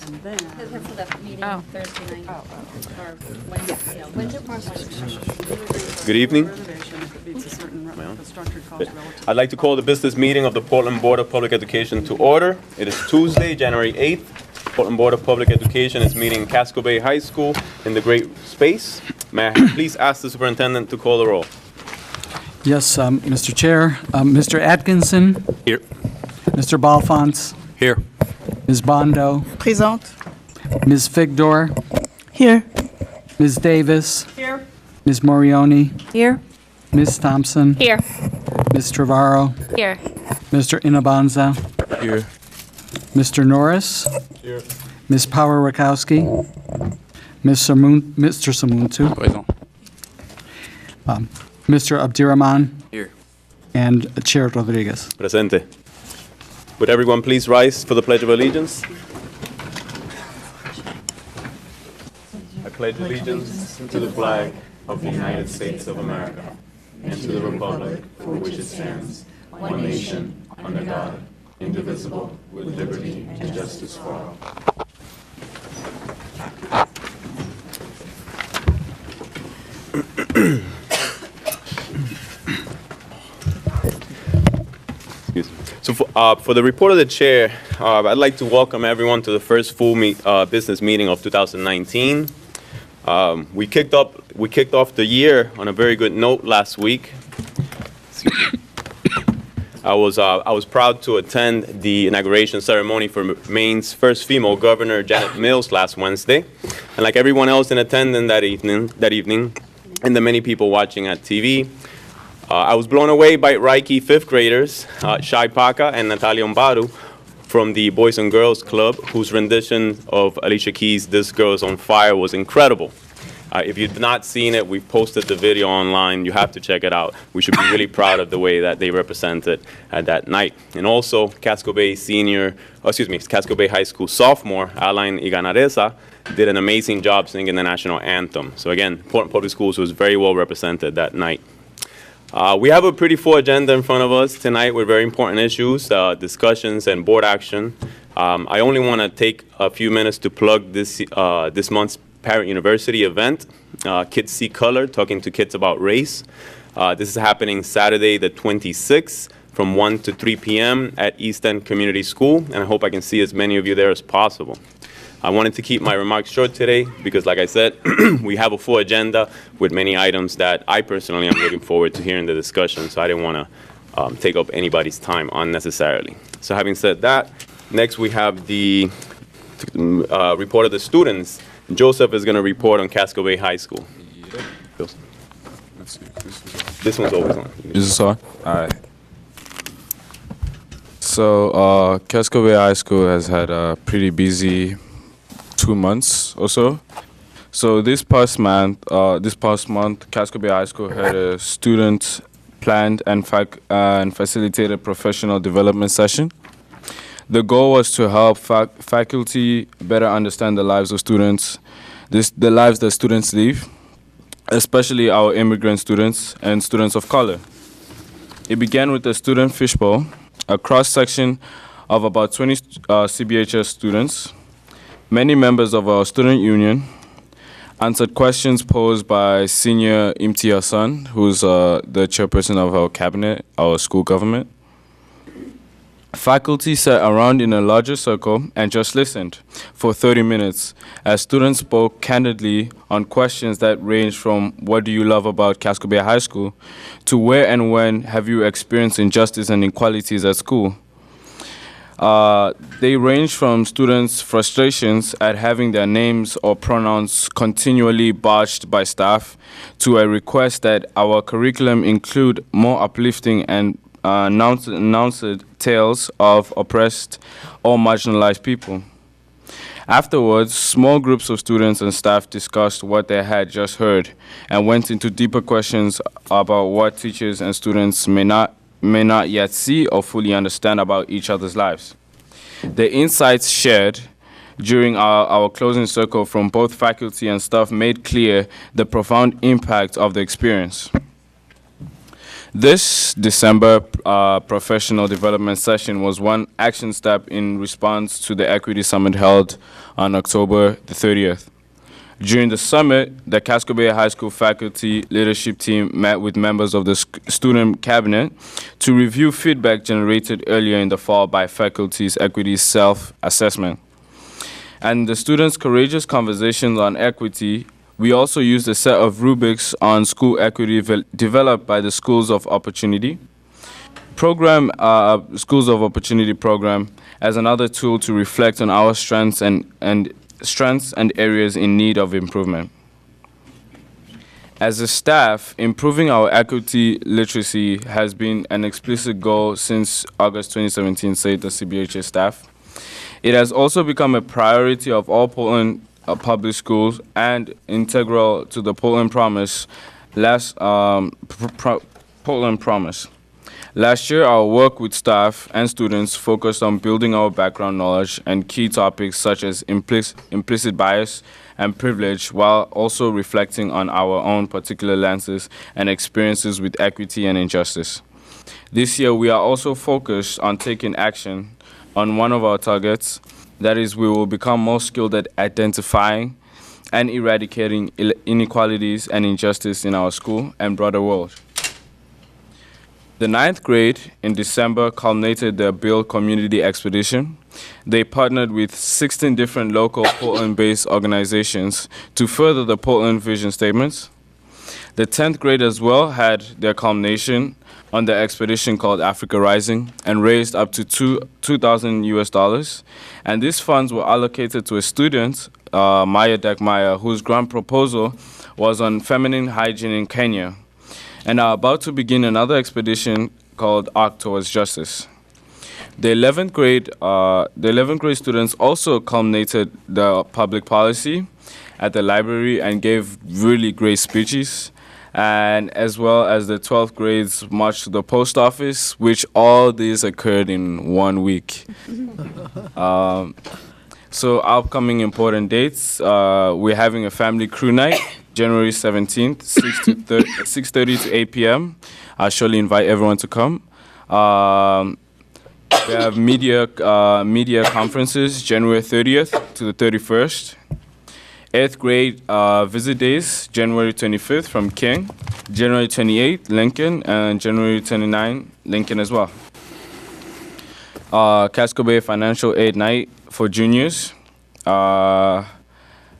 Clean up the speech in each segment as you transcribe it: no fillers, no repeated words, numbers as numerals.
And then, That's for the meeting Thursday night. Or Wednesday. Yeah, Wednesday. Good evening. renovation, if it meets a certain structured cost relative. I'd like to call the business meeting of the Portland Board of Public Education to order. It is Tuesday, January 8th. Portland Board of Public Education is meeting in Casco Bay High School in the Great Space. May I please ask the superintendent to call the roll? Yes, Mr. Chair. Mr. Atkinson, Here. Mr. Balfont, Here. Ms. Bondo, Présente. Ms. Figdor, Here. Ms. Davis, Here. Ms. Morioni, Here. Ms. Thompson, Here. Ms. Trevorrow, Here. Mr. Inabanza, Here. Mr. Norris, Here. Ms. Power-Rakowski, Mr. Samuntu, Mr. Abdirahman, Here. and Chair Rodriguez. Presente. Would everyone please rise for the Pledge of Allegiance? I pledge allegiance to the flag of the United States of America and to the republic for which it stands, one nation, under God, indivisible, with liberty and justice for all. So for the report of the chair, I'd like to welcome everyone to the first full business meeting of 2019. We kicked off the year on a very good note last week. I was proud to attend the inauguration ceremony for Maine's first female governor, Janet Mills, last Wednesday. And like everyone else in attendance that evening, and the many people watching at TV, I was blown away by Reiki fifth graders, Shai Paca and Natalia Umbaru from the Boys and Girls Club, whose rendition of Alicia Keys' This Girl is on Fire was incredible. If you've not seen it, we've posted the video online. You have to check it out. We should be really proud of the way that they represented that night. And also, Casco Bay High School sophomore, Alain Iganareza, did an amazing job singing the national anthem. So again, Portland Public Schools was very well represented that night. We have a pretty full agenda in front of us tonight with very important issues, discussions, and board action. I only want to take a few minutes to plug this month's Parent University event, Kids See Color, talking to kids about race. This is happening Saturday the 26th from 1 to 3 p.m. at East End Community School, and I hope I can see as many of you there as possible. I wanted to keep my remarks short today because, like I said, we have a full agenda with many items that I personally am looking forward to hearing the discussion, so I didn't want to take up anybody's time unnecessarily. So having said that, next we have the report of the students. Joseph is going to report on Casco Bay High School. Yeah. This one's always on. Is this on? All right. So Casco Bay High School has had a pretty busy 2 months or so. So this past month, Casco Bay High School had a student planned and facilitated professional development session. The goal was to help faculty better understand the lives of students, the lives that students live, especially our immigrant students and students of color. It began with the student fishbowl, a cross-section of about 20 CBHS students. Many members of our student union answered questions posed by Senior Imti Hassan, who's the chairperson of our cabinet, our school government. Faculty sat around in a larger circle and just listened for 30 minutes as students spoke candidly on questions that ranged from what do you love about Casco Bay High School to where and when have you experienced injustice and inequalities at school. They range from students' frustrations at having their names or pronouns continually botched by staff to a request that our curriculum include more uplifting and announced tales of oppressed or marginalized people. Afterwards, small groups of students and staff discussed what they had just heard and went into deeper questions about what teachers and students may not yet see or fully understand about each other's lives. The insights shared during our closing circle from both faculty and staff made clear the profound impact of the experience. This December professional development session was one action step in response to the Equity Summit held on October the 30th. During the summit, the Casco Bay High School faculty leadership team met with members of the student cabinet to review feedback generated earlier in the fall by faculty's equity self-assessment. And the students' courageous conversations on equity, we also used a set of rubrics on school equity developed by the Schools of Opportunity Schools of Opportunity program as another tool to reflect on our strengths and areas in need of improvement. As a staff, improving our equity literacy has been an explicit goal since August 2017, said the CBHA staff. It has also become a priority of all Portland public schools and integral to the Portland Promise. Portland Promise. Last year, our work with staff and students focused on building our background knowledge and key topics such as implicit bias and privilege, while also reflecting on our own particular lenses and experiences with equity and injustice. This year, we are also focused on taking action on one of our targets. That is, we will become more skilled at identifying and eradicating inequalities and injustice in our school and broader world. The 9th grade in December culminated their Build Community Expedition. They partnered with 16 different local Portland-based organizations to further the Portland vision statements. The 10th grade as well had their culmination on the expedition called Africa Rising and raised up to $2,000. And these funds were allocated to a student, Maya Dekmaya, whose grant proposal was on feminine hygiene in Kenya, and are about to begin another expedition called Arc Towards Justice. The 11th grade students also culminated the public policy at the library and gave really great speeches, and as well as the 12th grades marched to the post office, which all these occurred in 1 week. So upcoming important dates, we're having a family crew night, January 17th, 6:30 to 8 p.m. I'll surely invite everyone to come. We have media conferences, January 30th to the 31st. 8th grade visit days, January 25th from King, January 28th, Lincoln, and January 29th, Lincoln as well. Casco Bay Financial Aid Night for juniors.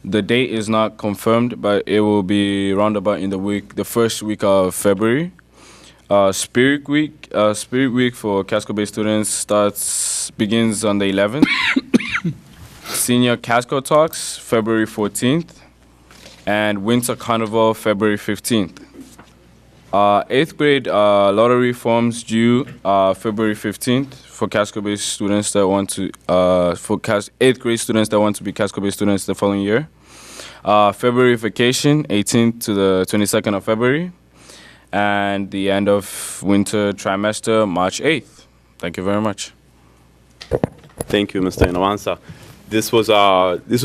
The date is not confirmed, but it will be roundabout in the first week of February. Spirit Week for Casco Bay students begins on the 11th. Senior Casco Talks, February 14th, and Winter Carnival, February 15th. 8th grade lottery forms due February 15th for Casco Bay students that want to 8th grade students that want to be Casco Bay students the following year. February vacation, 18th to the 22nd of February, and the end of winter trimester, March 8th. Thank you very much. Thank you, Mr. Inawansa. This was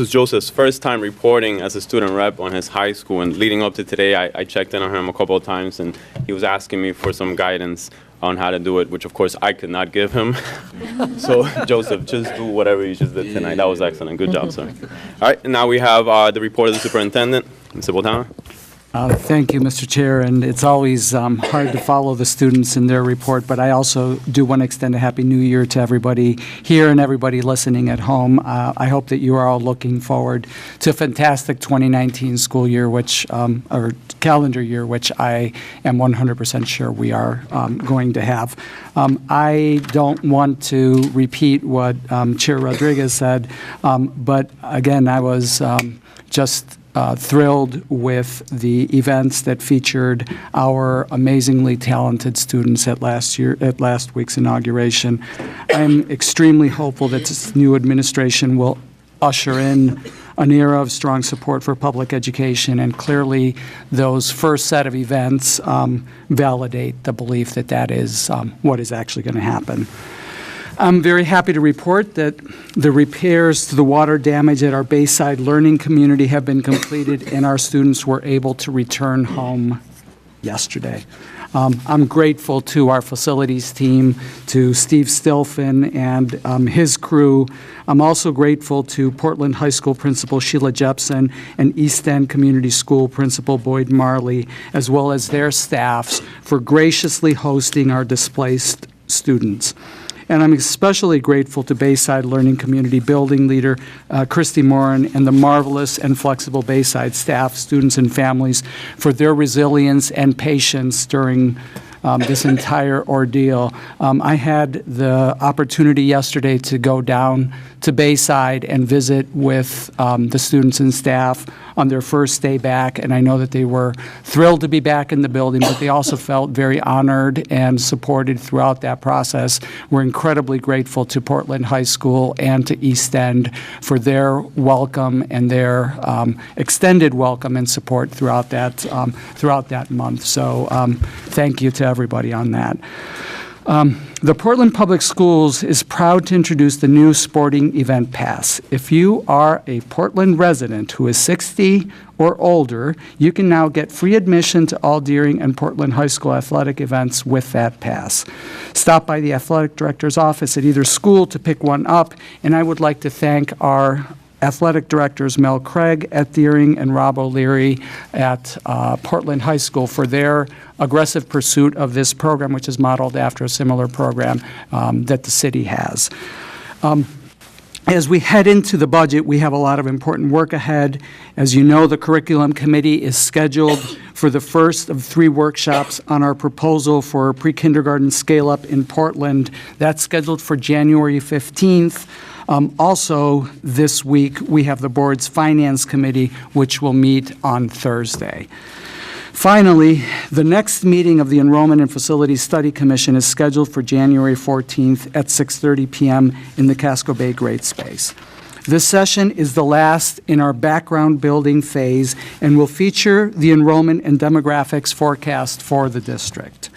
Joseph's first time reporting as a student rep on his high school, and leading up to today, I checked in on him a couple of times, and he was asking me for some guidance on how to do it, which of course I could not give him. So Joseph, just do whatever you just did tonight. That was excellent. Good job, sir. All right, and now we have the report of the superintendent, Mr. Botana. Thank you, Mr. Chair, and it's always hard to follow the students in their report, but I also do want to extend a Happy New Year to everybody here and everybody listening at home. I hope that you are all looking forward to a fantastic 2019 school year, or calendar year, which I am 100% sure we are going to have. I don't want to repeat what Chair Rodriguez said, but again, I was just thrilled with the events that featured our amazingly talented students at last week's inauguration. I'm extremely hopeful that this new administration will usher in an era of strong support for public education, and clearly those first set of events validate the belief that that is what is actually going to happen. I'm very happy to report that the repairs to the water damage at our Bayside Learning Community have been completed, and our students were able to return home yesterday. I'm grateful to our facilities team, to Steve Stilfen and his crew. I'm also grateful to Portland High School Principal Sheila Jepson and East End Community School Principal Boyd Marley, as well as their staffs, for graciously hosting our displaced students. And I'm especially grateful to Bayside Learning Community Building Leader Christy Moran and the marvelous and flexible Bayside staff, students, and families for their resilience and patience during this entire ordeal. I had the opportunity yesterday to go down to Bayside and visit with the students and staff on their first day back, and I know that they were thrilled to be back in the building, but they also felt very honored and supported throughout that process. We're incredibly grateful to Portland High School and to East End for their welcome and their extended welcome and support throughout that month. So thank you to everybody on that. The Portland Public Schools is proud to introduce the new sporting event pass. If you are a Portland resident who is 60 or older, you can now get free admission to all Deering and Portland High School athletic events with that pass. Stop by the athletic director's office at either school to pick one up, and I would like to thank our athletic directors Mel Craig at Deering and Rob O'Leary at Portland High School for their aggressive pursuit of this program, which is modeled after a similar program that the city has. As we head into the budget, we have a lot of important work ahead. As you know, the Curriculum Committee is scheduled for the first of 3 workshops on our proposal for pre-kindergarten scale-up in Portland. That's scheduled for January 15th. Also, this week, we have the board's Finance Committee, which will meet on Thursday. Finally, the next meeting of the Enrollment and Facilities Study Commission is scheduled for January 14th at 6:30 p.m. in the Casco Bay Great Space. This session is the last in our background building phase and will feature the enrollment and demographics forecast for the district.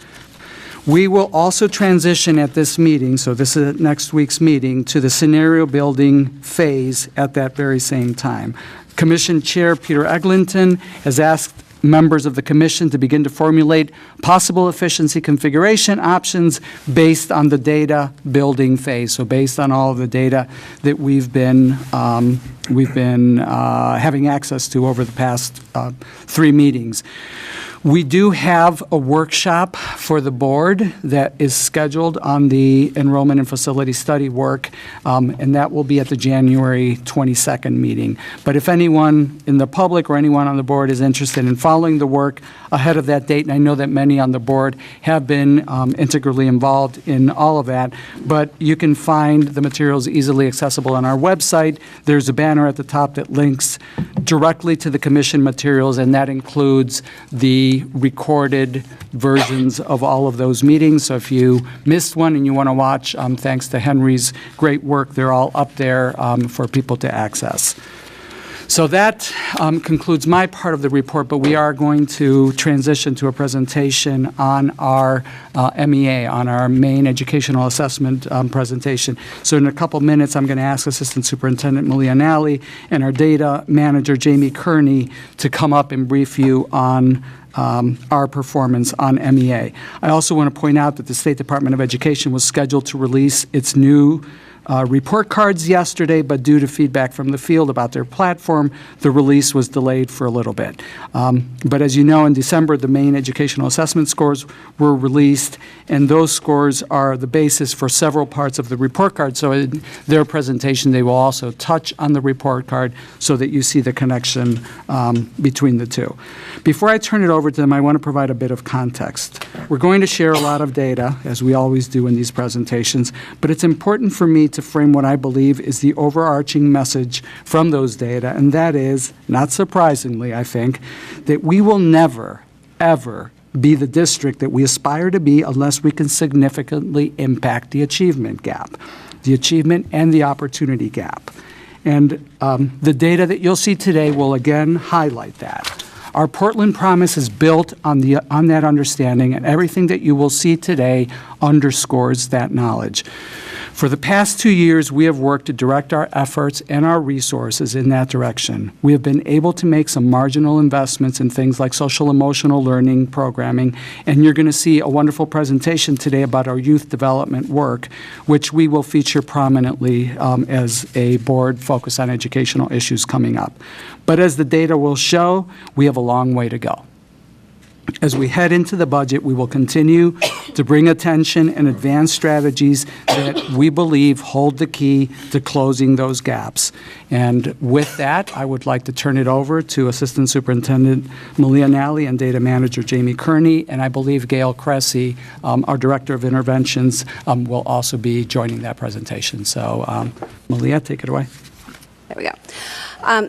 We will also transition at this meeting, so this is next week's meeting, to the scenario building phase at that very same time. Commission Chair Peter Eglinton has asked members of the commission to begin to formulate possible efficiency configuration options based on the data building phase, so based on all of the data that we've been having access to over the past 3 meetings. We do have a workshop for the board that is scheduled on the enrollment and facility study work, and that will be at the January 22nd meeting. But if anyone in the public or anyone on the board is interested in following the work ahead of that date, and I know that many on the board have been integrally involved in all of that, but you can find the materials easily accessible on our website. There's a banner at the top that links directly to the commission materials, and that includes the recorded versions of all of those meetings. So if you missed one and you want to watch, thanks to Henry's great work, they're all up there for people to access. So that concludes my part of the report, but we are going to transition to a presentation on our MEA, on our Maine Educational Assessment presentation. So in a couple minutes, I'm going to ask Assistant Superintendent Malia Nally and our data manager, Jamie Kearney, to come up and brief you on our performance on MEA. I also want to point out that the State Department of Education was scheduled to release its new report cards yesterday, but due to feedback from the field about their platform, the release was delayed for a little bit. But as you know, in December, the Maine Educational Assessment scores were released, and those scores are the basis for several parts of the report card. So in their presentation, they will also touch on the report card so that you see the connection between the two. Before I turn it over to them, I want to provide a bit of context. We're going to share a lot of data, as we always do in these presentations, but it's important for me to frame what I believe is the overarching message from those data, and that is, not surprisingly, I think, that we will never, ever be the district that we aspire to be unless we can significantly impact the achievement gap, the achievement and the opportunity gap. And the data that you'll see today will again highlight that. Our Portland Promise is built on that understanding, and everything that you will see today underscores that knowledge. For the past 2 years, we have worked to direct our efforts and our resources in that direction. We have been able to make some marginal investments in things like social emotional learning programming, and you're going to see a wonderful presentation today about our youth development work, which we will feature prominently as a board focused on educational issues coming up. But as the data will show, we have a long way to go. As we head into the budget, we will continue to bring attention and advance strategies that we believe hold the key to closing those gaps. And with that, I would like to turn it over to Assistant Superintendent Malia Nally and Data Manager Jamie Kearney, and I believe Gail Cressy, our Director of Interventions, will also be joining that presentation. So, Malia, take it away. There we go.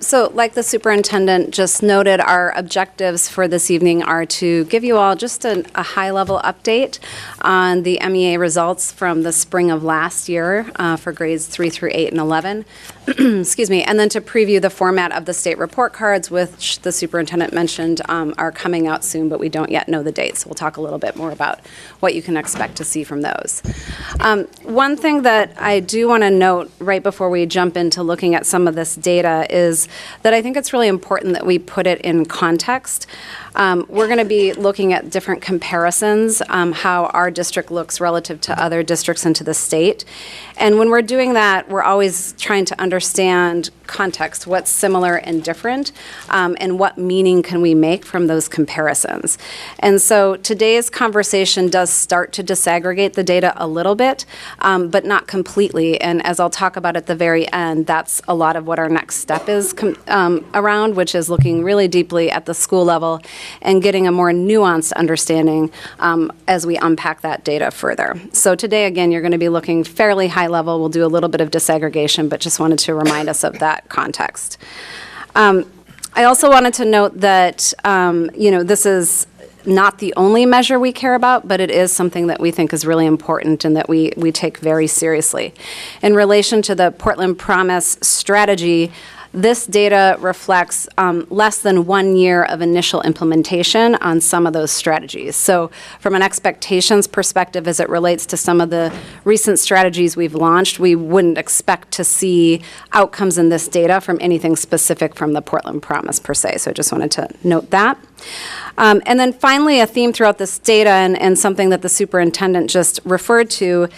So like the superintendent just noted, our objectives for this evening are to give you all just a high-level update on the MEA results from the spring of last year for grades 3 through 8 and 11. Excuse me, and then to preview the format of the state report cards, which the superintendent mentioned are coming out soon, but we don't yet know the dates. So we'll talk a little bit more about what you can expect to see from those. One thing that I do want to note right before we jump into looking at some of this data is that I think it's really important that we put it in context. We're going to be looking at different comparisons, how our district looks relative to other districts and to the state. And when we're doing that, we're always trying to understand context, what's similar and different, and what meaning can we make from those comparisons. And so today's conversation does start to disaggregate the data a little bit, but not completely. And as I'll talk about at the very end, that's a lot of what our next step is around, which is looking really deeply at the school level and getting a more nuanced understanding as we unpack that data further. So today, again, you're going to be looking fairly high level. We'll do a little bit of disaggregation, but just wanted to remind us of that context. I also wanted to note that, this is not the only measure we care about, but it is something that we think is really important and that we take very seriously. In relation to the Portland Promise strategy, this data reflects less than 1 year of initial implementation on some of those strategies. So from an expectations perspective, as it relates to some of the recent strategies we've launched, we wouldn't expect to see outcomes in this data from anything specific from the Portland Promise per se. So I just wanted to note that. And then finally, a theme throughout this data and something that the superintendent just referred to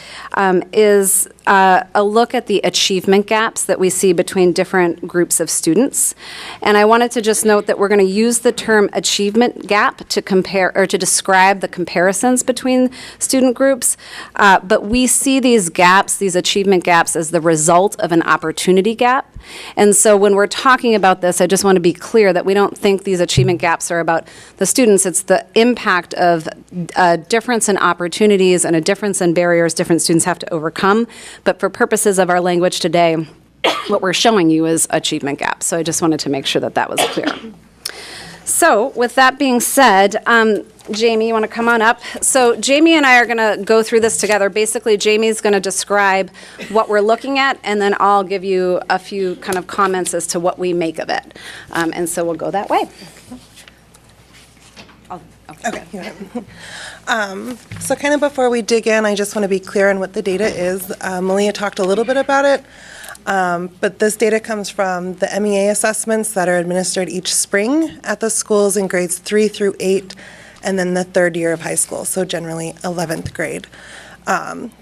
is a look at the achievement gaps that we see between different groups of students. And I wanted to just note that we're going to use the term achievement gap to compare or to describe the comparisons between student groups. But we see these gaps, these achievement gaps, as the result of an opportunity gap. And so when we're talking about this, I just want to be clear that we don't think these achievement gaps are about the students. It's the impact of a difference in opportunities and a difference in barriers different students have to overcome. But for purposes of our language today, what we're showing you is achievement gaps. So I just wanted to make sure that that was clear. So with that being said, Jamie, you want to come on up? So Jamie and I are going to go through this together. Basically, Jamie's going to describe what we're looking at, and then I'll give you a few kind of comments as to what we make of it. And so we'll go that way. Okay. So kind of before we dig in, I just want to be clear on what the data is. Malia talked a little bit about it, but this data comes from the MEA assessments that are administered each spring at the schools in grades 3 through 8, and then the third year of high school, so generally 11th grade.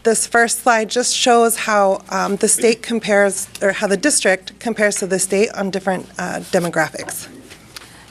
This first slide just shows how the state compares, or how the district compares to the state on different demographics.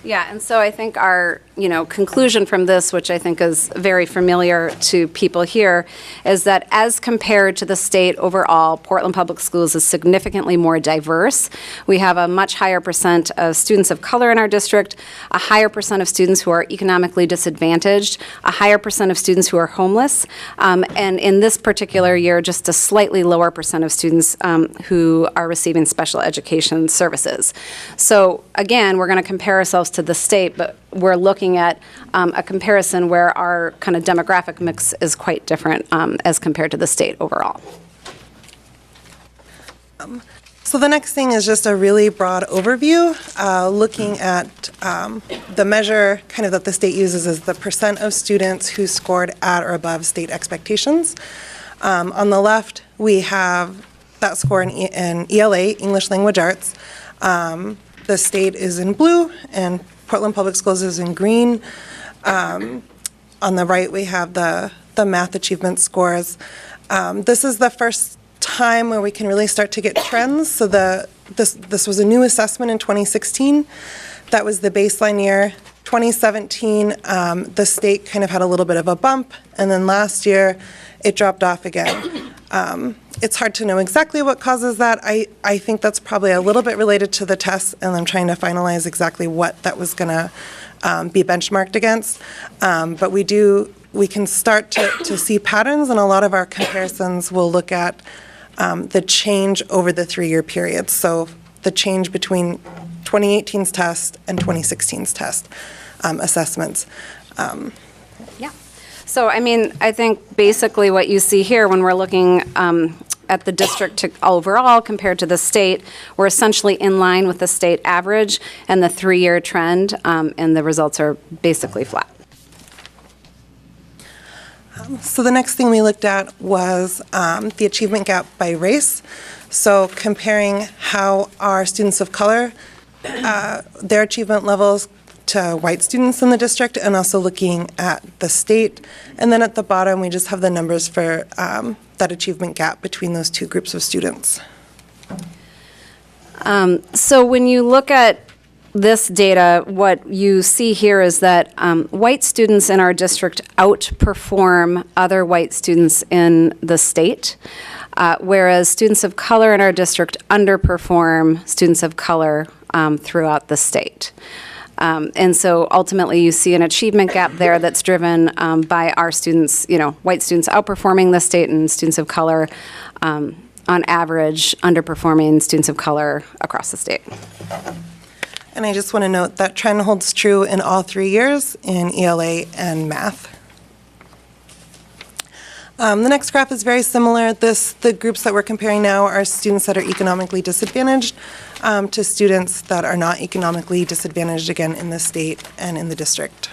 Yeah, and so I think our, conclusion from this, which I think is very familiar to people here, is that as compared to the state overall, Portland Public Schools is significantly more diverse. We have a much higher percent of students of color in our district, a higher percent of students who are economically disadvantaged, a higher percent of students who are homeless, and in this particular year, just a slightly lower percent of students who are receiving special education services. So again, we're going to compare ourselves to the state, but we're looking at a comparison where our kind of demographic mix is quite different as compared to the state overall. So the next thing is just a really broad overview, looking at the measure kind of that the state uses as the percent of students who scored at or above state expectations. On the left, we have that score in ELA, English Language Arts. The state is in blue, and Portland Public Schools is in green. On the right, we have the math achievement scores. This is the first time where we can really start to get trends. So this was a new assessment in 2016. That was the baseline year. 2017, the state kind of had a little bit of a bump, and then last year it dropped off again. It's hard to know exactly what causes that. I think that's probably a little bit related to the tests, and I'm trying to finalize exactly what that was going to be benchmarked against. But we can start to see patterns, and a lot of our comparisons will look at the change over the 3-year period. So the change between 2018's test and 2016's test assessments. Yeah. So, I mean, I think basically what you see here when we're looking at the district overall compared to the state, we're essentially in line with the state average and the 3-year trend, and the results are basically flat. So the next thing we looked at was the achievement gap by race. So comparing how our students of color, their achievement levels to white students in the district, and also looking at the state. And then at the bottom, we just have the numbers for that achievement gap between those two groups of students. So when you look at this data, what you see here is that white students in our district outperform other white students in the state, whereas students of color in our district underperform students of color throughout the state. And so ultimately you see an achievement gap there that's driven by our students, white students outperforming the state and students of color on average underperforming students of color across the state. And I just want to note that trend holds true in all 3 years in ELA and math. The next graph is very similar. The groups that we're comparing now are students that are economically disadvantaged to students that are not economically disadvantaged, again, in the state and in the district.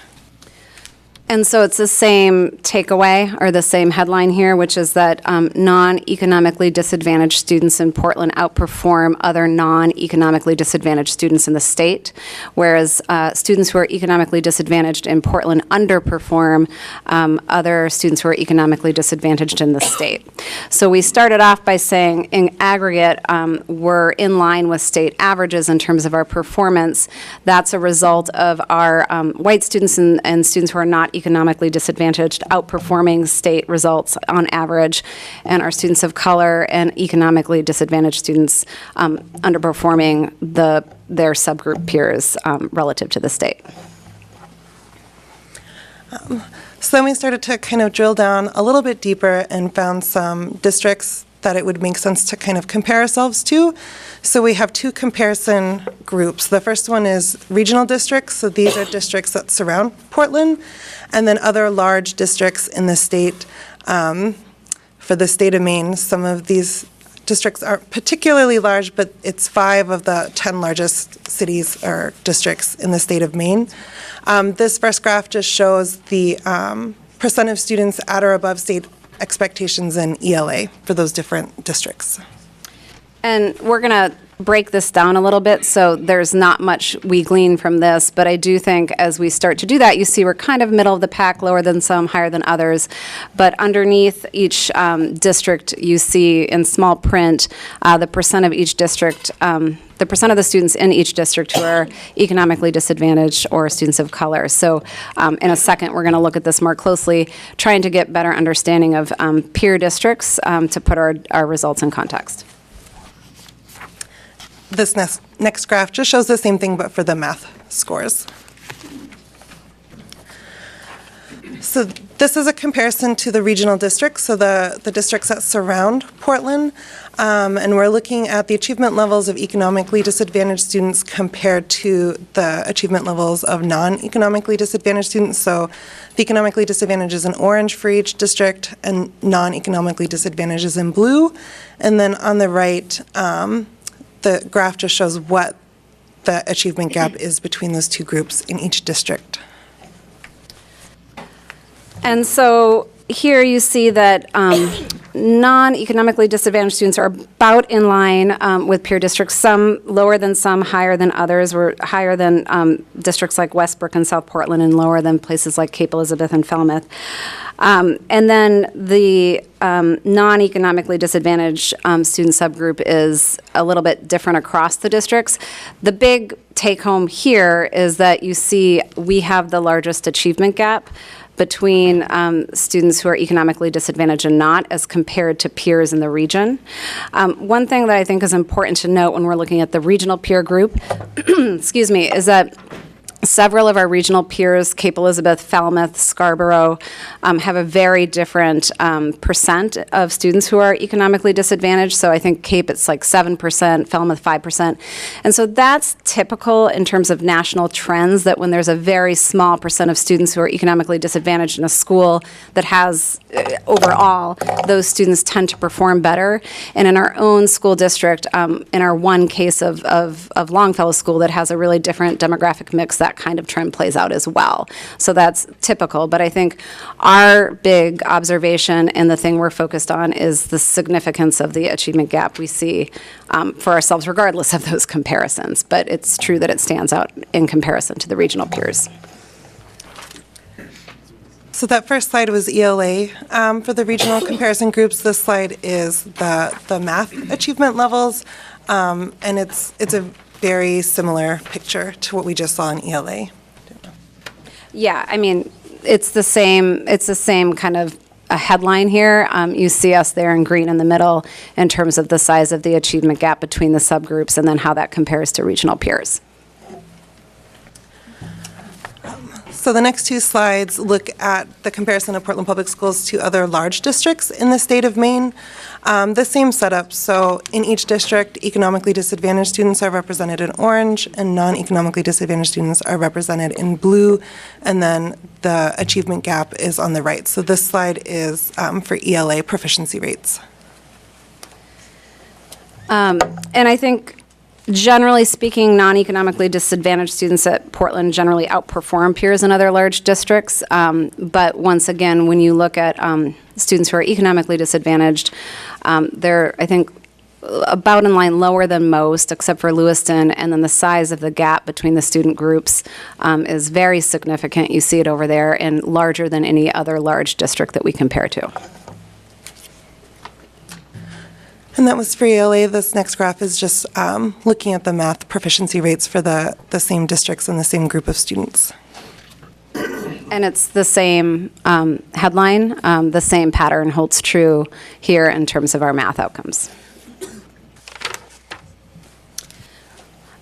And so it's the same takeaway or the same headline here, which is that non-economically disadvantaged students in Portland outperform other non-economically disadvantaged students in the state, whereas students who are economically disadvantaged in Portland underperform other students who are economically disadvantaged in the state. So we started off by saying in aggregate, we're in line with state averages in terms of our performance. That's a result of our white students and students who are not economically disadvantaged outperforming state results on average, and our students of color and economically disadvantaged students underperforming their subgroup peers relative to the state. So then we started to kind of drill down a little bit deeper and found some districts that it would make sense to kind of compare ourselves to. So we have 2 comparison groups. The first one is regional districts. So these are districts that surround Portland, and then other large districts in the state. For the state of Maine, some of these districts aren't particularly large, but it's 5 of the 10 largest cities or districts in the state of Maine. This first graph just shows the percent of students at or above state expectations in ELA for those different districts. And we're going to break this down a little bit, so there's not much we glean from this, but I do think as we start to do that, you see we're kind of middle of the pack, lower than some, higher than others. But underneath each district, you see in small print the percent of each district, the percent of the students in each district who are economically disadvantaged or students of color. So in a second, we're going to look at this more closely, trying to get better understanding of peer districts to put our results in context. This next graph just shows the same thing, but for the math scores. So this is a comparison to the regional districts, so the districts that surround Portland, and we're looking at the achievement levels of economically disadvantaged students compared to the achievement levels of non-economically disadvantaged students. So the economically disadvantaged is in orange for each district, and non-economically disadvantaged is in blue. And then on the right, the graph just shows what the achievement gap is between those 2 groups in each district. And so here you see that non-economically disadvantaged students are about in line with peer districts, some lower than some, higher than others. We're higher than districts like Westbrook and South Portland and lower than places like Cape Elizabeth and Falmouth. And then the non-economically disadvantaged student subgroup is a little bit different across the districts. The big take-home here is that you see we have the largest achievement gap between students who are economically disadvantaged and not, as compared to peers in the region. One thing that I think is important to note when we're looking at the regional peer group, excuse me, is that several of our regional peers, Cape Elizabeth, Falmouth, Scarborough, have a very different percent of students who are economically disadvantaged. So I think Cape, it's like 7%, Falmouth 5%. And so that's typical in terms of national trends, that when there's a very small percent of students who are economically disadvantaged in a school that has, overall, those students tend to perform better. And in our own school district, in our one case of Longfellow School that has a really different demographic mix, that kind of trend plays out as well. So that's typical. But I think our big observation and the thing we're focused on is the significance of the achievement gap we see for ourselves, regardless of those comparisons. But it's true that it stands out in comparison to the regional peers. So that first slide was ELA for the regional comparison groups. This slide is the math achievement levels, and it's a very similar picture to what we just saw in ELA. Yeah, I mean, it's the same kind of a headline here. You see us there in green in the middle in terms of the size of the achievement gap between the subgroups and then how that compares to regional peers. So the next two slides look at the comparison of Portland Public Schools to other large districts in the state of Maine. The same setup. So in each district, economically disadvantaged students are represented in orange, and non-economically disadvantaged students are represented in blue, and then the achievement gap is on the right. So this slide is for ELA proficiency rates. And I think, generally speaking, non-economically disadvantaged students at Portland generally outperform peers in other large districts. But once again, when you look at students who are economically disadvantaged, they're, I think, about in line lower than most, except for Lewiston, and then the size of the gap between the student groups is very significant. You see it over there, and larger than any other large district that we compare to. And that was for ELA. This next graph is just looking at the math proficiency rates for the same districts and the same group of students. And it's the same headline. The same pattern holds true here in terms of our math outcomes.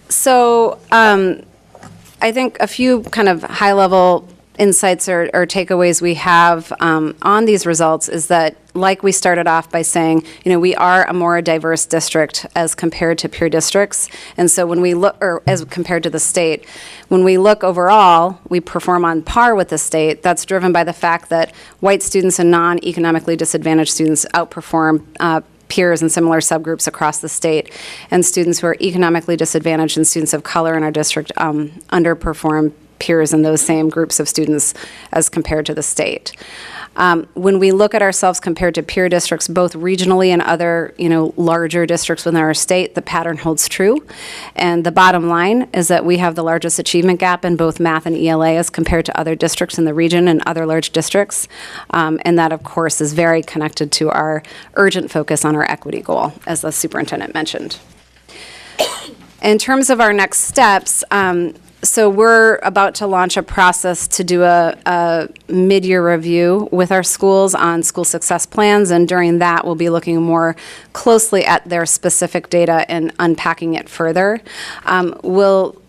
So I think a few kind of high-level insights or takeaways we have on these results is that, like we started off by saying, we are a more diverse district as compared to peer districts. And so when we look, or as compared to the state, when we look overall, we perform on par with the state. That's driven by the fact that white students and non-economically disadvantaged students outperform peers and similar subgroups across the state, and students who are economically disadvantaged and students of color in our district underperform peers in those same groups of students as compared to the state. When we look at ourselves compared to peer districts, both regionally and other, larger districts within our state, the pattern holds true. And the bottom line is that we have the largest achievement gap in both math and ELA as compared to other districts in the region and other large districts. And that, of course, is very connected to our urgent focus on our equity goal, as the superintendent mentioned. In terms of our next steps, so we're about to launch a process to do a mid-year review with our schools on school success plans, and during that we'll be looking more closely at their specific data and unpacking it further.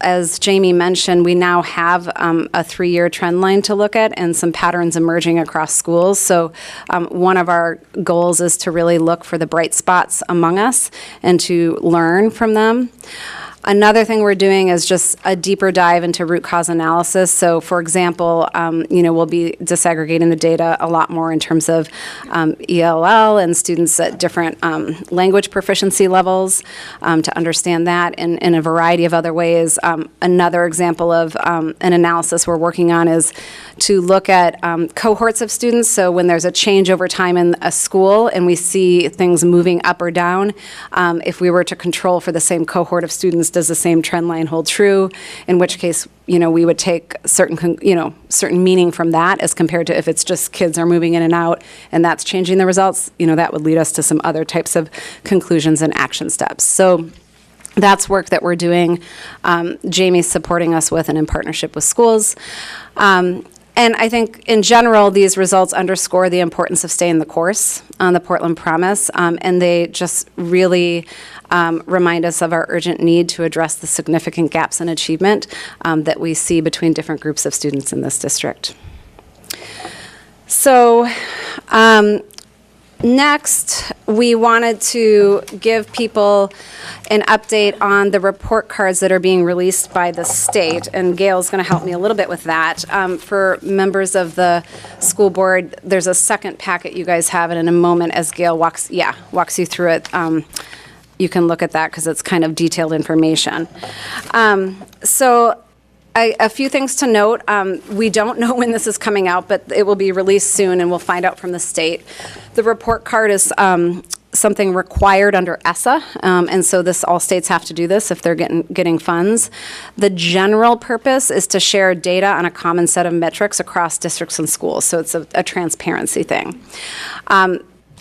As Jamie mentioned, we now have a 3-year trend line to look at and some patterns emerging across schools. So one of our goals is to really look for the bright spots among us and to learn from them. Another thing we're doing is just a deeper dive into root cause analysis. So, for example, we'll be disaggregating the data a lot more in terms of ELL and students at different language proficiency levels to understand that in a variety of other ways. Another example of an analysis we're working on is to look at cohorts of students. So when there's a change over time in a school and we see things moving up or down, if we were to control for the same cohort of students, does the same trend line hold true? In which case, we would take certain meaning from that as compared to if it's just kids are moving in and out and that's changing the results, that would lead us to some other types of conclusions and action steps. So that's work that we're doing. Jamie's supporting us with and in partnership with schools. And I think in general, these results underscore the importance of staying the course on the Portland Promise, and they just really remind us of our urgent need to address the significant gaps in achievement that we see between different groups of students in this district. So, next, we wanted to give people an update on the report cards that are being released by the state, and Gail's going to help me a little bit with that. For members of the school board, there's a second packet you guys have, and in a moment, as Gail walks you through it, you can look at that because it's kind of detailed information. A few things to note. We don't know when this is coming out, but it will be released soon, and we'll find out from the state. The report card is something required under ESSA, and so all states have to do this if they're getting funds. The general purpose is to share data on a common set of metrics across districts and schools, so it's a transparency thing.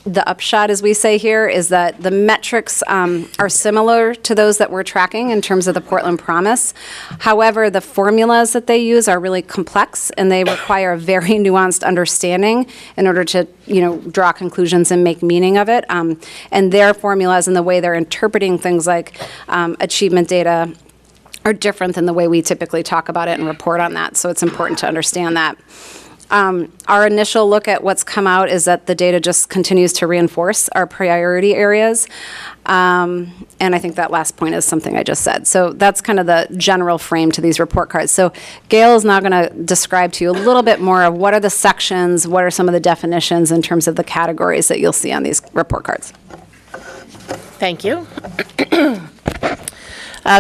The upshot, as we say here, is that the metrics are similar to those that we're tracking in terms of the Portland Promise. However, the formulas that they use are really complex, and they require a very nuanced understanding in order to, draw conclusions and make meaning of it. And their formulas and the way they're interpreting things like achievement data are different than the way we typically talk about it and report on that. So it's important to understand that. Our initial look at what's come out is that the data just continues to reinforce our priority areas. And I think that last point is something I just said. So that's kind of the general frame to these report cards. So Gail is now going to describe to you a little bit more of what are the sections, what are some of the definitions in terms of the categories that you'll see on these report cards. Thank you.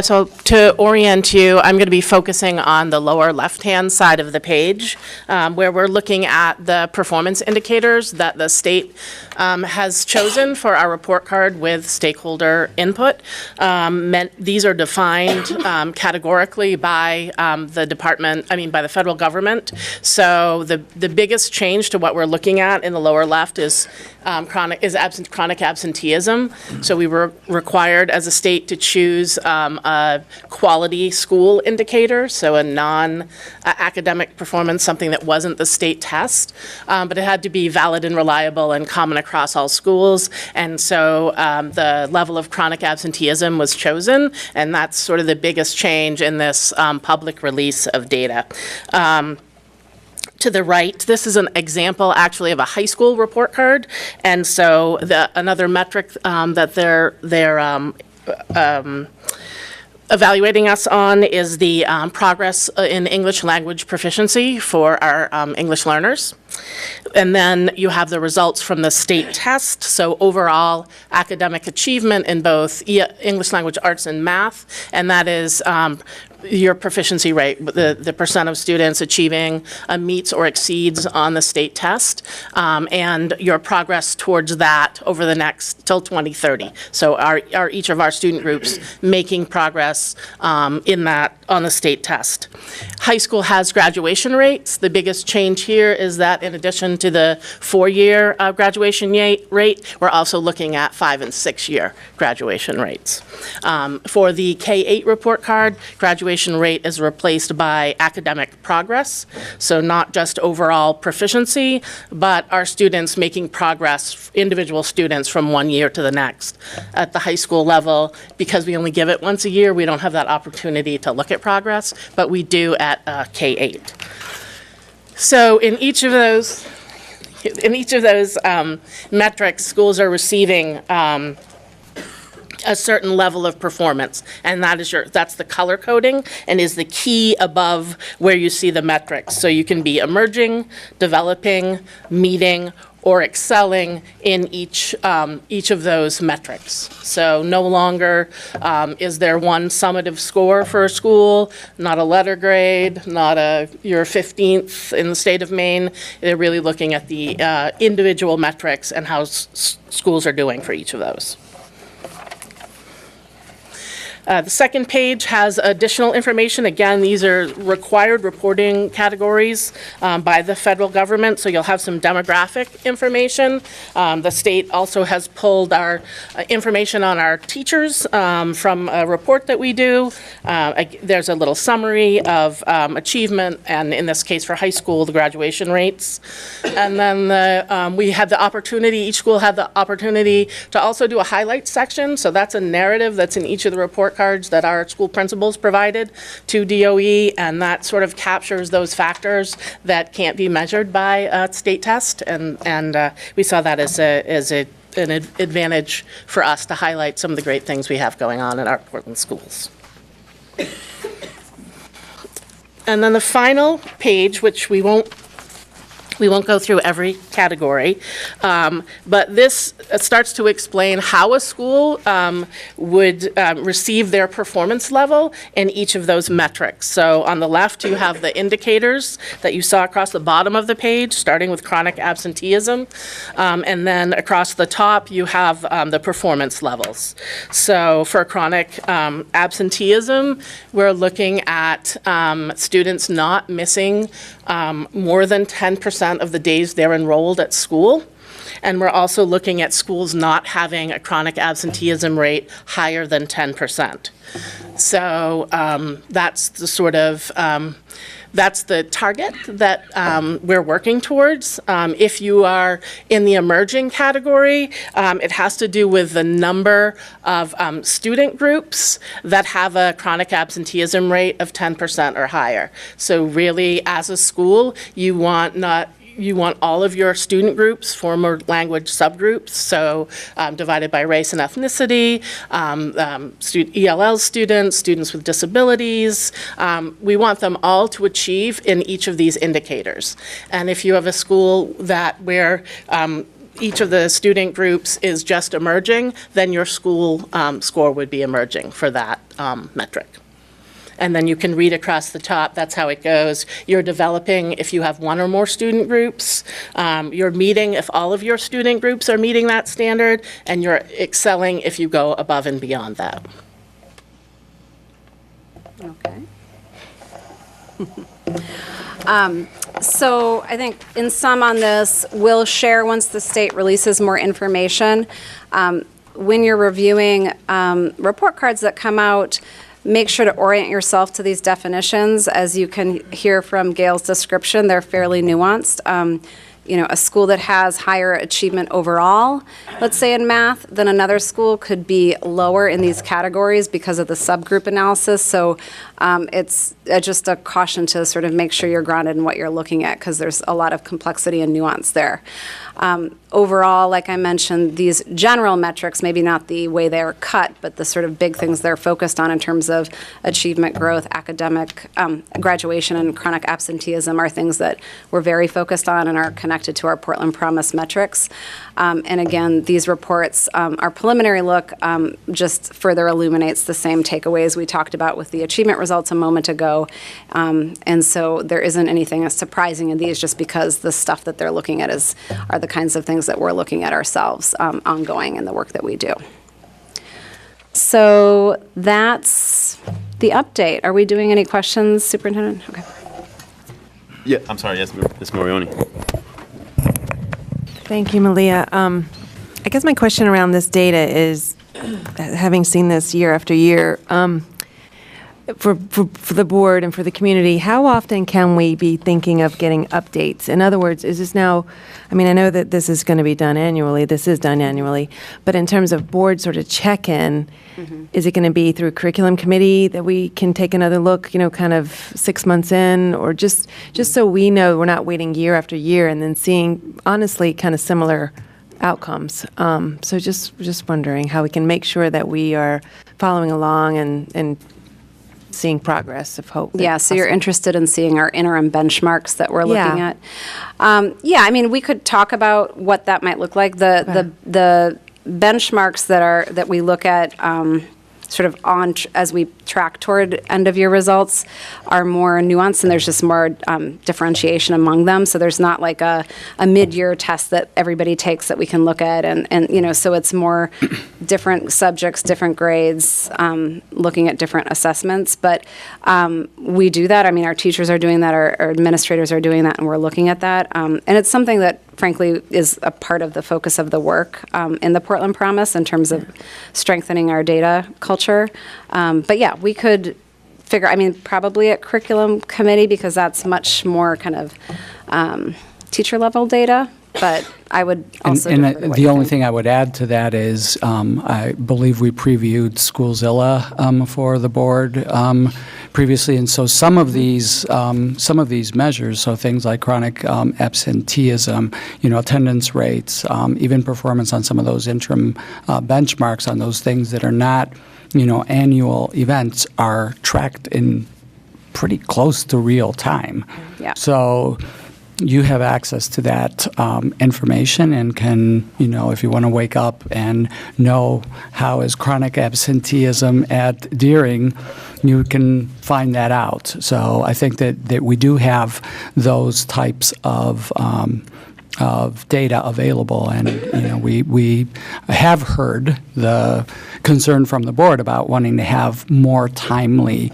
So to orient you, I'm going to be focusing on the lower left-hand side of the page, where we're looking at the performance indicators that the state has chosen for our report card with stakeholder input. These are defined categorically by by the federal government. So the biggest change to what we're looking at in the lower left is chronic absenteeism. So we were required as a state to choose a quality school indicator, so a non-academic performance, something that wasn't the state test, but it had to be valid and reliable and common across all schools. And so the level of chronic absenteeism was chosen, and that's sort of the biggest change in this public release of data. To the right, this is an example actually of a high school report card, and so another metric that they're evaluating us on is the progress in English language proficiency for our English learners. And then you have the results from the state test, so overall academic achievement in both English language arts and math, and that is your proficiency rate, the percent of students achieving meets or exceeds on the state test, and your progress towards that over the next, till 2030. So are each of our student groups making progress in that on the state test? High school has graduation rates. The biggest change here is that in addition to the 4-year graduation rate, we're also looking at 5- and 6-year graduation rates. For the K-8 report card, graduation rate is replaced by academic progress, so not just overall proficiency, but our students making progress, individual students, from one year to the next. At the high school level, because we only give it once a year, we don't have that opportunity to look at progress, but we do at K-8. So in each of those metrics, schools are receiving a certain level of performance, and that's the color coding and is the key above where you see the metrics. So you can be emerging, developing, meeting, or excelling in each of those metrics. So no longer is there one summative score for a school, not a letter grade, not you're 15th in the state of Maine. They're really looking at the individual metrics and how schools are doing for each of those. The second page has additional information. Again, these are required reporting categories by the federal government, so you'll have some demographic information. The state also has pulled our information on our teachers from a report that we do. There's a little summary of achievement, and in this case for high school, the graduation rates. And then we had the opportunity, each school had the opportunity to also do a highlights section, so that's a narrative that's in each of the report cards that our school principals provided to DOE, and that sort of captures those factors that can't be measured by a state test, and we saw that as an advantage for us to highlight some of the great things we have going on in our Portland schools. And then the final page, which we won't go through every category, but this starts to explain how a school would receive their performance level in each of those metrics. So on the left, you have the indicators that you saw across the bottom of the page, starting with chronic absenteeism, and then across the top, you have the performance levels. So for chronic absenteeism, we're looking at students not missing more than 10% of the days they're enrolled at school. And we're also looking at schools not having a chronic absenteeism rate higher than 10%. So that's the sort of, that's the target that we're working towards. If you are in the emerging category, it has to do with the number of student groups that have a chronic absenteeism rate of 10% or higher. So really, as a school, you want all of your student groups, former language subgroups, so divided by race and ethnicity, ELL students, students with disabilities. We want them all to achieve in each of these indicators. And if you have a school where each of the student groups is just emerging, then your school score would be emerging for that metric. And then you can read across the top, that's how it goes. You're developing if you have one or more student groups. You're meeting if all of your student groups are meeting that standard, and you're excelling if you go above and beyond that. Okay. So I think in sum on this, we'll share once the state releases more information. When you're reviewing report cards that come out, make sure to orient yourself to these definitions. As you can hear from Gail's description, they're fairly nuanced. A school that has higher achievement overall, let's say in math, than another school could be lower in these categories because of the subgroup analysis. So it's just a caution to sort of make sure you're grounded in what you're looking at, because there's a lot of complexity and nuance there. Overall, like I mentioned, these general metrics, maybe not the way they're cut, but the sort of big things they're focused on in terms of achievement, growth, academic, graduation, and chronic absenteeism are things that we're very focused on and are connected to our Portland Promise metrics. And again, these reports, our preliminary look just further illuminates the same takeaways we talked about with the achievement results a moment ago. And so there isn't anything surprising in these, just because the stuff that they're looking at are the kinds of things that we're looking at ourselves ongoing in the work that we do. So that's the update. Are we doing any questions, Superintendent? Okay. Yeah, I'm sorry, yes, Ms. Morioni. Thank you, Malia. I guess my question around this data is, having seen this year after year, for the board and for the community, how often can we be thinking of getting updates? In other words, is this now, I mean, I know that this is going to be done annually, this is done annually, but in terms of board sort of check-in, is it going to be through curriculum committee that we can take another look, kind of 6 months in, or just so we know we're not waiting year after year and then seeing, honestly, kind of similar outcomes. So just wondering how we can make sure that we are following along and seeing progress of hope. Yeah, so you're interested in seeing our interim benchmarks that we're looking Yeah. at. Yeah, I mean, we could talk about what that might look like. The benchmarks that we look at sort of as we track toward end of year results are more nuanced, and there's just more differentiation among them. So there's not like a mid-year test that everybody takes that we can look at, and so it's more different subjects, different grades, looking at different assessments. But we do that. I mean, our teachers are doing that, our administrators are doing that, and we're looking at that. And it's something that, frankly, is a part of the focus of the work in the Portland Promise in terms of strengthening our data culture. But yeah, we could figure, I mean, probably at curriculum committee, because that's much more kind of teacher level data, but I would also. And defer to what the you only think. thing I would add to that is, I believe we previewed Schoolzilla for the board previously, and so some of these measures, so things like chronic absenteeism, attendance rates, even performance on some of those interim benchmarks on those things that are not, annual events, are tracked in pretty close to real time. Yeah. So you have access to that information and can, if you want to wake up and know how is chronic absenteeism at Deering, you can find that out. So I think that we do have those types of data available, and we have heard the concern from the board about wanting to have more timely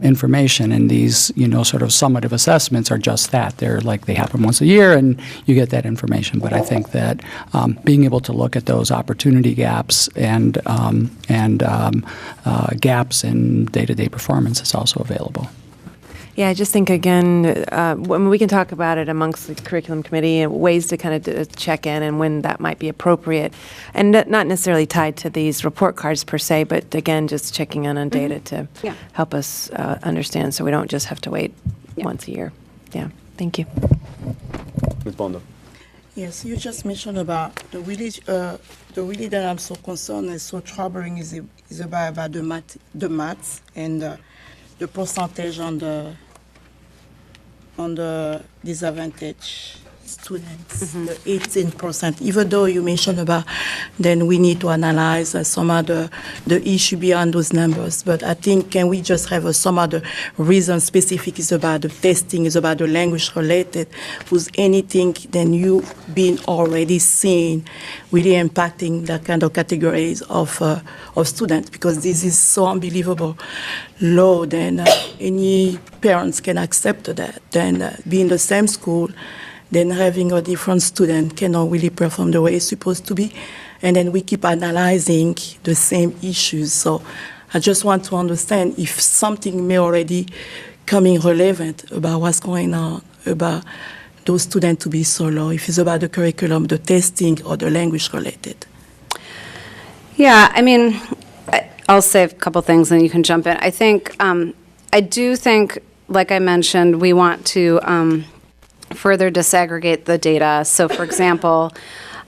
information, and these sort of summative assessments are just that. They happen once a year, and you get that information. But I think that being able to look at those opportunity gaps and gaps in day-to-day performance is also available. Yeah, I just think, again, when we can talk about it amongst the curriculum committee and ways to kind of check in and when that might be appropriate, and not necessarily tied to these report cards per se, but again, just checking in on data to Yeah. help us understand, so we don't just have to wait Yeah. once a year. Yeah, thank you. Ms. Bondo. Yes, you just mentioned about the really that I'm so concerned and so troubling is about the maths and the percentage on the disadvantaged students, the 18%. Even though you mentioned about, then we need to analyze some of the issue behind those numbers. But I think, can we just have some of the reason specific is about the testing, is about the language related, with anything then you been already seeing really impacting that kind of categories of students, because this is so unbelievable low, then any parents can accept that. Then be in the same school, then having a different student cannot really perform the way it's supposed to be. And then we keep analyzing the same issues. So I just want to understand if something may already coming relevant about what's going on, about those students to be so low, if it's about the curriculum, the testing, or the language related. Yeah, I mean, I'll say a couple things and you can jump in. I think, I do think, like I mentioned, we want to further disaggregate the data. So, for example,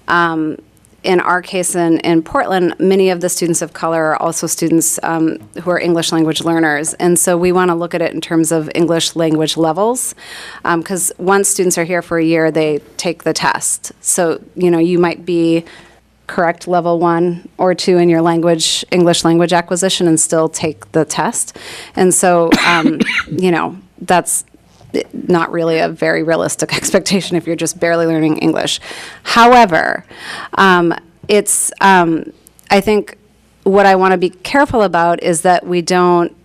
in our case in Portland, many of the students of color are also students who are English language learners. And so we want to look at it in terms of English language levels, because once students are here for a year, they take the test. So, you might be correct level 1 or 2 in your English language acquisition and still take the test. And so, that's not really a very realistic expectation if you're just barely learning English. However, it's, I think what I want to be careful about is that we don't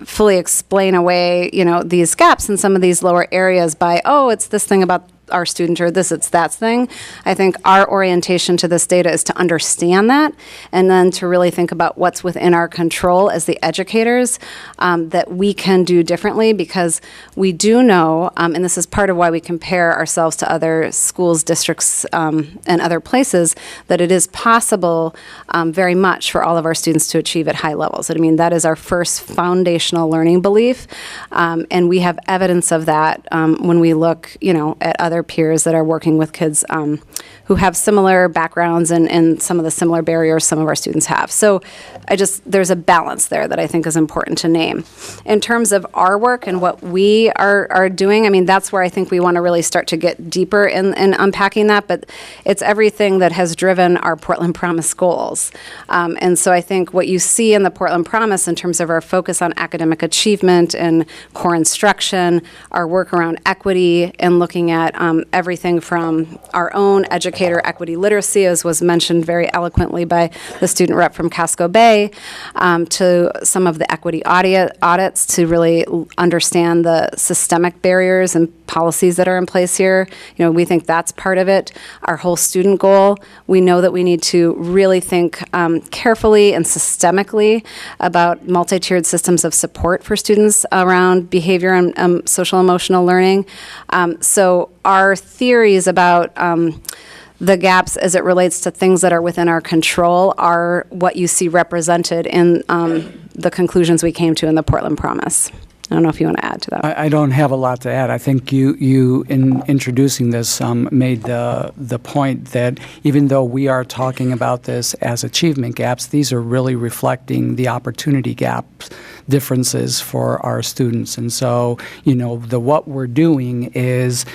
fully explain away, these gaps in some of these lower areas by, oh, it's this thing about our student, or it's that thing. I think our orientation to this data is to understand that, and then to really think about what's within our control as the educators that we can do differently, because we do know, and this is part of why we compare ourselves to other schools, districts, and other places, that it is possible very much for all of our students to achieve at high levels. I mean, that is our first foundational learning belief, and we have evidence of that when we look, at other other peers that are working with kids who have similar backgrounds and some of the similar barriers some of our students have. So there's a balance there that I think is important to name. In terms of our work and what we are doing, I mean, that's where I think we want to really start to get deeper in unpacking that, but it's everything that has driven our Portland Promise goals. And so I think what you see in the Portland Promise in terms of our focus on academic achievement and core instruction, our work around equity and looking at everything from our own educator equity literacy, as was mentioned very eloquently by the student rep from Casco Bay, to some of the equity audits to really understand the systemic barriers and policies that are in place here. You know, we think that's part of it. Our whole student goal, we know that we need to really think carefully and systemically about multi-tiered systems of support for students around behavior and social emotional learning. So our theories about the gaps as it relates to things that are within our control are what you see represented in the conclusions we came to in the Portland Promise. I don't know if you want to add to that. I don't have a lot to add. I think you in introducing this, made the point that even though we are talking about this as achievement gaps, these are really reflecting the opportunity gap differences for our students. And so, what we're doing is,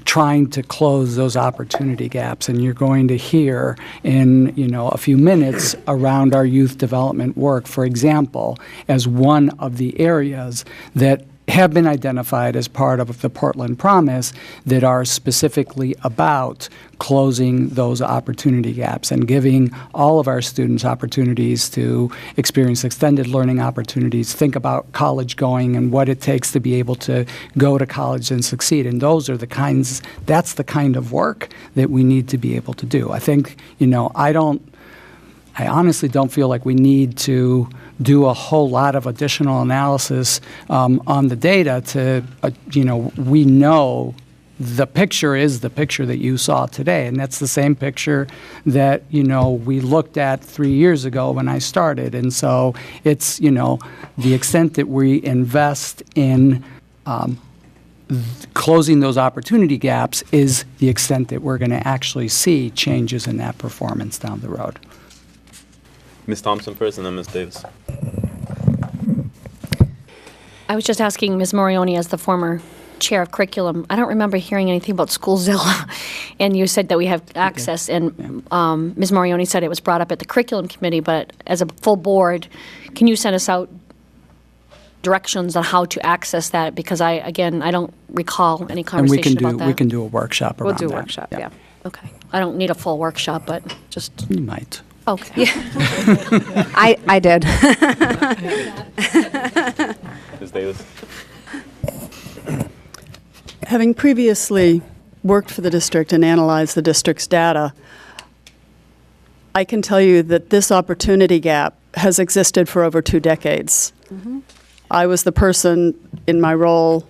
trying to close those opportunity gaps. And you're going to hear in, a few minutes around our youth development work, for example, as one of the areas that have been identified as part of the Portland Promise that are specifically about closing those opportunity gaps and giving all of our students opportunities to experience extended learning opportunities, think about college going and what it takes to be able to go to college and succeed. And that's the kind of work that we need to be able to do. I think, I honestly don't feel like we need to do a whole lot of additional analysis on the data to, we know the picture is the picture that you saw today, and that's the same picture that, we looked at 3 years ago when I started. And so it's, the extent that we invest in closing those opportunity gaps is the extent that we're going to actually see changes in that performance down the road. Ms. Thompson first, and then Ms. Davis. I was just asking Ms. Morioni, as the former chair of curriculum, I don't remember hearing anything about Schoolzilla, and you said that we have access, and Ms. Morioni said it was brought up at the curriculum committee, but as a full board, can you send us out directions on how to access that? Because I don't recall any conversation about that. And we can do a workshop around that. We'll do a workshop, yeah. Okay. I don't need a full workshop, but just... You might. Okay. Yeah. I did. Ms. Davis. Having previously worked for the district and analyzed the district's data, I can tell you that this opportunity gap has existed for over 2 decades. Mm-hmm. I was the person in my role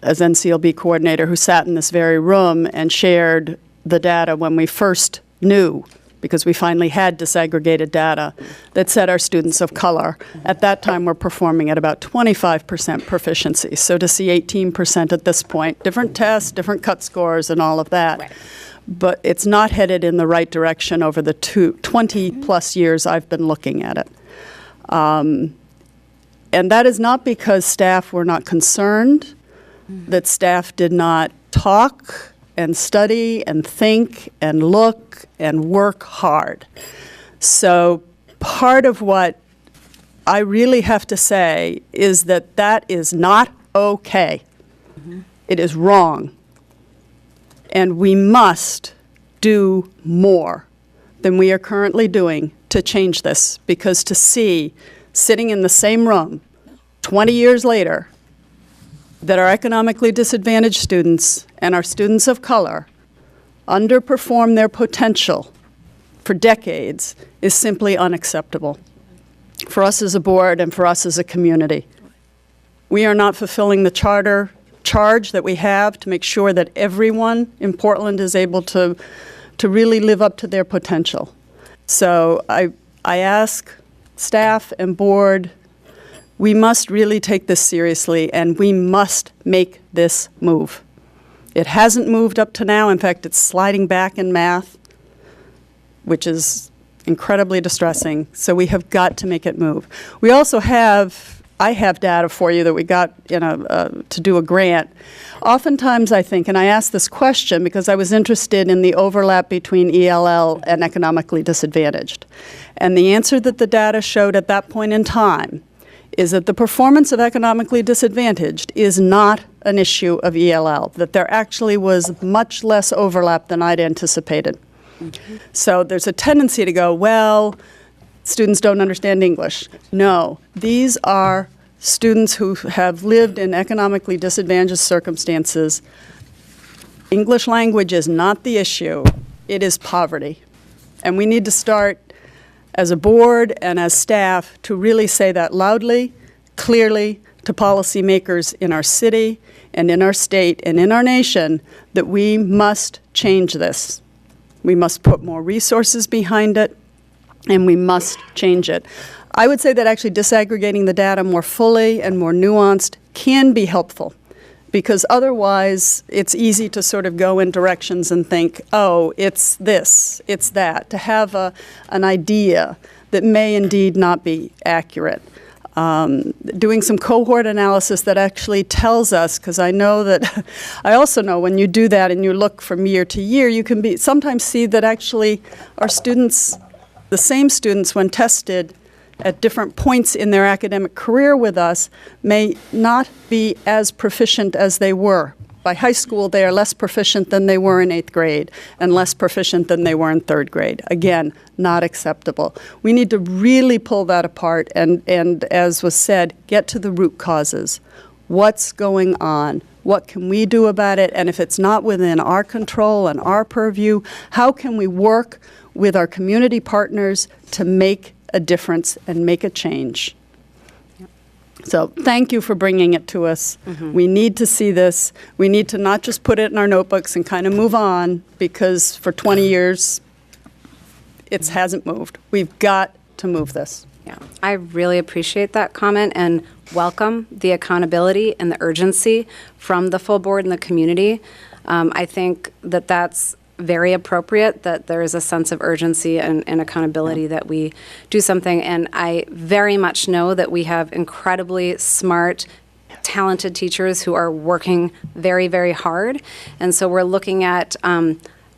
as NCLB coordinator who sat in this very room and shared the data when we first knew, because we finally had disaggregated data that said our students of color at that time were performing at about 25% proficiency. So to see 18% at this point, different tests, different cut scores and all of that. Right. But it's not headed in the right direction over the 20 plus years I've been looking at it. And that is not because staff were not concerned, that staff did not talk and study and think and look and work hard. So part of what I really have to say is that that is not okay. Mm-hmm. It is wrong. And we must do more than we are currently doing to change this, because to see, sitting in the same room 20 years later, that our economically disadvantaged students and our students of color underperform their potential for decades is simply unacceptable for us as a board and for us as a community. We are not fulfilling the charge that we have to make sure that everyone in Portland is able to really live up to their potential. So I ask staff and board, we must really take this seriously, and we must make this move. It hasn't moved up to now. In fact, it's sliding back in math, which is incredibly distressing. So we have got to make it move. We also have, I have data for you that we got to do a grant. Oftentimes I think, and I asked this question because I was interested in the overlap between ELL and economically disadvantaged. And the answer that the data showed at that point in time is that the performance of economically disadvantaged is not an issue of ELL, that there actually was much less overlap than I'd anticipated. So there's a tendency to go, well, students don't understand English. No, these are students who have lived in economically disadvantaged circumstances. English language is not the issue, it is poverty. And we need to start as a board and as staff to really say that loudly, clearly to policymakers in our city and in our state and in our nation that we must change this. We must put more resources behind it, and we must change it. I would say that actually disaggregating the data more fully and more nuanced can be helpful, because otherwise it's easy to sort of go in directions and think, oh, it's this, it's that, to have an idea that may indeed not be accurate. Doing some cohort analysis that actually tells us, because I know that, I also know when you do that and you look from year to year, you can sometimes see that actually our students, the same students when tested at different points in their academic career with us, may not be as proficient as they were. By high school, they are less proficient than they were in 8th grade and less proficient than they were in 3rd grade. Again, not acceptable. We need to really pull that apart and as was said, get to the root causes. What's going on? What can we do about it? And if it's not within our control and our purview, how can we work with our community partners to make a difference and make a change? So thank you for bringing it to us. We need to see this. We need to not just put it in our notebooks and kind of move on, because for 20 years it hasn't moved. We've got to move this. Yeah, I really appreciate that comment and welcome the accountability and the urgency from the full board and the community. I think that that's very appropriate, that there is a sense of urgency and accountability that we do something. And I very much know that we have incredibly smart, talented teachers who are working very, very hard. And so we're looking at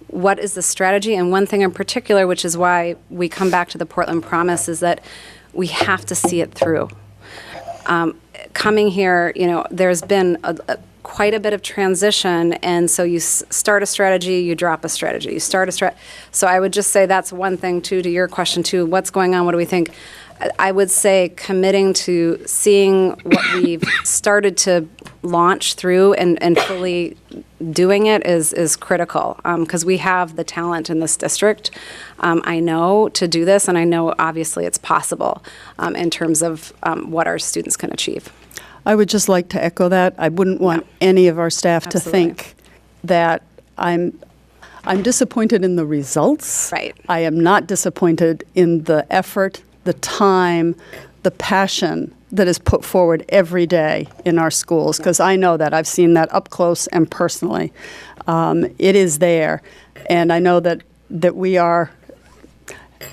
what is the strategy. And one thing in particular, which is why we come back to the Portland Promise, is that we have to see it through. Coming here, there's been quite a bit of transition, and so you start a strategy, you drop a strategy, you start a so I would just say that's one thing, too, to your question, too, what's going on, what do we think? I would say committing to seeing what we've started to launch through and fully doing it is critical, because we have the talent in this district, I know, to do this, and I know obviously it's possible in terms of what our students can achieve. I would just like to echo that. I wouldn't want any of our staff to think that I'm disappointed in the results. Right. I am not disappointed in the effort, the time, the passion that is put forward every day in our schools, because I know that. I've seen that up close and personally. It is there. And I know that we are,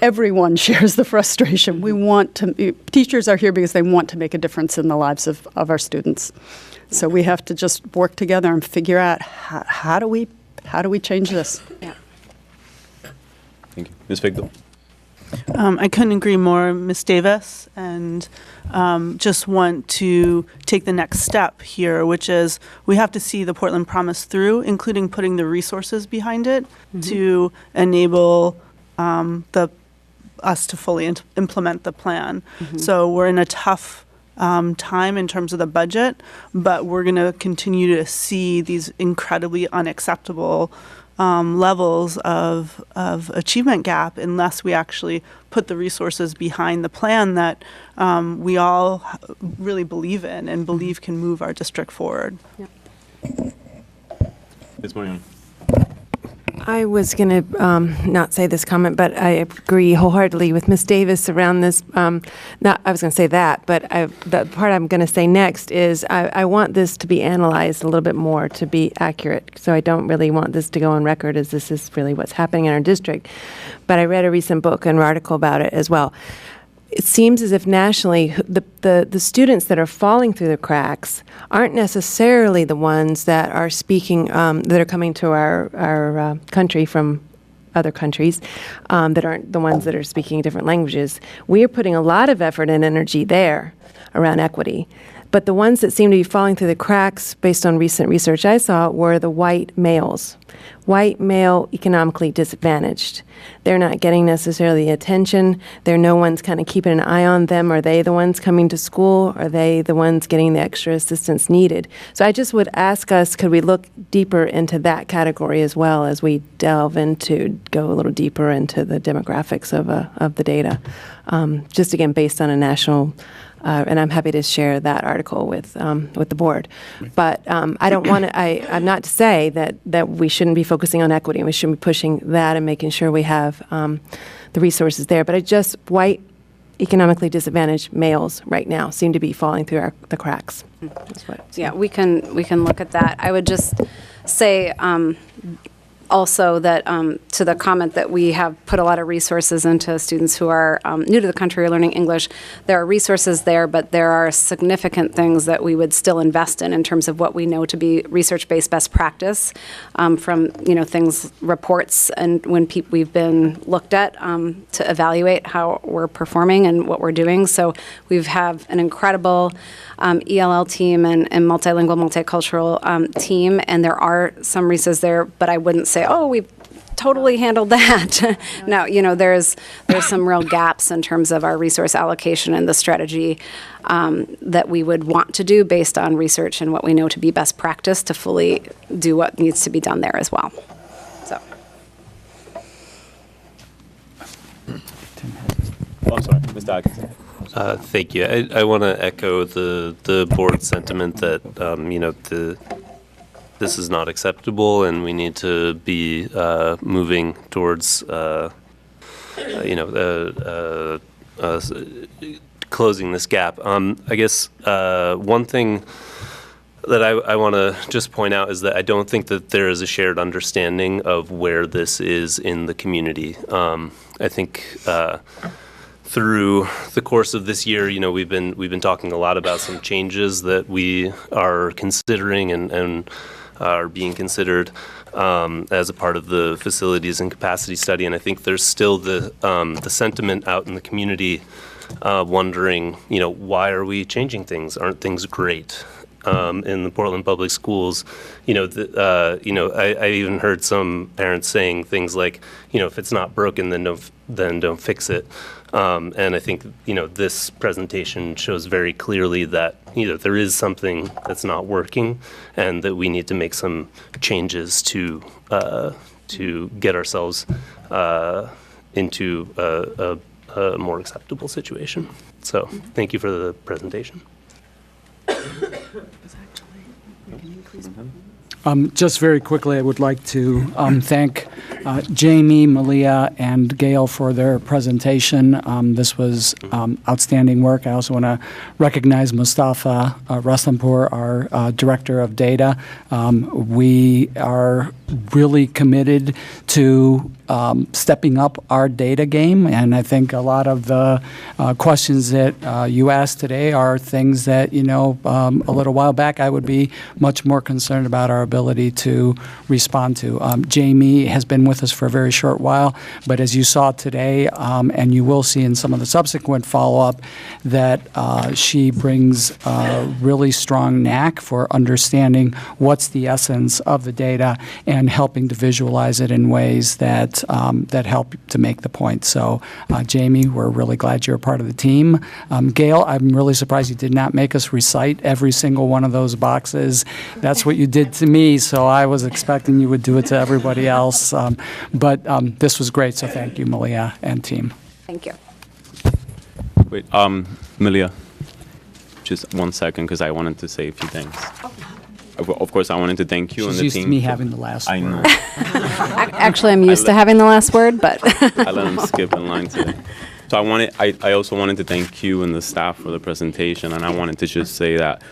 everyone shares the frustration. We want to, teachers are here because they want to make a difference in the lives of our students. So we have to just work together and figure out how do we change this? Yeah. Thank you. Ms. Figdal? I couldn't agree more, Ms. Davis, and just want to take the next step here, which is we have to see the Portland Promise through, including putting the resources behind it to enable us to fully implement the plan. So we're in a tough time in terms of the budget, but we're going to continue to see these incredibly unacceptable levels of achievement gap unless we actually put the resources behind the plan that we all really believe in and believe can move our district forward. Ms. Marion? I was going to not say this comment, but I agree wholeheartedly with Ms. Davis around this. Not, I was going to say that, but the part I'm going to say next is I want this to be analyzed a little bit more to be accurate. So I don't really want this to go on record as this is really what's happening in our district. But I read a recent book and article about it as well. It seems as if nationally, the students that are falling through the cracks aren't necessarily the ones that are speaking, that are coming to our country from other countries, that aren't the ones that are speaking different languages. We are putting a lot of effort and energy there around equity. But the ones that seem to be falling through the cracks, based on recent research I saw, were the white males. White male economically disadvantaged. They're not getting necessarily attention. No one's kind of keeping an eye on them. Are they the ones coming to school? Are they the ones getting the extra assistance needed? So I just would ask us, could we look deeper into that category as well as we go a little deeper into the demographics of the data? Just again, based on a national and I'm happy to share that article with the board. But I don't want to. I'm not to say that we shouldn't be focusing on equity and we shouldn't be pushing that and making sure we have the resources there. But white, economically disadvantaged males right now seem to be falling through the cracks. Yeah, we can look at that. I would just say. Also that to the comment that we have put a lot of resources into students who are new to the country or learning English, there are resources there, but there are significant things that we would still invest in terms of what we know to be research-based best practice from things, reports, and when we've been looked at to evaluate how we're performing and what we're doing. So we have an incredible ELL team and multilingual, multicultural team, and there are some resources there, but I wouldn't say, oh, we've totally handled that. No, there's some real gaps in terms of our resource allocation and the strategy that we would want to do based on research and what we know to be best practice to fully do what needs to be done there as well. So. Oh, I'm sorry, Mr. Atkinson. Thank you. I want to echo the board sentiment that this is not acceptable, and we need to be moving towards closing this gap. I guess one thing that I want to just point out is that I don't think that there is a shared understanding of where this is in the community. I think. Through the course of this year, we've been talking a lot about some changes that we are considering and are being considered as a part of the facilities and capacity study. And I think there's still the sentiment out in the community wondering, why are we changing things? Aren't things great? In the Portland Public Schools, I even heard some parents saying things like, if it's not broken, then don't fix it. And I think, this presentation shows very clearly that, there is something that's not working and that we need to make some changes to get ourselves into a more acceptable situation. So thank you for the presentation. Just very quickly, I would like to thank Jamie, Malia, and Gail for their presentation. This was outstanding work. I also want to recognize Mustafa Rastanpour, our Director of Data. We are really committed to stepping up our data game, and I think a lot of the questions that you asked today are things that, a little while back I would be much more concerned about our ability to respond to. Jamie has been with us for a very short while, but as you saw today, and you will see in some of the subsequent follow-up, that she brings a really strong knack for understanding what's the essence of the data and helping to visualize it in ways that help to make the point. So, Jamie, we're really glad you're a part of the team. Gail, I'm really surprised you did not make us recite every single one of those boxes. That's what you did to me, so I was expecting you would do it to everybody else. But this was great, so thank you, Malia and team. Thank you. Wait, Malia, just 1 second, because I wanted to say a few things. of course, I wanted to thank you and She's the used team. to me having the last I word. know. Actually, I'm used to having the last word, but. I let him skip in line today. So I also wanted to thank you and the staff for the presentation, and I wanted to just say that,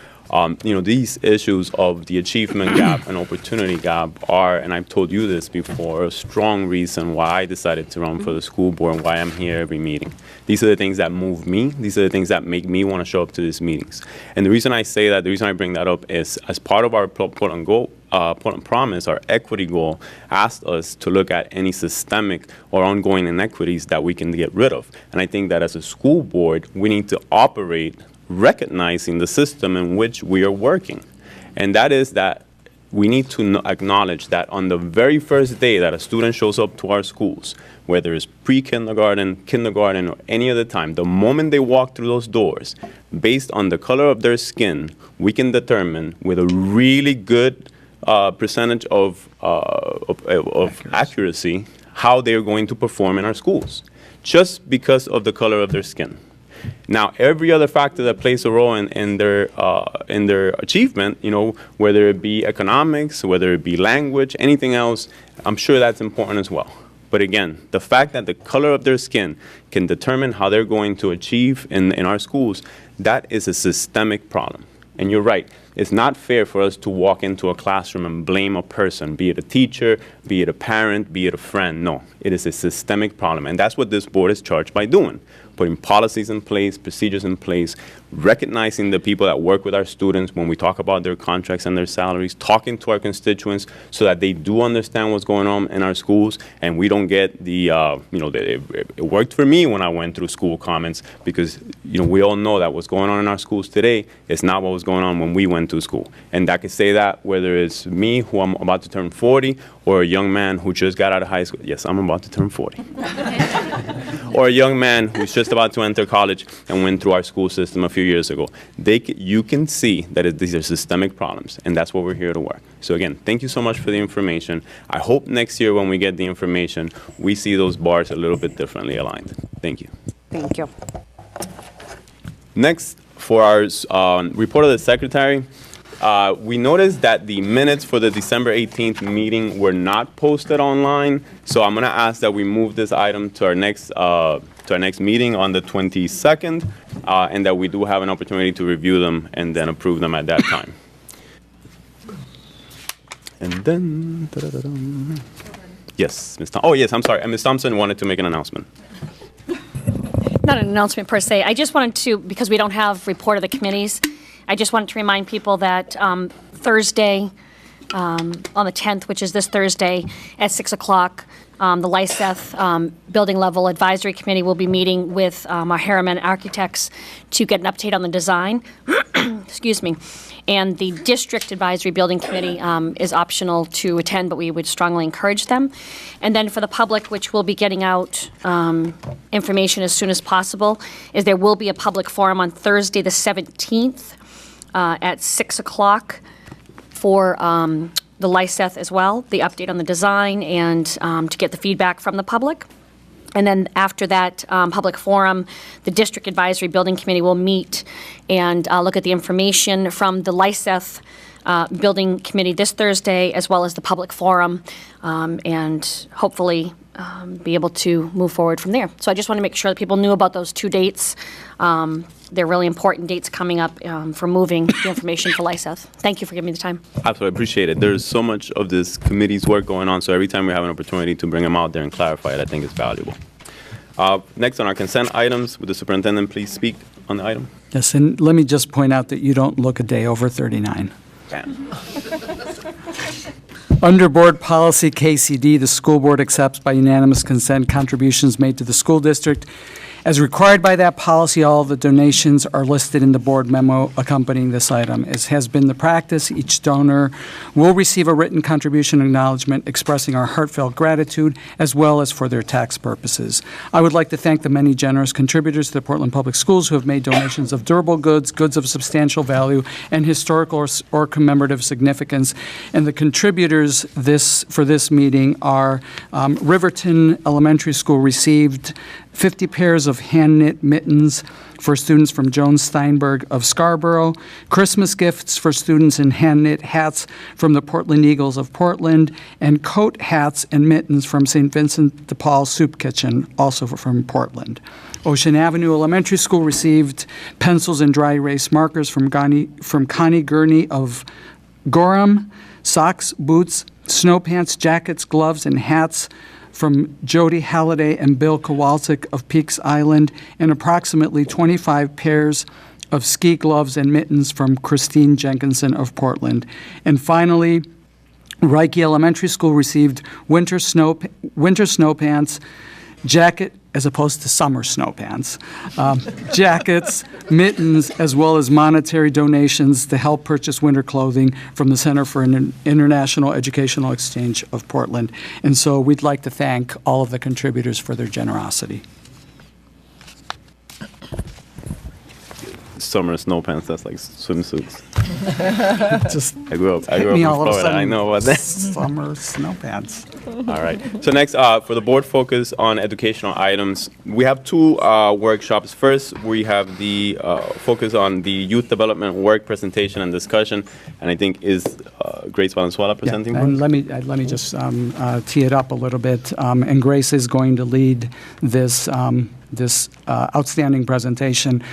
these issues of the achievement gap and opportunity gap are, and I've told you this before, a strong reason why I decided to run for the school board and why I'm here every meeting. These are the things that move me. These are the things that make me want to show up to these meetings. And the reason I say that, the reason I bring that up is as part of our Portland Promise, our equity goal asked us to look at any systemic or ongoing inequities that we can get rid of. And I think that as a school board, we need to operate recognizing the system in which we are working. And that is that we need to acknowledge that on the very first day that a student shows up to our schools, whether it's pre-kindergarten, kindergarten, or any other time, the moment they walk through those doors, based on the color of their skin, we can determine with a really good percentage of accuracy how they're going to perform in our schools, just because of the color of their skin. Now, every other factor that plays a role in their achievement, whether it be economics, whether it be language, anything else, I'm sure that's important as well. But again, the fact that the color of their skin can determine how they're going to achieve in our schools, that is a systemic problem. And you're right, it's not fair for us to walk into a classroom and blame a person, be it a teacher, be it a parent, be it a friend. No, it is a systemic problem. And that's what this board is charged by doing. Putting policies in place, procedures in place, recognizing the people that work with our students when we talk about their contracts and their salaries, talking to our constituents so that they do understand what's going on in our schools, and we don't get it worked for me when I went through school comments, because we all know that what's going on in our schools today is not what was going on when we went to school. And I can say that whether it's me, who I'm about to turn 40, or a young man who just got out of high school. Yes, I'm about to turn 40. Or a young man who's just about to enter college and went through our school system a few years ago. You can see that these are systemic problems, and that's what we're here to work. So again, thank you so much for the information. I hope next year when we get the information, we see those bars a little bit differently aligned. Thank you. Thank you. Next, for our report of the secretary, we noticed that the minutes for the December 18th meeting were not posted online, so I'm going to ask that we move this item to our next meeting on the 22nd, and that we do have an opportunity to review them and then approve them at that time. And then, yes, Ms. Thompson. Oh, yes, I'm sorry. Ms. Thompson wanted to make an announcement. Not an announcement per se. I just wanted to, because we don't have report of the committees, I just wanted to remind people that Thursday, on the 10th, which is this Thursday at 6 o'clock, the LISETH Building Level Advisory Committee will be meeting with our Harriman architects to get an update on the design. Excuse me. And the District Advisory Building Committee is optional to attend, but we would strongly encourage them. And then for the public, which will be getting out information as soon as possible, is there will be a public forum on Thursday the 17th at 6 o'clock for the LISETH as well, the update on the design, and to get the feedback from the public. And then after that public forum, the District Advisory Building Committee will meet and look at the information from the LISETH Building Committee this Thursday, as well as the public forum, and hopefully be able to move forward from there. So I just want to make sure that people knew about those two dates. They're really important dates coming up for moving the information to LISETH. Thank you for giving me the time. Absolutely, I appreciate it. There's so much of this committee's work going on, so every time we have an opportunity to bring them out there and clarify it, I think it's valuable. Next on our consent items, would the superintendent please speak on the item? Yes, and let me just point out that you don't look a day over 39. Under Board Policy KCD, the school board accepts by unanimous consent contributions made to the school district. As required by that policy, all the donations are listed in the board memo accompanying this item. As has been the practice, each donor will receive a written contribution acknowledgement expressing our heartfelt gratitude, as well as for their tax purposes. I would like to thank the many generous contributors to the Portland Public Schools who have made donations of durable goods, goods of substantial value, and historical or commemorative significance. And the contributors for this meeting are Riverton Elementary School received 50 pairs of hand-knit mittens for students from Joan Steinberg of Scarborough, Christmas gifts for students in hand-knit hats from the Portland Eagles of Portland, and coat hats and mittens from St. Vincent de Paul Soup Kitchen, also from Portland. Ocean Avenue Elementary School received pencils and dry erase markers from Connie Gurney of Gorham, socks, boots, snow pants, jackets, gloves, and hats from Jody Halliday and Bill Kowalczyk of Peaks Island, and approximately 25 pairs of ski gloves and mittens from Christine Jenkinson of Portland. And finally, Reiki Elementary School received winter snow pants, jacket, as opposed to summer snow pants, jackets, mittens, as well as monetary donations to help purchase winter clothing from the Center for International Educational Exchange of Portland. And so we'd like to thank all of the contributors for their generosity. Summer snow pants, that's like swimsuits. Just I grew up me in all of a Florida. sudden, I know about that. summer snow pants. All right. So next, for the board focus on educational items, we have two workshops. First, we have the focus on the youth development work presentation and discussion, and I think is Grace Valenzuela presenting. Yeah, and let me just tee it up a little bit. And Grace is going to lead this outstanding presentation.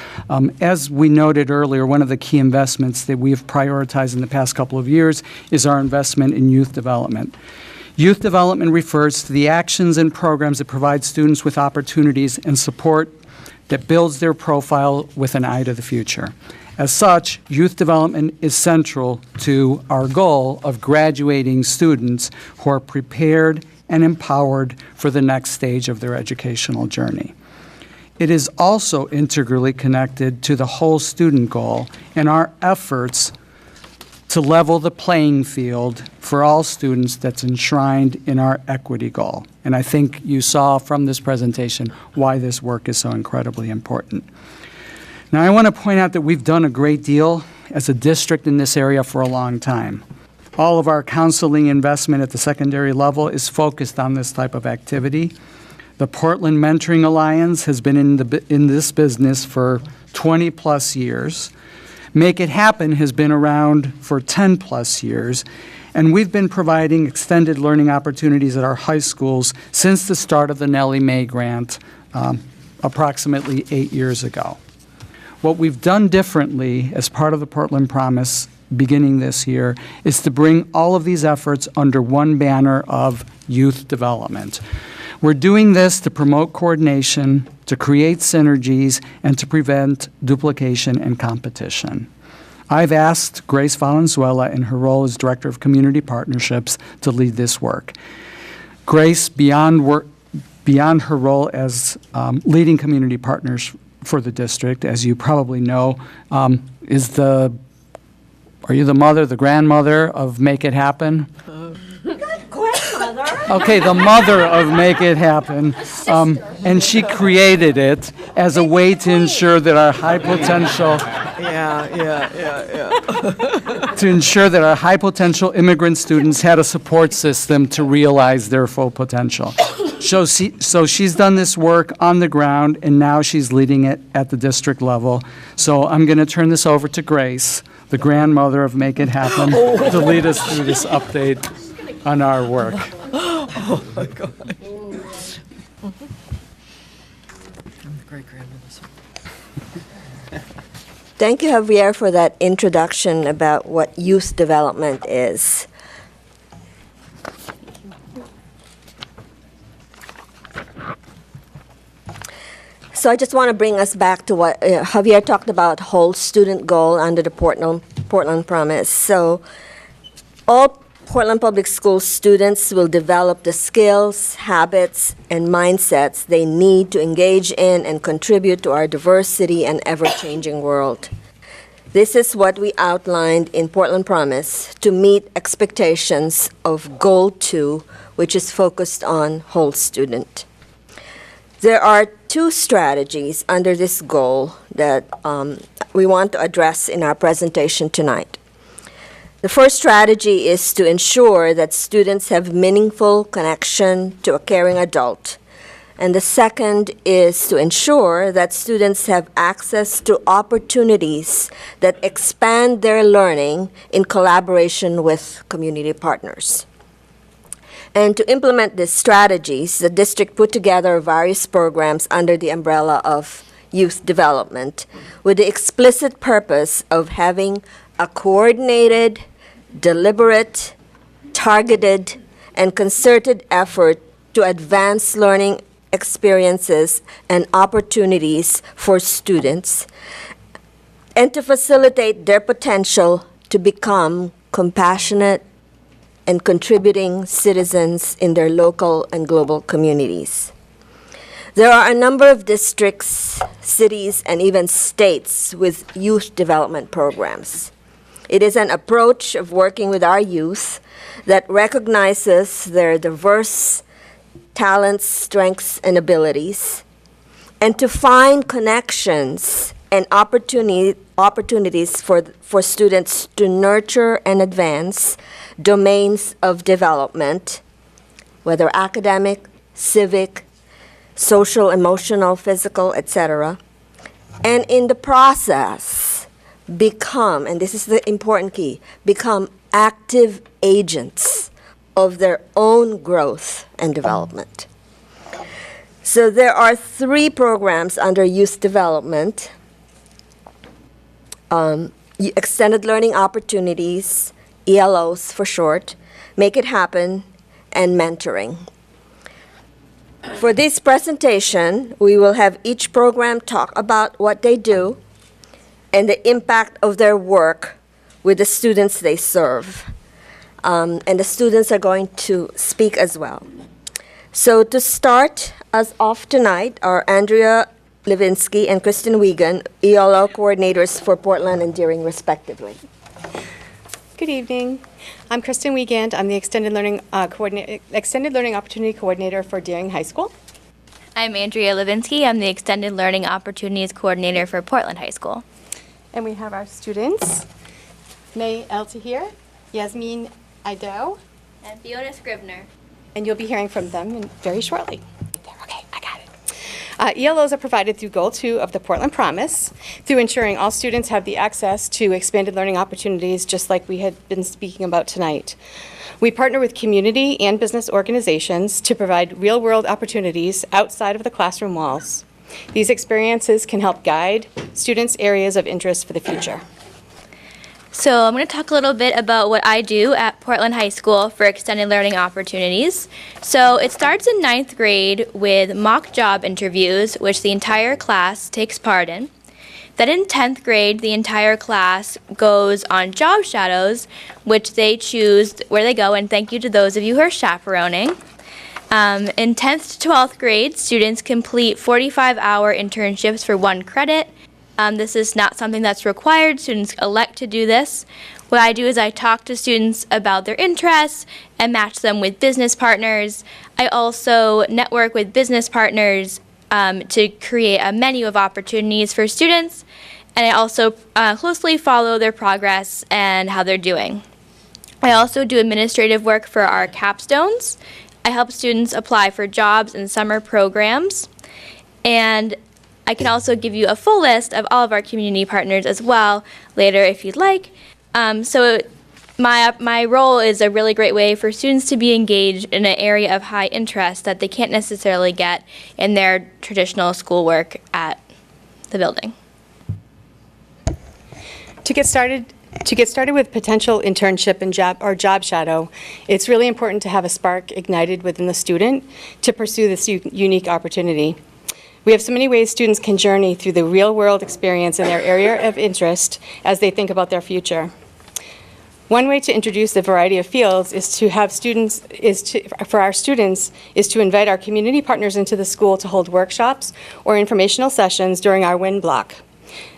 As we noted earlier, one of the key investments that we have prioritized in the past couple of years is our investment in youth development. Youth development refers to the actions and programs that provide students with opportunities and support that builds their profile with an eye to the future. As such, youth development is central to our goal of graduating students who are prepared and empowered for the next stage of their educational journey. It is also integrally connected to the whole student goal and our efforts to level the playing field for all students that's enshrined in our equity goal. And I think you saw from this presentation why this work is so incredibly important. Now, I want to point out that we've done a great deal as a district in this area for a long time. All of our counseling investment at the secondary level is focused on this type of activity. The Portland Mentoring Alliance has been in this business for 20-plus years. Make It Happen has been around for 10-plus years, and we've been providing extended learning opportunities at our high schools since the start of the Nellie Mae Grant approximately 8 years ago. What we've done differently as part of the Portland Promise beginning this year is to bring all of these efforts under one banner of youth development. We're doing this to promote coordination, to create synergies, and to prevent duplication and competition. I've asked Grace Valenzuela, in her role as Director of Community Partnerships, to lead this work. Grace, beyond her role as leading community partners for the district, as you probably know, are you the mother, the grandmother of Make It Happen? Okay, the mother of Make It Happen, and she created it as a way to ensure that our high potential, to ensure that our high potential immigrant students had a support system to realize their full potential. So she's done this work on the ground, and now she's leading it at the district level. So I'm going to turn this over to Grace, the grandmother of Make It Happen, to lead us through this update on our work. Oh my God. Thank you, Javier, for that introduction about what youth development is. So I just want to bring us back to what Javier talked about, whole student goal under the Portland Promise. So all Portland Public Schools students will develop the skills, habits, and mindsets they need to engage in and contribute to our diversity and ever-changing world. This is what we outlined in Portland Promise to meet expectations of Goal 2, which is focused on whole student. There are two strategies under this goal that we want to address in our presentation tonight. The first strategy is to ensure that students have meaningful connection to a caring adult, And the second is to ensure that students have access to opportunities that expand their learning in collaboration with community partners. And to implement these strategies, the district put together various programs under the umbrella of youth development with the explicit purpose of having a coordinated, deliberate, targeted, and concerted effort to advance learning experiences and opportunities for students and to facilitate their potential to become compassionate and contributing citizens in their local and global communities. There are a number of districts, cities, and even states with youth development programs. It is an approach of working with our youth that recognizes their diverse talents, strengths, and abilities, and to find connections and opportunities for students to nurture and advance domains of development, whether academic, civic, social, emotional, physical, etc., and in the process become, and this is the important key, become active agents of their own growth and development. So there are 3 programs under youth development: extended learning opportunities, ELOs for short, Make It Happen, and mentoring. For this presentation, we will have each program talk about what they do and the impact of their work with the students they serve. And the students are going to speak as well. So to start, as of tonight, are Andrea Levinsky and Kristen Wiegand, ELO coordinators for Portland and Deering, respectively. Good evening. I'm Kristen Wiegand. I'm the Extended Learning Opportunity Coordinator for Deering High School. I'm Andrea Levinsky. I'm the Extended Learning Opportunities Coordinator for Portland High School. And we have our students, May El-Tahir, Yasmin Ido, And Fiona Scribner. and you'll be hearing from them very shortly. Okay, I got it. ELOs are provided through Goal 2 of the Portland Promise, through ensuring all students have the access to expanded learning opportunities, just like we had been speaking about tonight. We partner with community and business organizations to provide real-world opportunities outside of the classroom walls. These experiences can help guide students' areas of interest for the future. So I'm going to talk a little bit about what I do at Portland High School for extended learning opportunities. So it starts in 9th grade with mock job interviews, which the entire class takes part in. Then in 10th grade, the entire class goes on job shadows, which they choose where they go, and thank you to those of you who are chaperoning. In 10th to 12th grade, students complete 45-hour internships for 1 credit. This is not something that's required. Students elect to do this. What I do is I talk to students about their interests and match them with business partners. I also network with business partners to create a menu of opportunities for students, and I also closely follow their progress and how they're doing. I also do administrative work for our capstones. I help students apply for jobs and summer programs, and I can also give you a full list of all of our community partners as well later if you'd like. So my role is a really great way for students to be engaged in an area of high interest that they can't necessarily get in their traditional schoolwork at the building. To get started with potential internship and job shadow, it's really important to have a spark ignited within the student to pursue this unique opportunity. We have so many ways students can journey through the real-world experience in their area of interest as they think about their future. One way to introduce the variety of fields is to have students, for our students, is to invite our community partners into the school to hold workshops or informational sessions during our WIN block.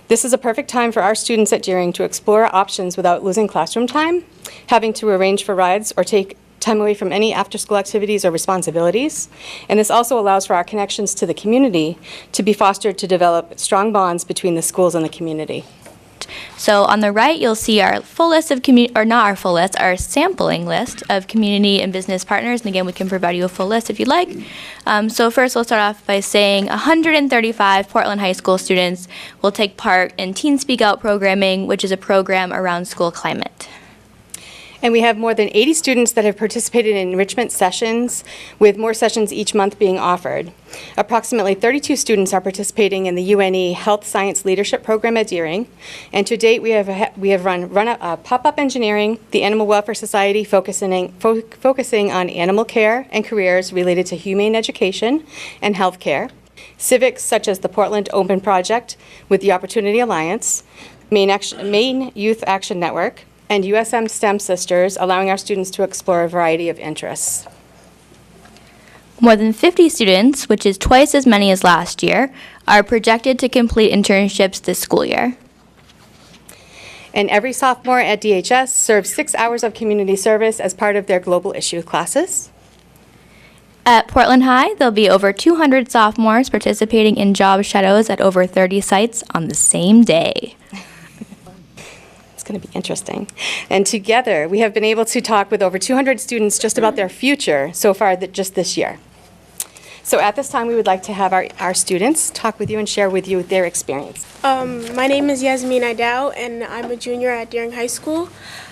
This is a perfect time for our students at Deering to explore options without losing classroom time, having to arrange for rides or take time away from any after-school activities or responsibilities. And this also allows for our connections to the community to be fostered to develop strong bonds between the schools and the community. list. So on the right, you'll see our full list of our sampling list of community and business partners. And again, we can provide you a full list if you'd like. So first, we'll start off by saying 135 Portland High School students will take part in Teen Speak Out programming, which is a program around school climate. And we have more than 80 students that have participated in enrichment sessions, with more sessions each month being offered. Approximately 32 students are participating in the UNE Health Science Leadership Program at Deering. And to date, we have run Pop-Up Engineering, the Animal Welfare Society, focusing on animal care and careers related to humane education and health care. Civics such as the Portland Open Project with the Opportunity Alliance, Maine Youth Action Network, and USM STEM Sisters, allowing our students to explore a variety of interests. More than 50 students, which is twice as many as last year, are projected to complete internships this school year. And every sophomore at DHS serves 6 hours of community service as part of their global issue classes. At Portland High, there'll be over 200 sophomores participating in job shadows at over 30 sites on the same day. Going to be interesting. And together, we have been able to talk with over 200 students just about their future so far just this year. So at this time, we would like to have our students talk with you and share with you their experience. My name is Yasmin Idao, and I'm a junior at Deering High School.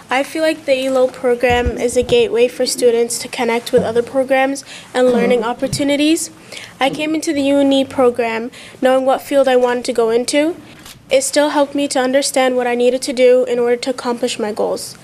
I feel like the ELO program is a gateway for students to connect with other programs and learning opportunities. I came into the UNE program knowing what field I wanted to go into. It still helped me to understand what I needed to do in order to accomplish my goals.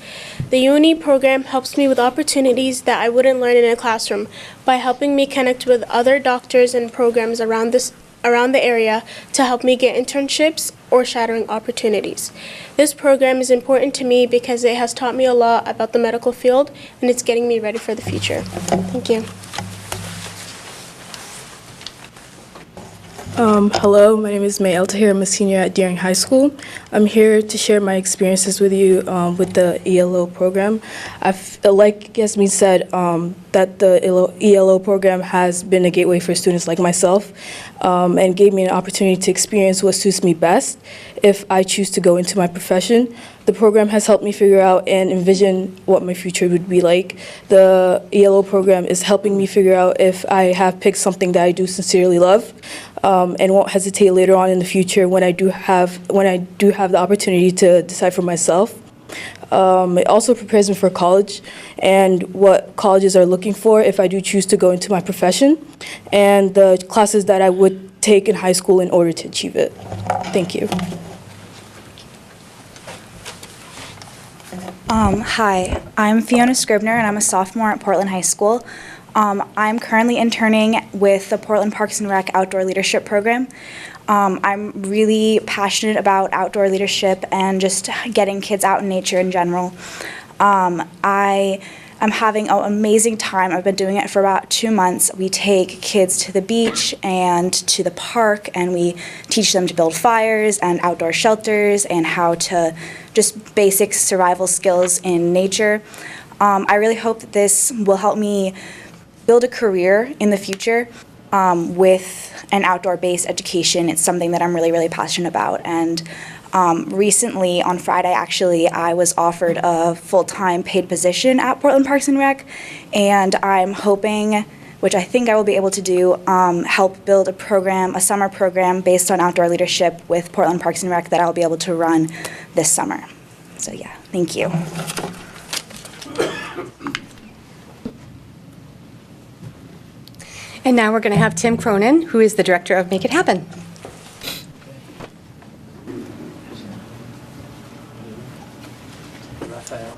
The UNE program helps me with opportunities that I wouldn't learn in a classroom by helping me connect with other doctors and programs around the area to help me get internships or shadowing opportunities. This program is important to me because it has taught me a lot about the medical field, and it's getting me ready for the future. Thank you. Hello, my name is May Altahir. I'm a senior at Deering High School. I'm here to share my experiences with you with the ELO program. Like Yasmin said, that the ELO program has been a gateway for students like myself and gave me an opportunity to experience what suits me best if I choose to go into my profession. The program has helped me figure out and envision what my future would be like. The ELO program is helping me figure out if I have picked something that I do sincerely love and won't hesitate later on in the future when I do have the opportunity to decide for myself. It also prepares me for college and what colleges are looking for if I do choose to go into my profession, and the classes that I would take in high school in order to achieve it. Thank you. Hi, I'm Fiona Scribner, and I'm a sophomore at Portland High School. I'm currently interning with the Portland Parks and Rec Outdoor Leadership Program. I'm really passionate about outdoor leadership and just getting kids out in nature in general. I am having an amazing time. I've been doing it for about 2 months. We take kids to the beach and to the park, and we teach them to build fires and outdoor shelters and how to just basic survival skills in nature. I really hope that this will help me build a career in the future with an outdoor-based education. It's something that I'm really, really passionate about. And recently, on Friday, actually, I was offered a full-time paid position at Portland Parks and Rec, and I'm hoping, which I think I will be able to do, help build a program, a summer program based on outdoor leadership with Portland Parks and Rec that I'll be able to run this summer. So yeah, thank you. And now we're going to have Tim Cronin, who is the director of Make It Happen. Raphael.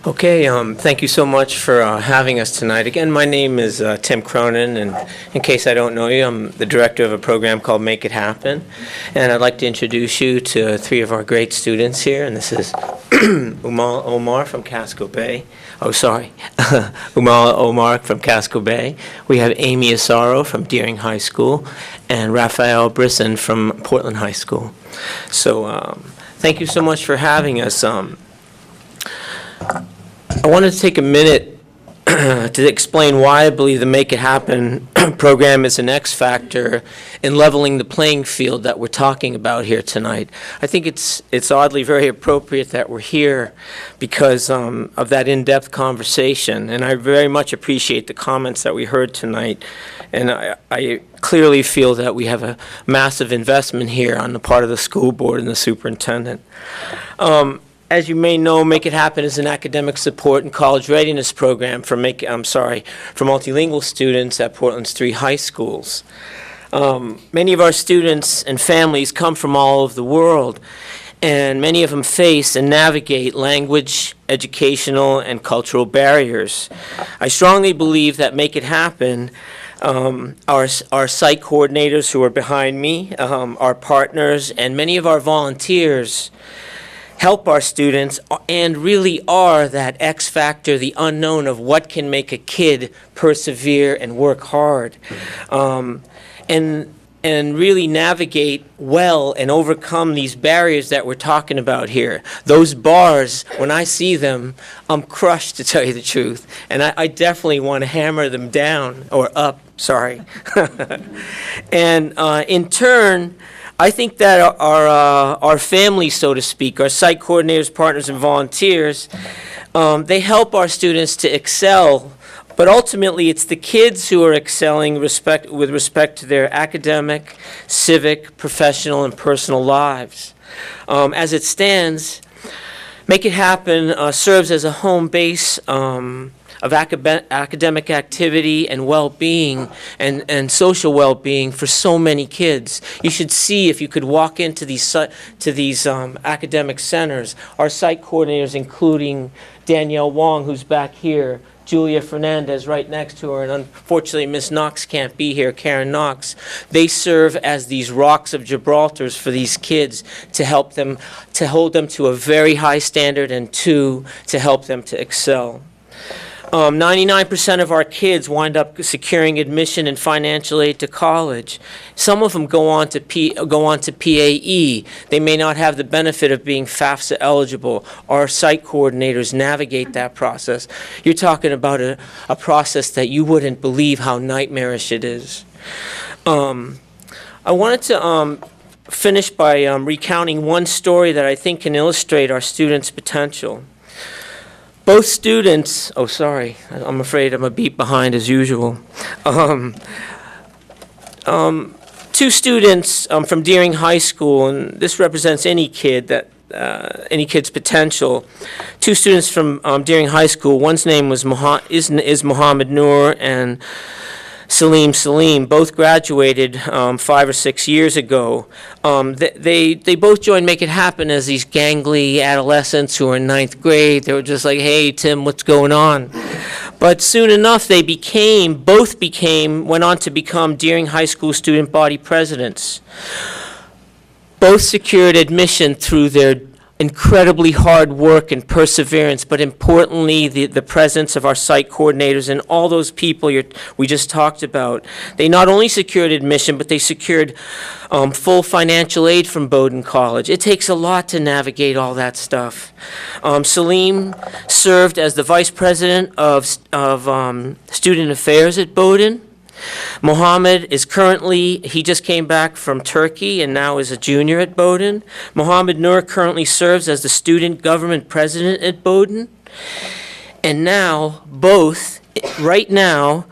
Okay, thank you so much for having us tonight. Again, my name is Tim Cronin, and in case I don't know you, I'm the director of a program called Make It Happen. And I'd like to introduce you to 3 of our great students here, and this is Umal Omar from Casco Bay. Oh, sorry. Umal Omar from Casco Bay. We have Amy Asaro from Deering High School, and Raphael Brisson from Portland High School. So thank you so much for having us. I wanted to take a minute to explain why I believe the Make It Happen program is an X factor in leveling the playing field that we're talking about here tonight. I think it's oddly very appropriate that we're here because of that in-depth conversation, and I very much appreciate the comments that we heard tonight, and I clearly feel that we have a massive investment here on the part of the school board and the superintendent. As you may know, Make It Happen is an academic support and college readiness program for multilingual students at Portland's 3 high schools. Many of our students and families come from all over the world, and many of them face and navigate language, educational, and cultural barriers. I strongly believe that Make It Happen, our site coordinators who are behind me, our partners, and many of our volunteers help our students and really are that X factor, the unknown of what can make a kid persevere and work hard, and really navigate well and overcome these barriers that we're talking about here. Those bars, when I see them, I'm crushed, to tell you the truth, and I definitely want to hammer them down, or up, sorry. And in turn, I think that our families, so to speak, our site coordinators, partners, and volunteers, they help our students to excel, but ultimately it's the kids who are excelling with respect to their academic, civic, professional, and personal lives. As it stands, Make It Happen serves as a home base of academic activity and well-being and social well-being for so many kids. You should see, if you could walk into these academic centers, our site coordinators, including Danielle Wong, who's back here, Julia Fernandez right next to her, and unfortunately Miss Knox can't be here, Karen Knox. They serve as these rocks of Gibraltar for these kids to help them, to hold them to a very high standard, and to help them to excel. 99% of our kids wind up securing admission and financial aid to college. Some of them go on to PAE. They may not have the benefit of being FAFSA eligible. Our site coordinators navigate that process. You're talking about a process that you wouldn't believe how nightmarish it is. I wanted to finish by recounting one story that I think can illustrate our students' potential. Both students, oh sorry, I'm afraid I'm a beat behind as usual. Two students from Deering High School, and this represents any kid's potential. Two students from Deering High School, one's name was Mohammed Noor and Salim. Both graduated 5 or 6 years ago. They both joined Make It Happen as these gangly adolescents who were in 9th grade. They were just like, hey, Tim, what's going on? But soon enough, they went on to become Deering High School student body presidents. Both secured admission through their incredibly hard work and perseverance, but importantly, the presence of our site coordinators and all those people we just talked about. They not only secured admission, but they secured full financial aid from Bowdoin College. It takes a lot to navigate all that stuff. Salim served as the vice president of student affairs at Bowdoin. Mohammed he just came back from Turkey and now is a junior at Bowdoin. Mohammed Noor currently serves as the student government president at Bowdoin. And now, both, right now,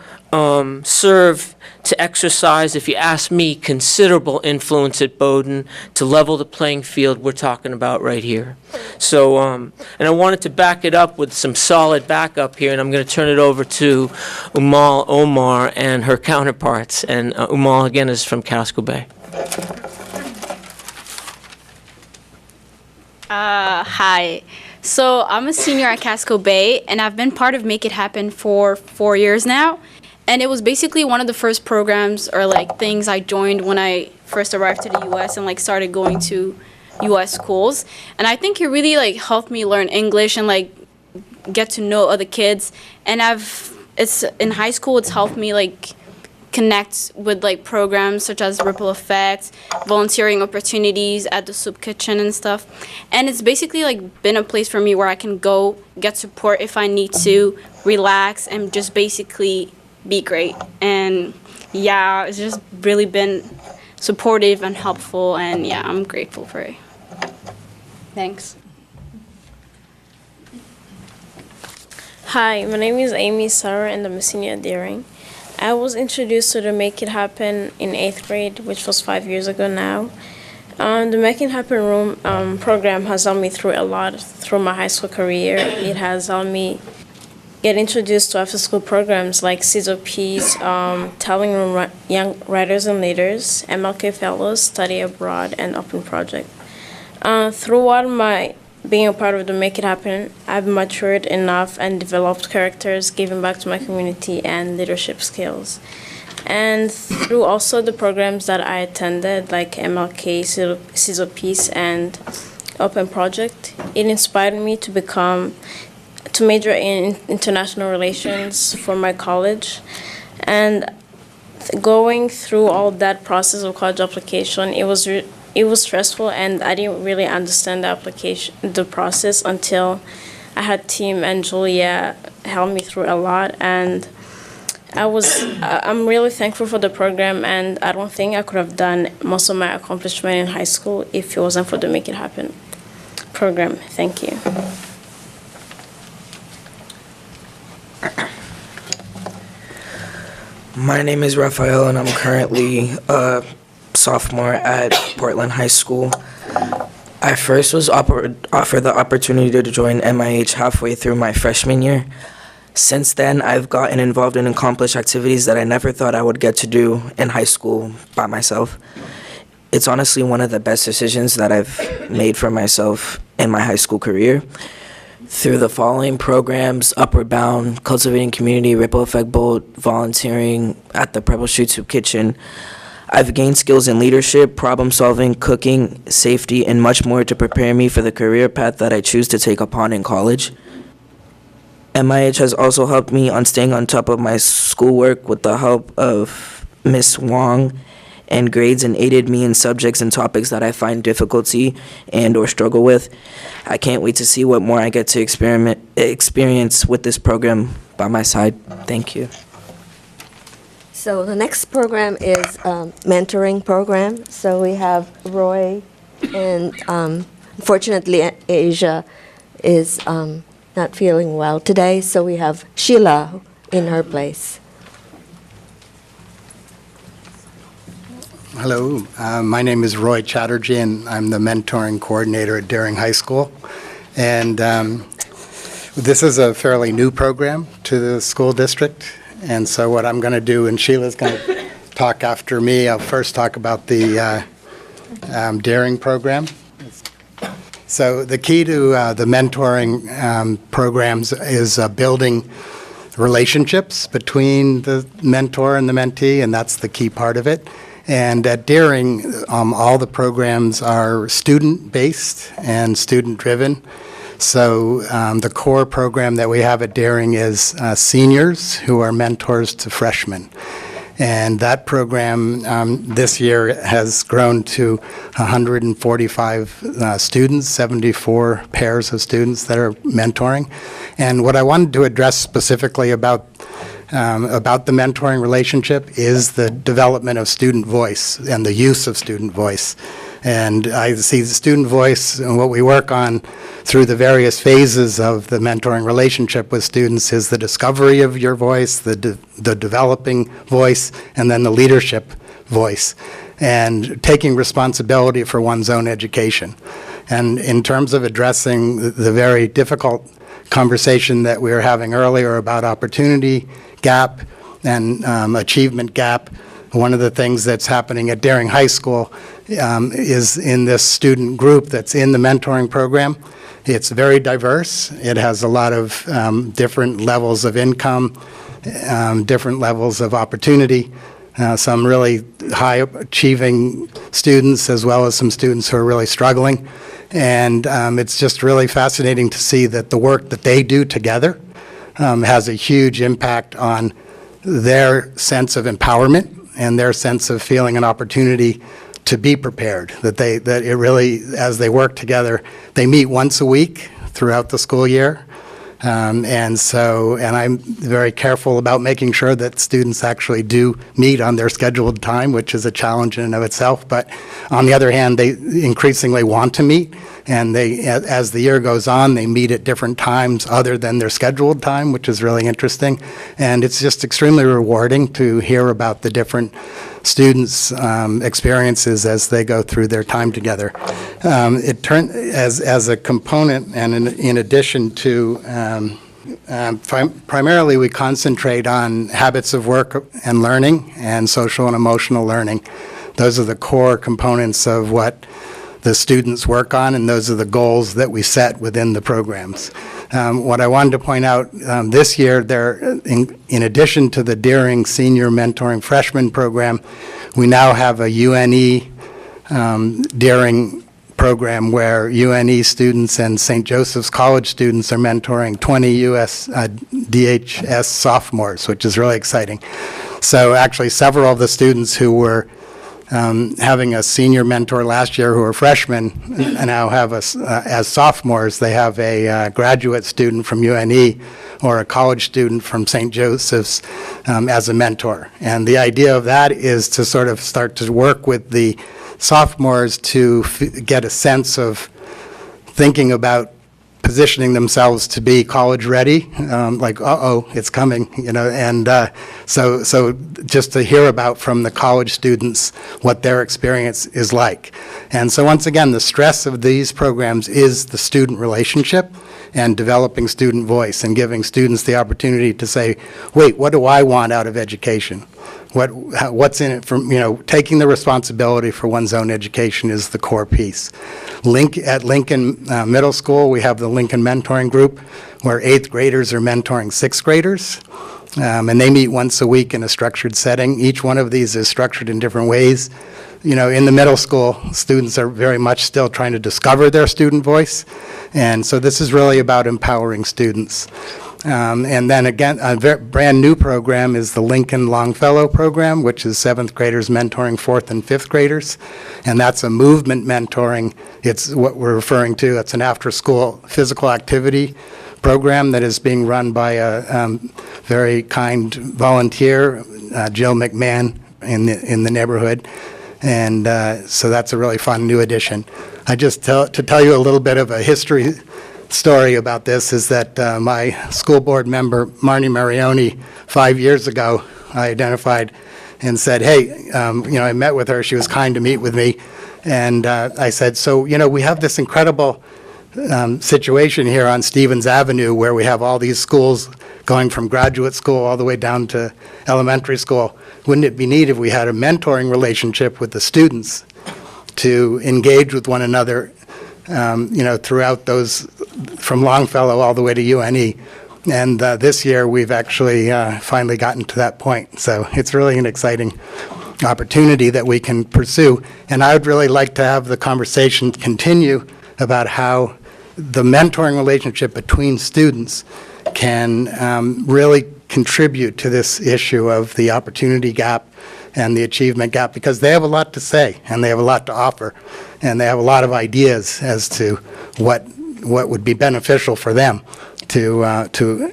serve to exercise, if you ask me, considerable influence at Bowdoin to level the playing field we're talking about right here. So, and I wanted to back it up with some solid backup here, and I'm going to turn it over to Umal Omar and her counterparts. And Umal, again, is from Casco Bay. Hi. So I'm a senior at Casco Bay, and I've been part of Make It Happen for 4 years now. And it was basically one of the first programs or things I joined when I first arrived to the U.S. and started going to U.S. schools. And I think it really helped me learn English and get to know other kids. And in high school, it's helped me connect with like programs such as Ripple Effect, volunteering opportunities at the soup kitchen and stuff. And it's basically like been a place for me where I can go get support if I need to, relax, and just basically be great. And yeah, it's just really been supportive and helpful, and yeah, I'm grateful for it. Thanks. Hi, my name is Amy Sarah and I'm a senior at Deering. I was introduced to the Make It Happen in 8th grade, which was 5 years ago now. The Make It Happen room program has helped me through a lot through my high school career. It has helped me get introduced to after-school programs like Seeds of Peace, Telling Room Young Writers and Leaders, MLK Fellows, Study Abroad, and Open Project. Throughout my being a part of the Make It Happen, I've matured enough and developed characters, giving back to my community and leadership skills. And through also the programs that I attended, like MLK, Seeds of Peace, and Open Project, it inspired me to major in international relations for my college. And going through all that process of college application, it was stressful, and I didn't really understand the process until I had Tim and Julia help me through a lot. And I'm really thankful for the program, and I don't think I could have done most of my accomplishment in high school if it wasn't for the Make It Happen program. Thank you. My name is Raphael, and I'm currently a sophomore at Portland High School. I first was offered the opportunity to join MIH halfway through my freshman year. Since then, I've gotten involved in accomplished activities that I never thought I would get to do in high school by myself. It's honestly one of the best decisions that I've made for myself in my high school career. Through the following programs: Upward Bound, Cultivating Community, Ripple Effect Bolt, volunteering at the Pebble Street Soup Kitchen, I've gained skills in leadership, problem solving, cooking, safety, and much more to prepare me for the career path that I choose to take upon in college. MIH has also helped me on staying on top of my schoolwork with the help of Miss Wong and grades, and aided me in subjects and topics that I find difficulty and or struggle with. I can't wait to see what more I get to experience with this program by my side. Thank you. So the next program is mentoring program. So we have Roy, and unfortunately Asia is not feeling well today, so we have Sheila in her place. Hello, my name is Roy Chatterjee, and I'm the mentoring coordinator at Deering High School. And this is a fairly new program to the school district. And so what I'm going to do, and Sheila's going to talk after me, I'll first talk about the Deering program. So the key to the mentoring programs is building relationships between the mentor and the mentee, and that's the key part of it. And at Deering, all the programs are student-based and student-driven. So the core program that we have at Deering is seniors who are mentors to freshmen. And that program this year has grown to 145 students, 74 pairs of students that are mentoring. And what I wanted to address specifically about the mentoring relationship is the development of student voice and the use of student voice. And I see the student voice, and what we work on through the various phases of the mentoring relationship with students is the discovery of your voice, the developing voice, and then the leadership voice, and taking responsibility for one's own education. And in terms of addressing the very difficult conversation that we were having earlier about opportunity gap and achievement gap, one of the things that's happening at Deering High School is in this student group that's in the mentoring program. It's very diverse. It has a lot of different levels of income, different levels of opportunity, some really high achieving students as well as some students who are really struggling. And it's just really fascinating to see that the work that they do together has a huge impact on their sense of empowerment and their sense of feeling an opportunity to be prepared, that it really, as they work together, they meet once a week throughout the school year. And I'm very careful about making sure that students actually do meet on their scheduled time, which is a challenge in and of itself. But on the other hand, they increasingly want to meet, and as the year goes on, they meet at different times other than their scheduled time, which is really interesting. And it's just extremely rewarding to hear about the different students' experiences as they go through their time together. As a component, and in addition to primarily we concentrate on habits of work and learning and social and emotional learning. Those are the core components of what the students work on, and those are the goals that we set within the programs. What I wanted to point out this year, in addition to the Deering Senior Mentoring Freshman Program, we now have a UNE Deering program where UNE students and St. Joseph's College students are mentoring 20 US DHS sophomores, which is really exciting. So actually several of the students who were having a senior mentor last year who are freshmen now have as sophomores, they have a graduate student from UNE or a college student from St. Joseph's as a mentor. And the idea of that is to sort of start to work with the sophomores to get a sense of thinking about positioning themselves to be college ready, like, it's coming, and so just to hear about from the college students what their experience is like. And so once again, the stress of these programs is the student relationship and developing student voice and giving students the opportunity to say, wait, what do I want out of education? What's in it from, taking the responsibility for one's own education is the core piece. At Lincoln Middle School, we have the Lincoln Mentoring Group, where 8th graders are mentoring 6th graders, and they meet once a week in a structured setting. Each one of these is structured in different ways. In the middle school, students are very much still trying to discover their student voice, and so this is really about empowering students. And then again, a brand new program is the Lincoln Longfellow program, which is 7th graders mentoring 4th and 5th graders. And that's a movement mentoring. It's what we're referring to. It's an after-school physical activity program that is being run by a very kind volunteer, Jill McMahon, in the neighborhood. And so that's a really fun new addition. To tell you a little bit of a history story about this is that my school board member, Marnie Marioni, 5 years ago, I identified and said, hey, I met with her. She was kind to meet with me. And I said, so, we have this incredible situation here on Stevens Avenue where we have all these schools going from graduate school all the way down to elementary school. Wouldn't it be neat if we had a mentoring relationship with the students to engage with one another throughout those, from Longfellow all the way to UNE. And this year, we've actually finally gotten to that point. So it's really an exciting opportunity that we can pursue. And I would really like to have the conversation continue about how the mentoring relationship between students can really contribute to this issue of the opportunity gap and the achievement gap, because they have a lot to say and they have a lot to offer, and they have a lot of ideas as to what would be beneficial for them to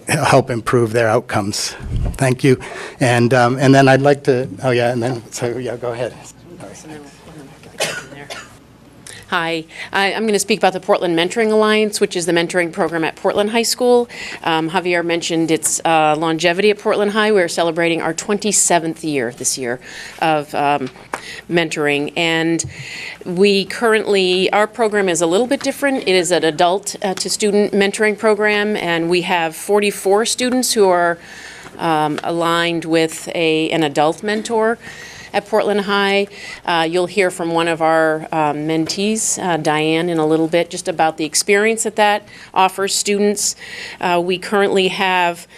help improve their outcomes. Thank you. And then I'd like to, go ahead. Hi, I'm going to speak about the Portland Mentoring Alliance, which is the mentoring program at Portland High School. Javier mentioned its longevity at Portland High. We're celebrating our 27th year this year of mentoring. And our program is a little bit different. It is an adult to student mentoring program, and we have 44 students who are aligned with an adult mentor at Portland High. You'll hear from one of our mentees, Diane, in a little bit, just about the experience that offers students. We currently have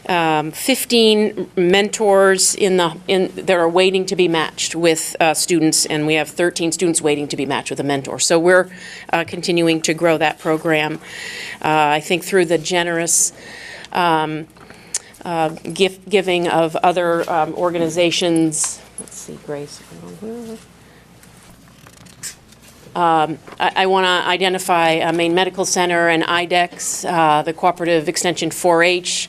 15 mentors that are waiting to be matched with students, and we have 13 students waiting to be matched with a mentor. So we're continuing to grow that program. I think through the generous giving of other organizations. Let's see, Grace. I want to identify Maine Medical Center and IDEX, the Cooperative Extension 4-H,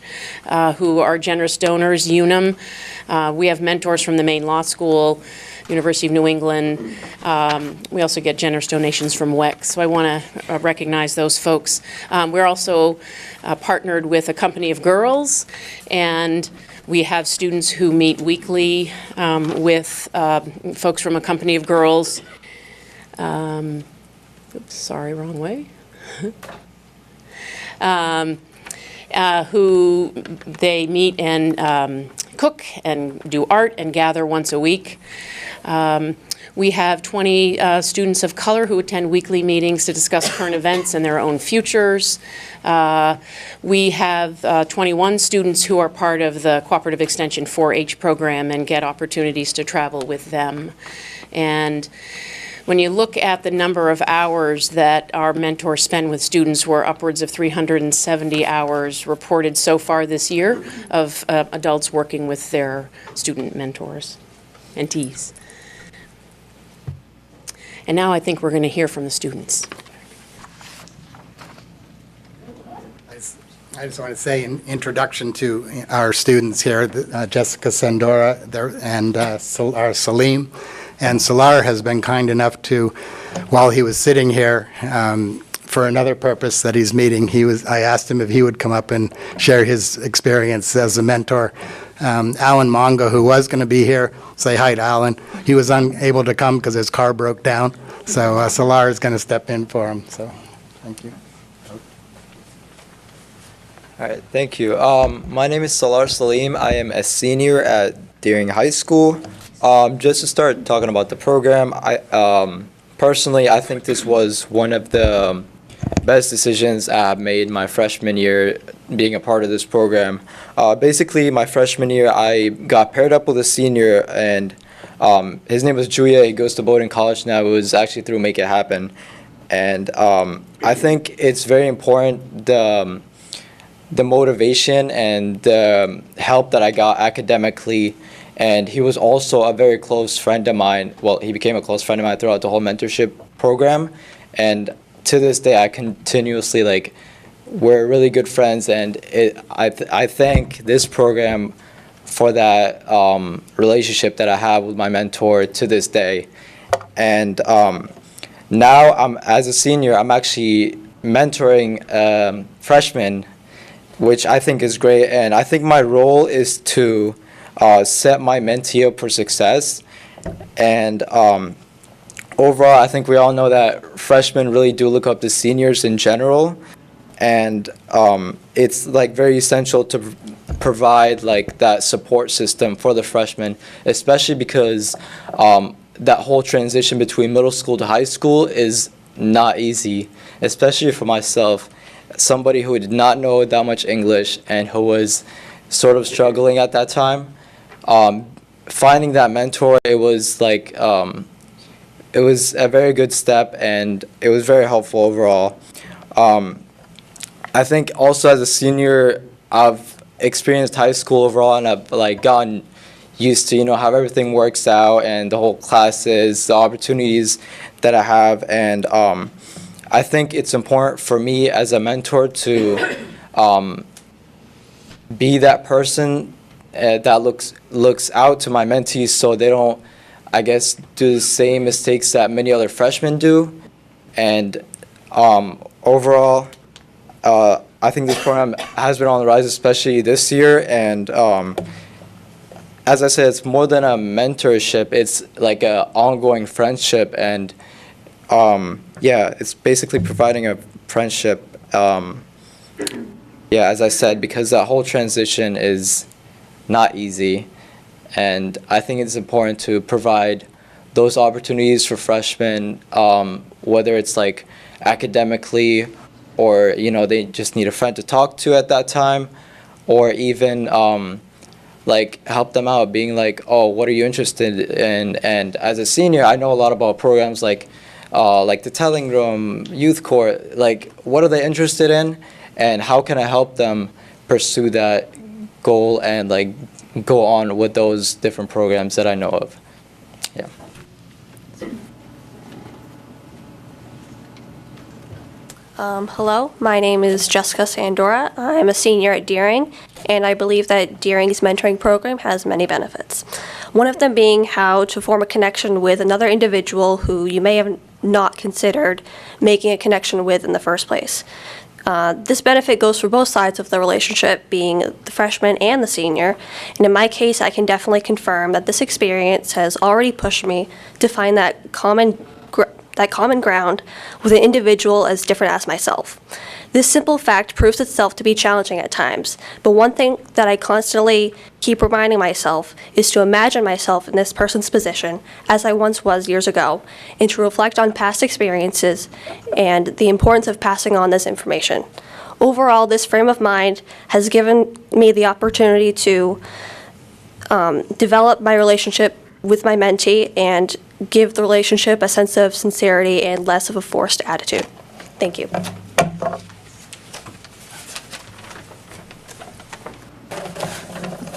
who are generous donors, UNUM. We have mentors from the Maine Law School, University of New England. We also get generous donations from WEC, so I want to recognize those folks. We're also partnered with a company of girls, and we have students who meet weekly with folks from a company of girls. Oops, sorry, wrong way. Who they meet and cook and do art and gather once a week. We have 20 students of color who attend weekly meetings to discuss current events and their own futures. We have 21 students who are part of the Cooperative Extension 4-H program and get opportunities to travel with them. And when you look at the number of hours that our mentors spend with students, we're upwards of 370 hours reported so far this year of adults working with their student mentors, mentees. And now I think we're going to hear from the students. I just want to say in introduction to our students here, Jessica Sandora and our Salim. And Salar has been kind enough to, while he was sitting here for another purpose that he's meeting, I asked him if he would come up and share his experience as a mentor. Alan Monga, who was going to be here, say hi to Alan. He was unable to come because his car broke down. So Salar is going to step in for him. So thank you. All right, thank you. My name is Salar Salim. I am a senior at Deering High School. Just to start talking about the program, personally, I think this was one of the best decisions I've made my freshman year being a part of this program. Basically, my freshman year, I got paired up with a senior, and his name was Julia. He goes to Bowdoin College now. It was actually through Make It Happen. And I think it's very important, the motivation and the help that I got academically. And he was also a very close friend of mine. Well, he became a close friend of mine throughout the whole mentorship program. And to this day, I continuously, we're really good friends. And I thank this program for that relationship that I have with my mentor to this day. And now, as a senior, I'm actually mentoring freshmen, which I think is great. And I think my role is to set my mentee up for success. And overall, I think we all know that freshmen really do look up to seniors in general. And it's very essential to provide that support system for the freshmen, especially because that whole transition between middle school to high school is not easy, especially for myself, somebody who did not know that much English and who was sort of struggling at that time. Finding that mentor, it was it was a very good step, and it was very helpful overall. I think also as a senior, I've experienced high school overall, and I've gotten used to how everything works out and the whole classes, the opportunities that I have, and I think it's important for me as a mentor to be that person that looks out to my mentees so they don't, I guess, do the same mistakes that many other freshmen do. And overall, I think this program has been on the rise, especially this year. And as I said, it's more than a mentorship. It's like an ongoing friendship. And yeah, it's basically providing a friendship. Yeah, as I said, because that whole transition is not easy, and I think it's important to provide those opportunities for freshmen, whether it's academically, or they just need a friend to talk to at that time, or even help them out, being oh, what are you interested in? And as a senior, I know a lot about programs like the Telling Room, Youth Court. What are they interested in, and how can I help them pursue that goal and like go on with those different programs that I know of. Yeah. Hello, my name is Jessica Sandora. I'm a senior at Deering, and I believe that Deering's mentoring program has many benefits. One of them being how to form a connection with another individual who you may have not considered making a connection with in the first place. This benefit goes for both sides of the relationship, being the freshman and the senior. And in my case, I can definitely confirm that this experience has already pushed me to find that common ground with an individual as different as myself. This simple fact proves itself to be challenging at times, but one thing that I constantly keep reminding myself is to imagine myself in this person's position as I once was years ago, and to reflect on past experiences and the importance of passing on this information. Overall, this frame of mind has given me the opportunity to develop my relationship with my mentee and give the relationship a sense of sincerity and less of a forced attitude. Thank you.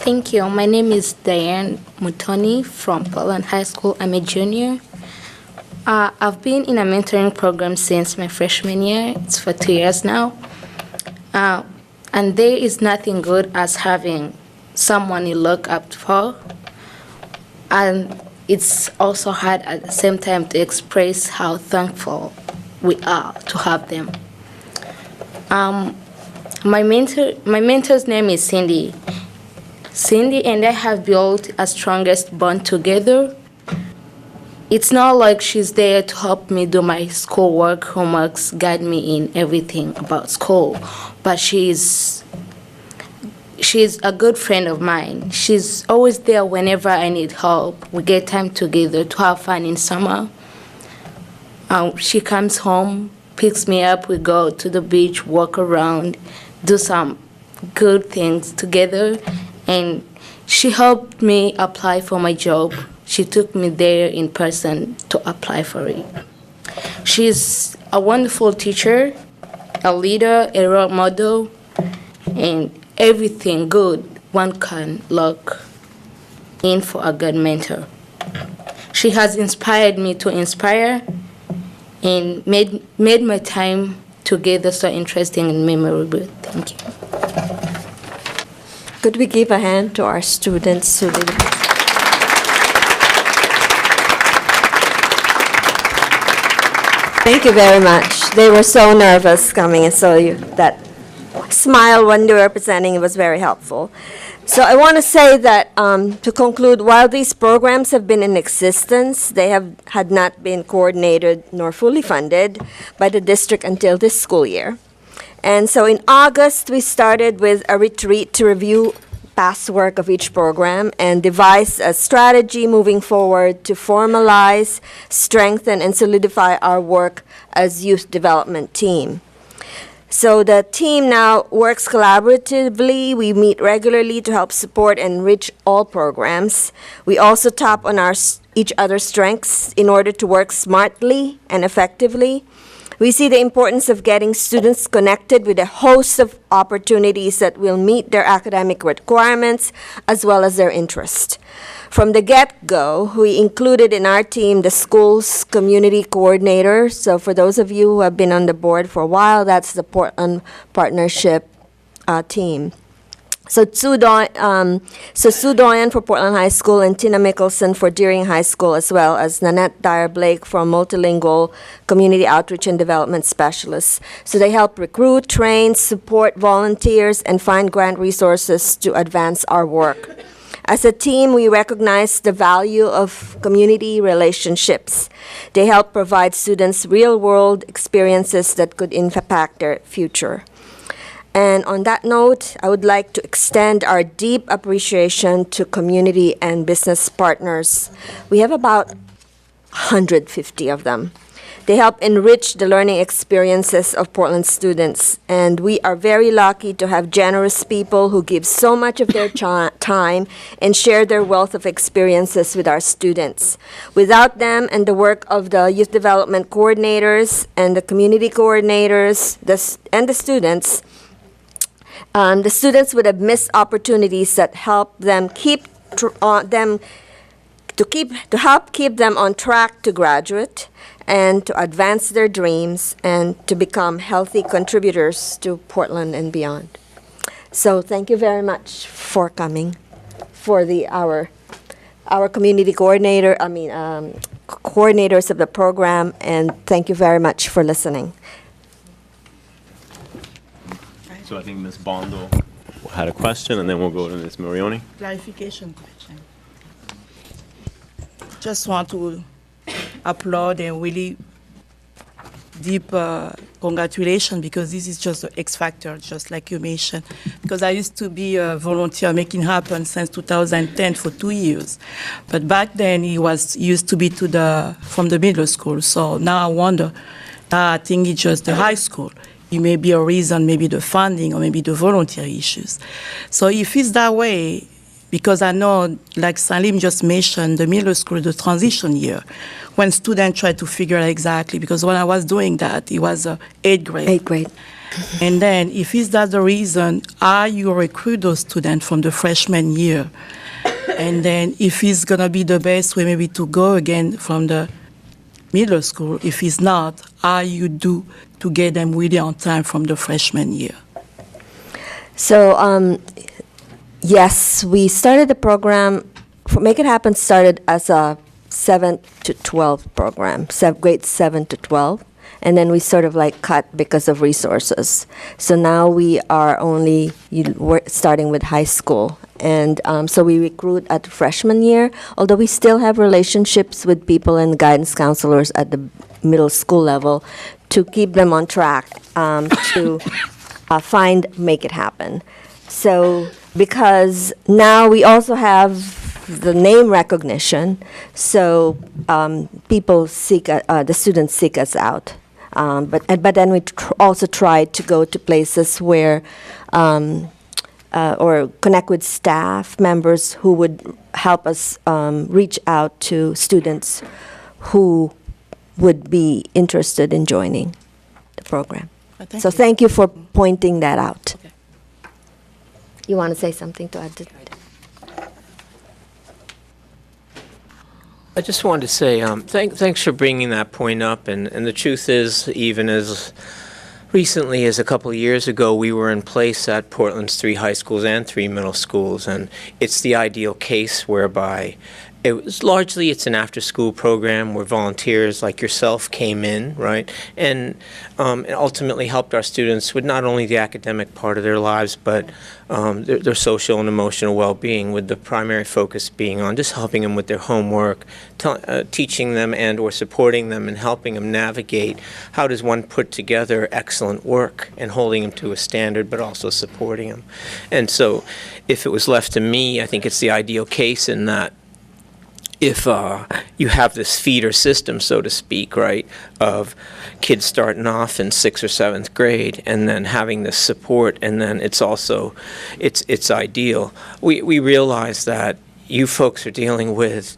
Thank you. My name is Diane Mutoni from Portland High School. I'm a junior. I've been in a mentoring program since my freshman year. It's for 2 years now. And there is nothing good as having someone you look up for. And it's also hard at the same time to express how thankful we are to have them. My mentor's name is Cindy. Cindy and I have built a strongest bond together. It's not like she's there to help me do my schoolwork, homeworks, guide me in everything about school, but she's a good friend of mine. She's always there whenever I need help. We get time together to have fun in summer. She comes home, picks me up, we go to the beach, walk around, do some good things together. And she helped me apply for my job. She took me there in person to apply for it. She's a wonderful teacher, a leader, a role model, and everything good one can look in for a good mentor. She has inspired me to inspire and made my time together so interesting and memorable. Thank you. Could we give a hand to our students? Thank you very much. They were so nervous coming, and so that smile when they were presenting, it was very helpful. So I want to say that to conclude, while these programs have been in existence, they had not been coordinated nor fully funded by the district until this school year. And so in August, we started with a retreat to review past work of each program and devise a strategy moving forward to formalize, strengthen, and solidify our work as youth development team. So the team now works collaboratively. We meet regularly to help support and enrich all programs. We also tap on each other's strengths in order to work smartly and effectively. We see the importance of getting students connected with a host of opportunities that will meet their academic requirements as well as their interest. From the get-go, we included in our team the school's community coordinator. So for those of you who have been on the board for a while, that's the Portland Partnership team. So Sue Doyen for Portland High School and Tina Mickelson for Deering High School, as well as Nanette Dyer-Blake from Multilingual Community Outreach and Development Specialists. So they help recruit, train, support volunteers, and find grant resources to advance our work. As a team, we recognize the value of community relationships. They help provide students real-world experiences that could impact their future. And on that note, I would like to extend our deep appreciation to community and business partners. We have about 150 of them. They help enrich the learning experiences of Portland students, and we are very lucky to have generous people who give so much of their time and share their wealth of experiences with our students. Without them and the work of the youth development coordinators and the community coordinators and the students, The students would have missed opportunities that help them to help keep them on track to graduate and to advance their dreams and to become healthy contributors to Portland and beyond. So thank you very much for coming, for our community coordinator, coordinators of the program, and thank you very much for listening. So I think Ms. Bondo had a question, and then we'll go to Ms. Morioni. Clarification question. Just want to applaud and really deep congratulations, because this is just the X factor, just like you mentioned. Because I used to be a volunteer making happen since 2010 for 2 years, but back then he used to be from the middle school. So now I wonder. I think it's just the high school. It may be a reason, maybe the funding or maybe the volunteer issues. So if it's that way, because I know, like Salim just mentioned, the middle school, the transition year, when students try to figure out exactly, because when I was doing that, it was 8th grade. 8th grade. And then, if is that the reason, are you recruit those students from the freshman year? And then, if it's going to be the best way maybe to go again from the middle school, if it's not, are you do to get them really on time from the freshman year? So, yes, we started the program, Make It Happen started as a 7 to 12 program, grades 7 to 12, and then we sort of like cut because of resources. So now we are only starting with high school, and so we recruit at freshman year, although we still have relationships with people and guidance counselors at the middle school level to keep them on track to Make It Happen. So because now we also have the name recognition, so people the students seek us out. But then we also try to go to places where, or connect with staff members who would help us reach out to students who would be interested in joining the program. So thank you for pointing that out. Okay. You want to say something to add to that? I just wanted to say thanks for bringing that point up. And the truth is, even as recently as a couple of years ago, we were in place at Portland's 3 high schools and 3 middle schools. And it's the ideal case whereby it's an after-school program where volunteers like yourself came in, right, and ultimately helped our students with not only the academic part of their lives, but their social and emotional well-being, with the primary focus being on just helping them with their homework, teaching them and or supporting them and helping them navigate how does one put together excellent work and holding them to a standard, but also supporting them. And so if it was left to me, I think it's the ideal case in that if you have this feeder system, so to speak, right, of kids starting off in 6th or 7th grade and then having this support, and then it's ideal. We realize that you folks are dealing with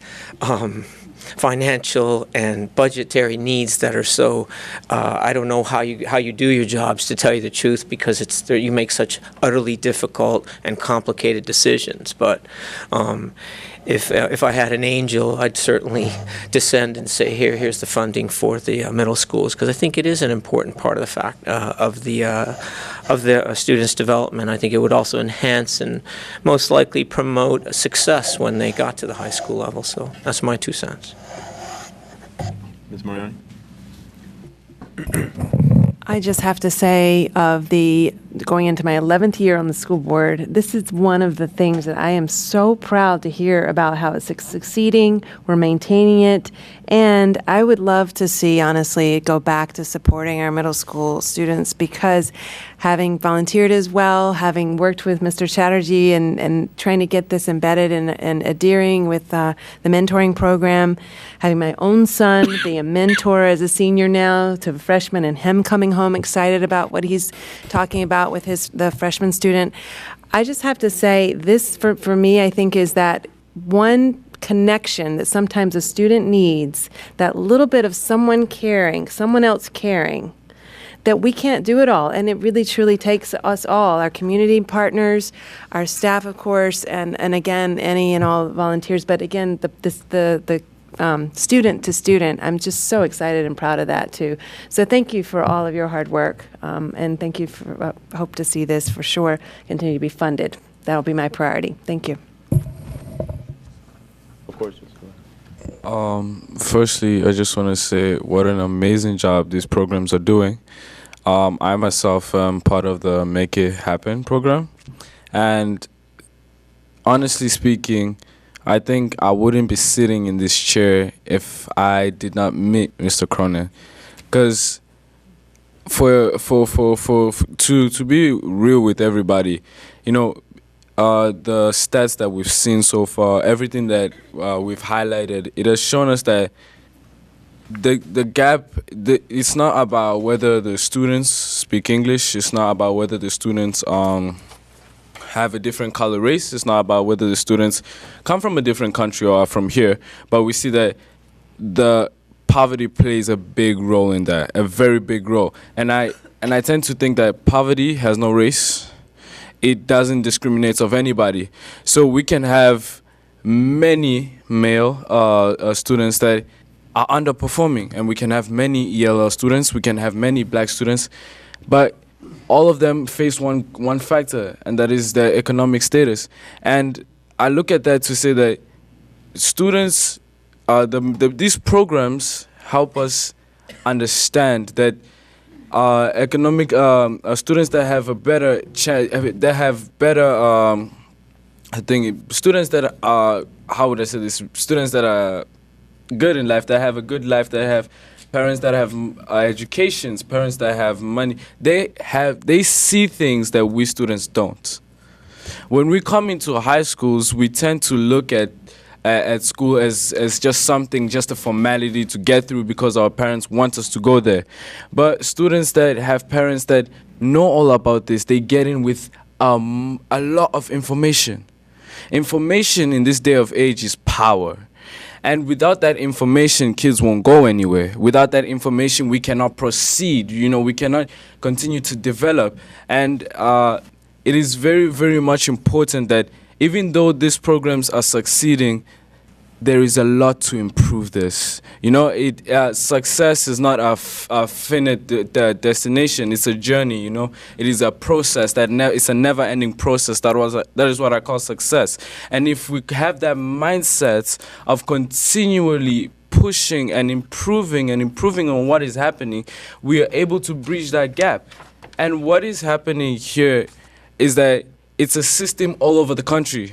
financial and budgetary needs that are so, I don't know how you do your jobs, to tell you the truth, because you make such utterly difficult and complicated decisions. But if I had an angel, I'd certainly descend and say, here's the funding for the middle schools, because I think it is an important part of the fact of the students' development. I think it would also enhance and most likely promote success when they got to the high school level. So that's my 2 cents. Ms. Morioni? I just have to say, going into my 11th year on the school board, this is one of the things that I am so proud to hear about, how it's succeeding, we're maintaining it, and I would love to see, honestly, it go back to supporting our middle school students, because having volunteered as well, having worked with Mr. Chatterjee and trying to get this embedded and adhering with the mentoring program, having my own son be a mentor as a senior now to a freshman, and him coming home excited about what he's talking about with the freshman student. I just have to say, this for me, I think, is that one connection that sometimes a student needs, that little bit of someone else caring, that we can't do it all. And it really truly takes us all, our community partners, our staff, of course, and again, any and all volunteers. But again, the student to student, I'm just so excited and proud of that too. So thank you for all of your hard work, and thank you for, hope to see this for sure continue to be funded. That'll be my priority. Thank you. Of course. Firstly, I just want to say what an amazing job these programs are doing. I myself am part of the Make It Happen program, and honestly speaking, I think I wouldn't be sitting in this chair if I did not meet Mr. Cronin. Because to be real with everybody, you know, the stats that we've seen so far, everything that we've highlighted, it has shown us that the gap, it's not about whether the students speak English, it's not about whether the students have a different color race, it's not about whether the students come from a different country or are from here, but we see that the poverty plays a big role in that, a very big role. And I tend to think that poverty has no race. It doesn't discriminate of anybody. So we can have many male students that are underperforming, and we can have many ELL students, we can have many black students, but all of them face one factor, and that is their economic status. And I look at that to say that students, these programs help us understand that economic students that have a better chance, that have better, I think students that are, how would I say this? Students that are good in life, that have a good life, that have parents that have educations, parents that have money, they see things that we students don't. When we come into high schools, we tend to look at school as just something, just a formality to get through because our parents want us to go there. But students that have parents that know all about this, they get in with a lot of information. Information in this day of age is power. And without that information, kids won't go anywhere. Without that information, we cannot proceed. You know, we cannot continue to develop. And it is very, very much important that even though these programs are succeeding, there is a lot to improve this. You know, success is not a finite destination. It's a journey, you know. It is a process. It's a never-ending process. That is what I call success. And if we have that mindset of continually pushing and improving on what is happening, we are able to bridge that gap. And what is happening here is that it's a system all over the country.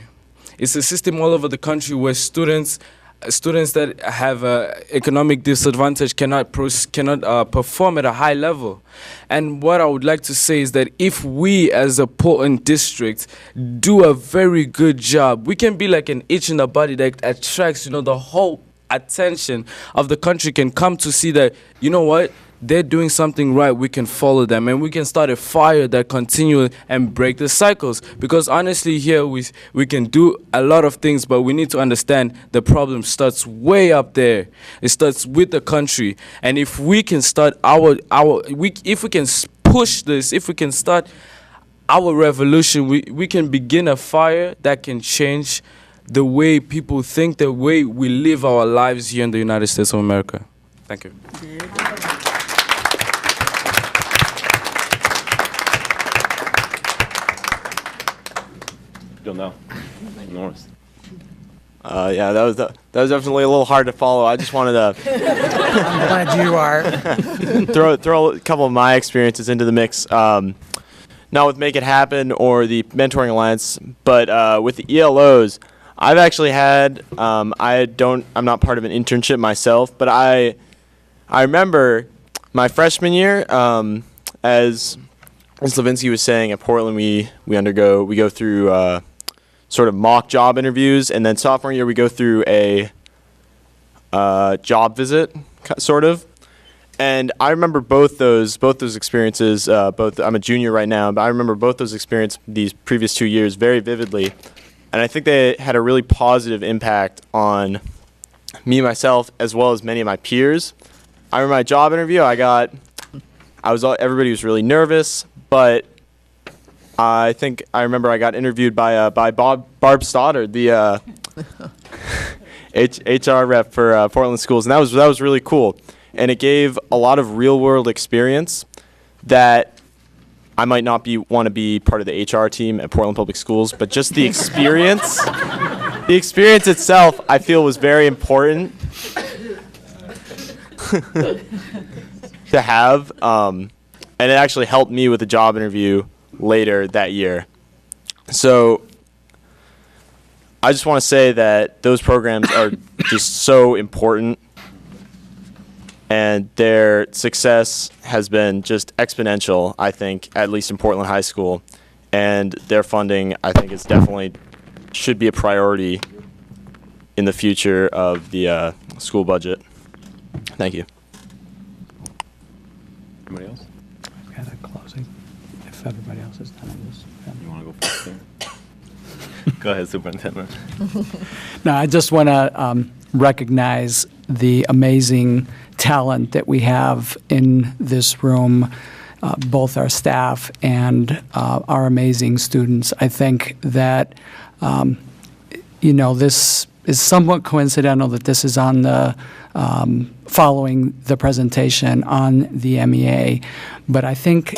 It's a system all over the country where students that have economic disadvantage cannot perform at a high level. And what I would like to say is that if we as a Portland district do a very good job, we can be like an itch in the body that attracts, you know, the whole attention of the country can come to see that, you know what, they're doing something right, we can follow them, and we can start a fire that continues and break the cycles. Because honestly here we can do a lot of things, but we need to understand the problem starts way up there. It starts with the country. And if we can start if we can push this, if we can start our revolution, we can begin a fire that can change the way people think, the way we live our lives here in the United States of America. Thank you. Now, Norris. Yeah, that was definitely a little hard to follow. I just wanted to I'm glad you are. throw a couple of my experiences into the mix. Not with Make It Happen or the Mentoring Alliance, but with the ELOs. I've actually had I'm not part of an internship myself, but I remember my freshman year, as Levinsky was saying, at Portland we go through sort of mock job interviews, and then sophomore year we go through a job visit, sort of. And I remember both those experiences. I'm a junior right now, but I remember both those experiences these previous 2 years very vividly, and I think they had a really positive impact on me myself as well as many of my peers. I remember my job interview. I everybody was really nervous, but I think I remember I got interviewed by Barb Stoddard, the HR rep for Portland Schools, and that was really cool. And it gave a lot of real world experience that I might not want to be part of the HR team at Portland Public Schools, but just the experience, the experience itself, I feel was very important to have, and it actually helped me with a job interview later that year. So I just want to say that those programs are just so important, and their success has been just exponential, I think, at least in Portland High School. And their funding, I think, is definitely should be a priority in the future of the school budget. Thank you. Anybody else? We've got a closing. If everybody else is done, You want to go first there? Go ahead, Superintendent. No, I just want to recognize the amazing talent that we have in this room, both our staff and our amazing students. I think that, this is somewhat coincidental that this is on the following the presentation on the MEA, but I think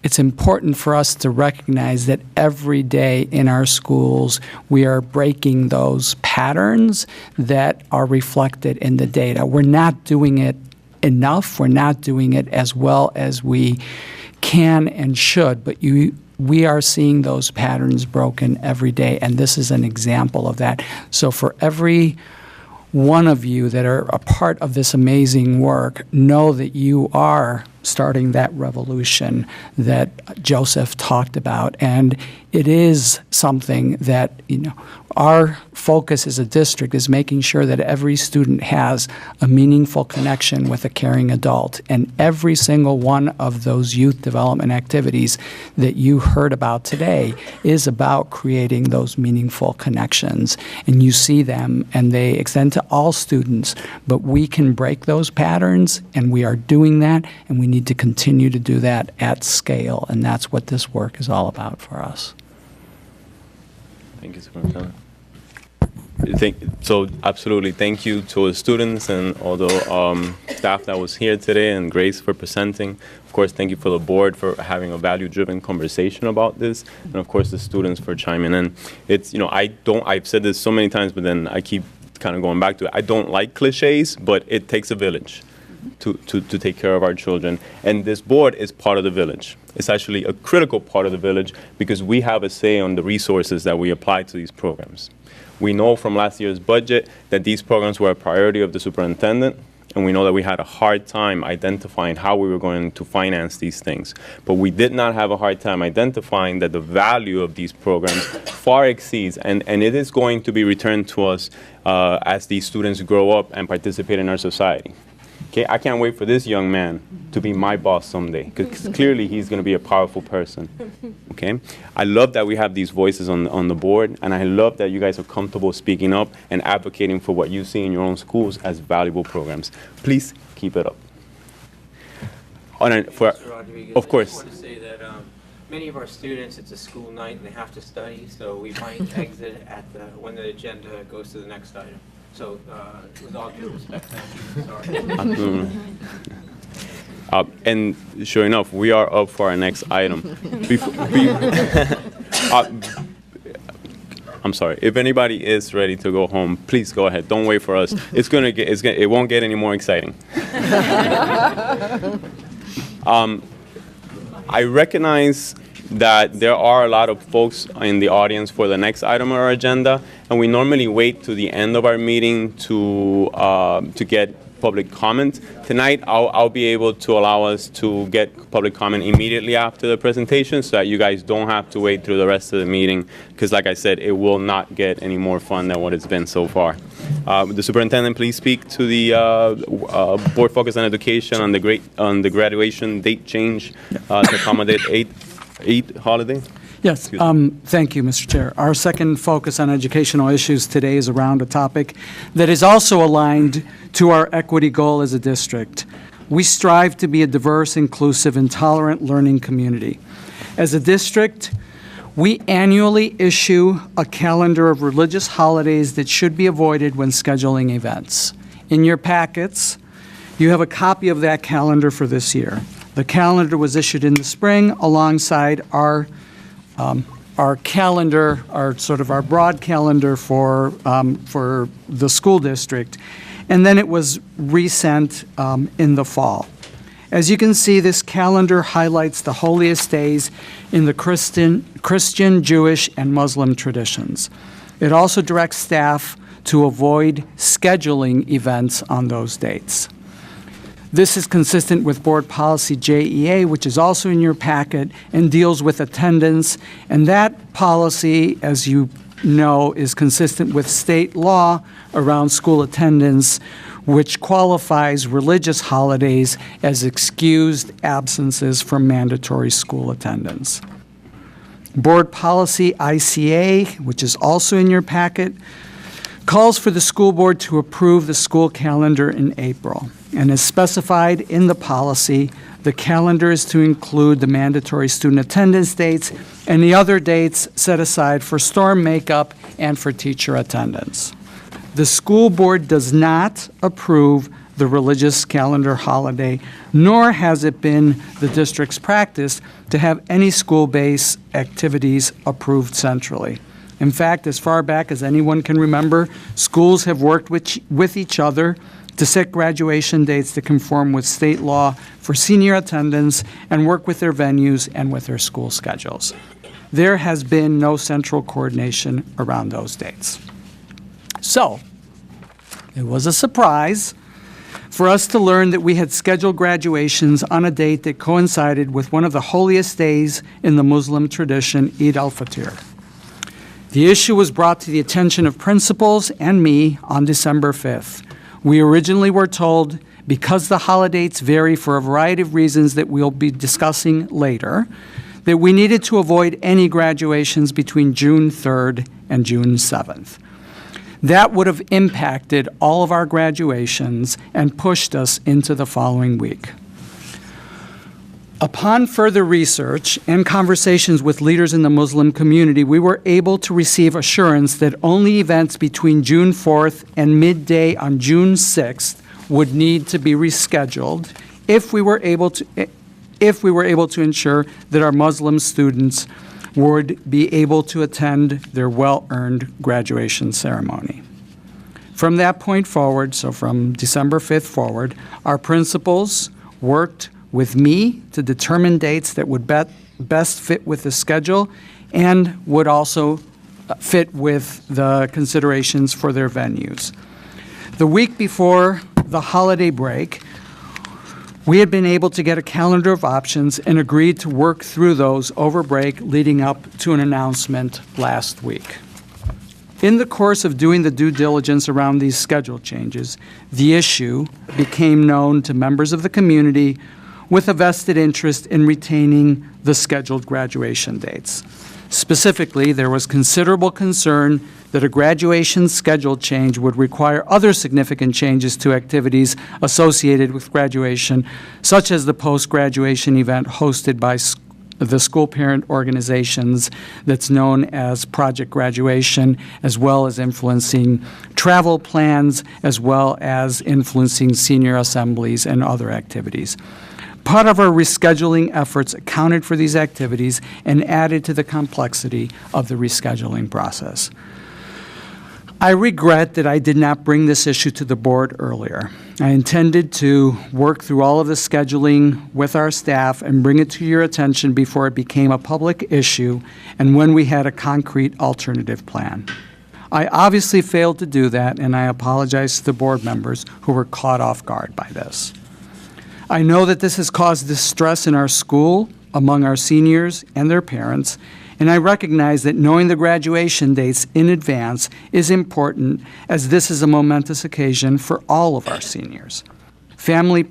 it's important for us to recognize that every day in our schools, we are breaking those patterns that are reflected in the data. We're not doing it enough. We're not doing it as well as we can and should, but we are seeing those patterns broken every day, and this is an example of that. So for every one of you that are a part of this amazing work, know that you are starting that revolution that Joseph talked about. And it is something that, our focus as a district is making sure that every student has a meaningful connection with a caring adult. And every single one of those youth development activities that you heard about today is about creating those meaningful connections. And you see them, and they extend to all students. But we can break those patterns, and we are doing that, and we need to continue to do that at scale. And that's what this work is all about for us. Thank you, Superintendent. So absolutely, thank you to the students and all the staff that was here today, and Grace for presenting. Of course, thank you for the board for having a value-driven conversation about this, and of course the students for chiming in. It's, I've said this so many times, but then I keep kind of going back to it. I don't like cliches, but it takes a village to take care of our children. And this board is part of the village. It's actually a critical part of the village because we have a say on the resources that we apply to these programs. We know from last year's budget that these programs were a priority of the superintendent, and we know that we had a hard time identifying how we were going to finance these things. But we did not have a hard time identifying that the value of these programs far exceeds, and it is going to be returned to us as these students grow up and participate in our society. Okay, I can't wait for this young man to be my boss someday, because clearly he's going to be a powerful person. Okay, I love that we have these voices on the board, and I love that you guys are comfortable speaking up and advocating for what you see in your own schools as valuable programs. Please keep it up. Mr. Rodriguez, of course. I just want to say that many of our students, it's a school night and they have to study, so we might exit at when the agenda goes to the next item. So, with all due respect, thank you. Sorry. And sure enough, we are up for our next item. I'm sorry. If anybody is ready to go home, please go ahead. Don't wait for us. It won't get any more exciting. I recognize that there are a lot of folks in the audience for the next item on our agenda, and we normally wait to the end of our meeting to get public comment. Tonight, I'll be able to allow us to get public comment immediately after the presentation so that you guys don't have to wait through the rest of the meeting, because like I said, it will not get any more fun than what it's been so far. The superintendent, please speak to the board focus on education on the graduation date change to accommodate eight holiday. Yes, thank you, Mr. Chair. Our second focus on educational issues today is around a topic that is also aligned to our equity goal as a district. We strive to be a diverse, inclusive, and tolerant learning community. As a district, we annually issue a calendar of religious holidays that should be avoided when scheduling events. In your packets, you have a copy of that calendar for this year. The calendar was issued in the spring alongside our calendar, our broad calendar for the school district, and then it was resent in the fall. As you can see, this calendar highlights the holiest days in the Christian, Jewish, and Muslim traditions. It also directs staff to avoid scheduling events on those dates. This is consistent with Board Policy JEA, which is also in your packet and deals with attendance. And that policy, as you know, is consistent with state law around school attendance, which qualifies religious holidays as excused absences from mandatory school attendance. Board Policy ICA, which is also in your packet, calls for the school board to approve the school calendar in April. And as specified in the policy, the calendar is to include the mandatory student attendance dates and the other dates set aside for storm makeup and for teacher attendance. The school board does not approve the religious calendar holiday, nor has it been the district's practice to have any school-based activities approved centrally. In fact, as far back as anyone can remember, schools have worked with each other to set graduation dates that conform with state law for senior attendance and work with their venues and with their school schedules. There has been no central coordination around those dates. So, it was a surprise for us to learn that we had scheduled graduations on a date that coincided with one of the holiest days in the Muslim tradition, Eid al-Fitr. The issue was brought to the attention of principals and me on December 5th. We originally were told, because the holiday dates vary for a variety of reasons that we'll be discussing later, that we needed to avoid any graduations between June 3rd and June 7th. That would have impacted all of our graduations and pushed us into the following week. Upon further research and conversations with leaders in the Muslim community, we were able to receive assurance that only events between June 4th and midday on June 6th would need to be rescheduled if we were able to ensure that our Muslim students would be able to attend their well-earned graduation ceremony. From that point forward, so from December 5th forward, our principals worked with me to determine dates that would best fit with the schedule and would also fit with the considerations for their venues. The week before the holiday break, we had been able to get a calendar of options and agreed to work through those over break leading up to an announcement last week. In the course of doing the due diligence around these schedule changes, the issue became known to members of the community with a vested interest in retaining the scheduled graduation dates. Specifically, there was considerable concern that a graduation schedule change would require other significant changes to activities associated with graduation, such as the post-graduation event hosted by the school parent organizations that's known as Project Graduation, as well as influencing travel plans, as well as influencing senior assemblies and other activities. Part of our rescheduling efforts accounted for these activities and added to the complexity of the rescheduling process. I regret that I did not bring this issue to the board earlier. I intended to work through all of the scheduling with our staff and bring it to your attention before it became a public issue and when we had a concrete alternative plan. I obviously failed to do that, and I apologize to the board members who were caught off guard by this. I know that this has caused distress in our school, among our seniors and their parents, and I recognize that knowing the graduation dates in advance is important, as this is a momentous occasion for all of our seniors. Families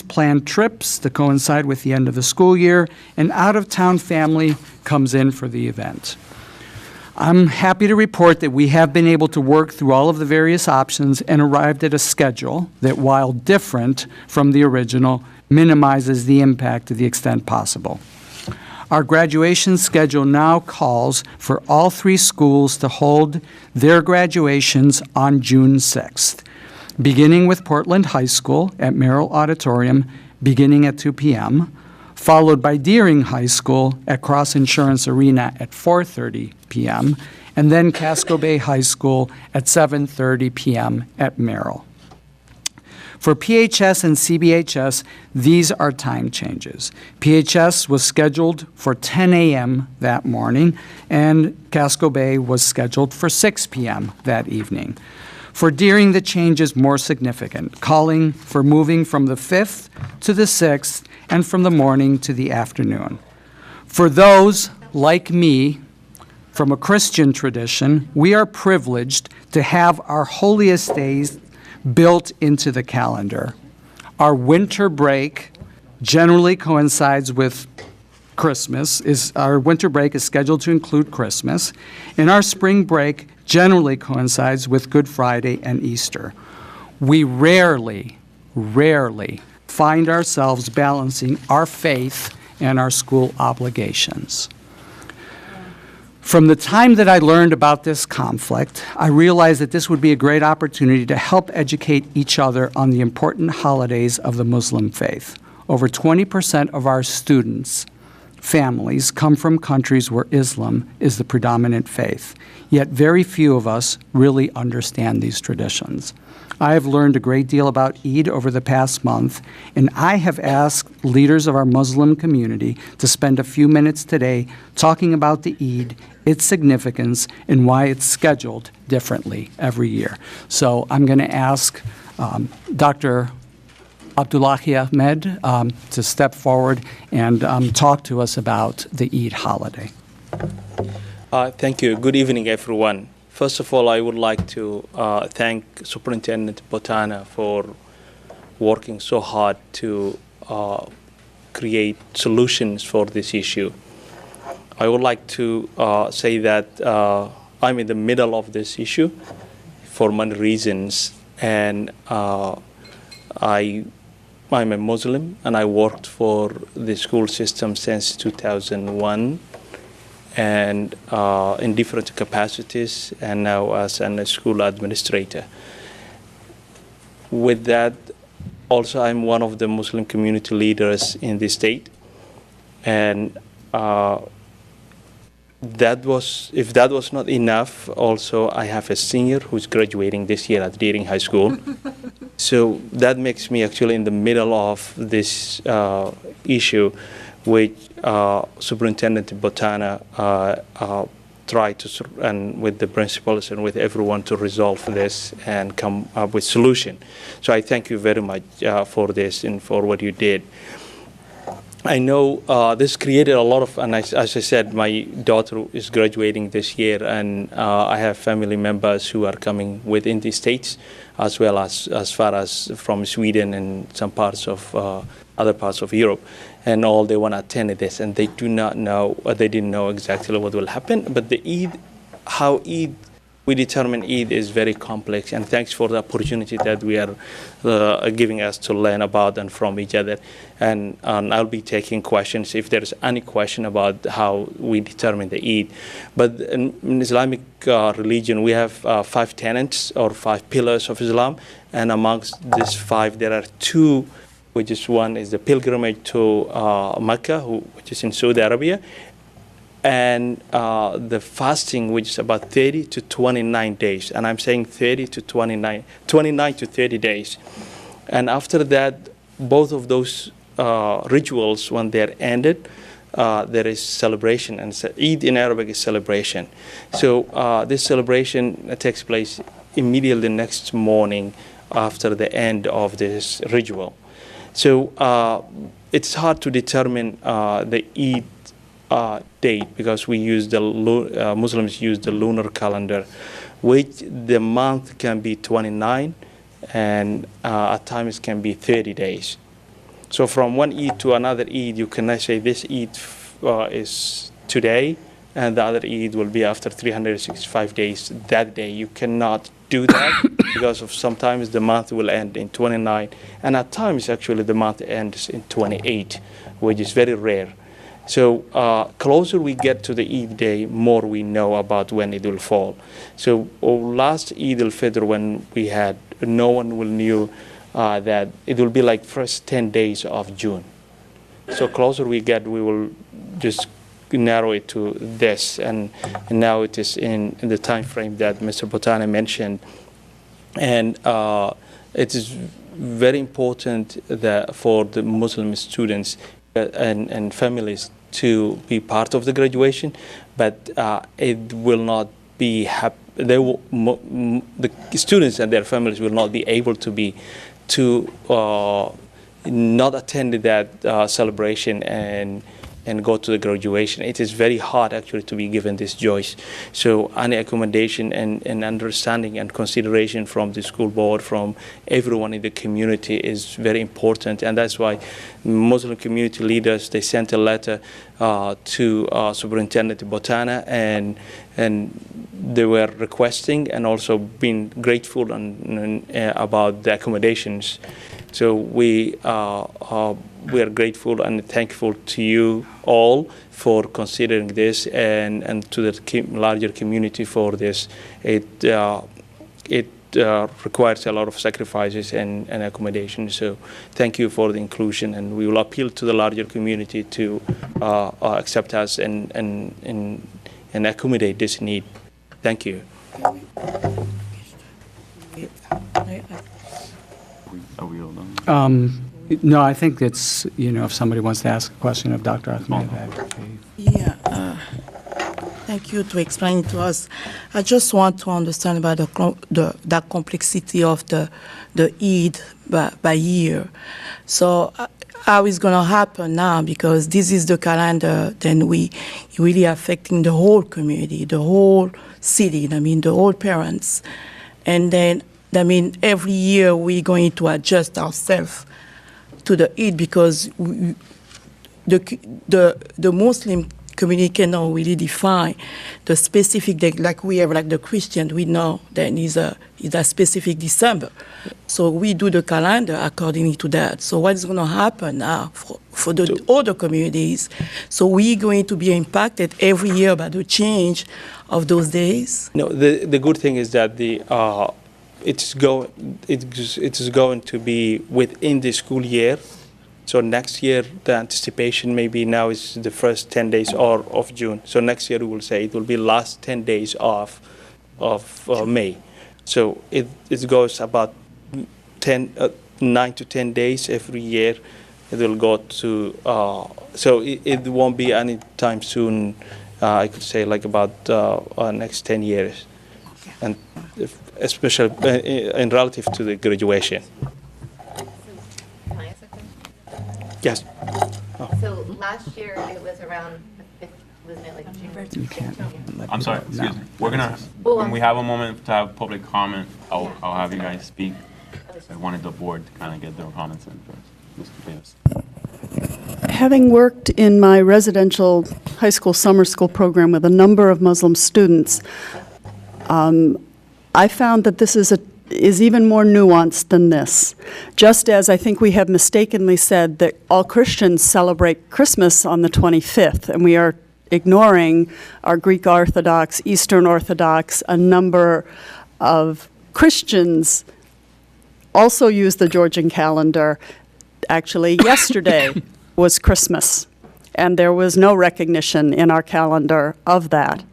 plan trips to coincide with the end of the school year, and out-of-town family comes in for the event. I'm happy to report that we have been able to work through all of the various options and arrived at a schedule that, while different from the original, minimizes the impact to the extent possible. Our graduation schedule now calls for all 3 schools to hold their graduations on June 6th, beginning with Portland High School at Merrill Auditorium, beginning at 2 p.m., followed by Deering High School at Cross Insurance Arena at 4:30 p.m., and then Casco Bay High School at 7:30 p.m. at Merrill. For PHS and CBHS, these are time changes. PHS was scheduled for 10 a.m. that morning, and Casco Bay was scheduled for 6 p.m. that evening. For Deering, the change is more significant, calling for moving from the 5th to the 6th and from the morning to the afternoon. For those, like me, from a Christian tradition, we are privileged to have our holiest days built into the calendar. Our winter break generally coincides with Christmas. Our winter break is scheduled to include Christmas, and our spring break generally coincides with Good Friday and Easter. We rarely find ourselves balancing our faith and our school obligations. From the time that I learned about this conflict, I realized that this would be a great opportunity to help educate each other on the important holidays of the Muslim faith. Over 20% of our students' families come from countries where Islam is the predominant faith, yet very few of us really understand these traditions. I have learned a great deal about Eid over the past month, and I have asked leaders of our Muslim community to spend a few minutes today talking about the Eid, its significance, and why it's scheduled differently every year. So I'm going to ask Dr. Abdullahi Ahmed to step forward and talk to us about the Eid holiday. Thank you. Good evening, everyone. First of all, I would like to thank Superintendent Botana for working so hard to create solutions for this issue. I would like to say that I'm in the middle of this issue for many reasons, and I'm a Muslim, and I worked for the school system since 2001. And in different capacities, and now as a school administrator. With that, also I'm one of the Muslim community leaders in the state, and if that was not enough, also I have a senior who's graduating this year at Deering High School. So that makes me actually in the middle of this issue, which Superintendent Botana tried to, and with the principals and with everyone, to resolve this and come up with solution. So I thank you very much for this and for what you did. I know this created a lot of, and as I said, my daughter is graduating this year, and I have family members who are coming within the States, as well as far as from Sweden and some parts of other parts of Europe, and all they want to attend this, and they do not know, or they didn't know exactly what will happen. But the Eid, how Eid, we determine Eid is very complex, and thanks for the opportunity that we are giving us to learn about and from each other. And I'll be taking questions if there's any question about how we determine the Eid. But in Islamic religion, we have 5 tenets or 5 pillars of Islam, and amongst these 5, there are 2, which is one is the pilgrimage to Mecca, which is in Saudi Arabia, and the fasting, which is about 30 to 29 days. And I'm saying 30 to 29 to 30 days. And after that, both of those rituals, when they're ended, there is celebration. And Eid in Arabic is celebration. So this celebration takes place immediately the next morning after the end of this ritual. So it's hard to determine the Eid date, because we use the Muslims use the lunar calendar, which the month can be 29, and at times can be 30 days. So from one Eid to another Eid, you cannot say this Eid is today, and the other Eid will be after 365 days that day. You cannot do that because of sometimes the month will end in 29, and at times actually the month ends in 28, which is very rare. So closer we get to the Eid day, more we know about when it will fall. So last Eid al-Fitr, when we had, no one will knew that it will be like first 10 days of June. So closer we get, we will just narrow it to this, and now it is in the time frame that Mr. Botana mentioned. And it is very important that for the Muslim students and families to be part of the graduation, but it will not be the students and their families will not be able to be not attend that celebration and go to the graduation. It is very hard actually to be given this choice. So any accommodation and understanding and consideration from the school board, from everyone in the community is very important. And that's why Muslim community leaders, they sent a letter to Superintendent Botana, and they were requesting and also being grateful about the accommodations. So we are grateful and thankful to you all for considering this, and to the larger community for this. It requires a lot of sacrifices and accommodation. So thank you for the inclusion, and we will appeal to the larger community to accept us and accommodate this need. Thank you. Are we all done? No, I think it's, if somebody wants to ask a question of Dr. Ahmed. Yeah, thank you to explain it to us. I just want to understand about the complexity of the Eid by year. So how is going to happen now? Because this is the calendar, then we really affecting the whole community, the whole city, the whole parents. And then, every year we're going to adjust ourselves to the Eid, because the Muslim community cannot really define the specific day, like we have, like the Christian, we know that is a specific December. So we do the calendar accordingly to that. So what is going to happen now for the other communities? So we're going to be impacted every year by the change of those days? No, the good thing is that it is going to be within the school year. So next year, the anticipation maybe now is the first 10 days of June. So next year we will say it will be last 10 days of May. So it goes about 9 to 10 days every year. It will go to, so it won't be any time soon. I could say like about next 10 years. Okay. And especially in relative to the graduation. Yes. Oh. So last year it was around, wasn't it like June? You can't. I'm sorry, excuse me. We're gonna, when we have a moment to have public comment, I'll have you guys speak. I wanted the board to kind of get their comments in first. Mr. Baez. Having worked in my residential high school summer school program with a number of Muslim students, I found that this is even more nuanced than this. Just as I think we have mistakenly said that all Christians celebrate Christmas on the 25th, and we are ignoring our Greek Orthodox, Eastern Orthodox, a number of Christians also use the Georgian calendar. Actually, yesterday was Christmas, and there was no recognition in our calendar of that.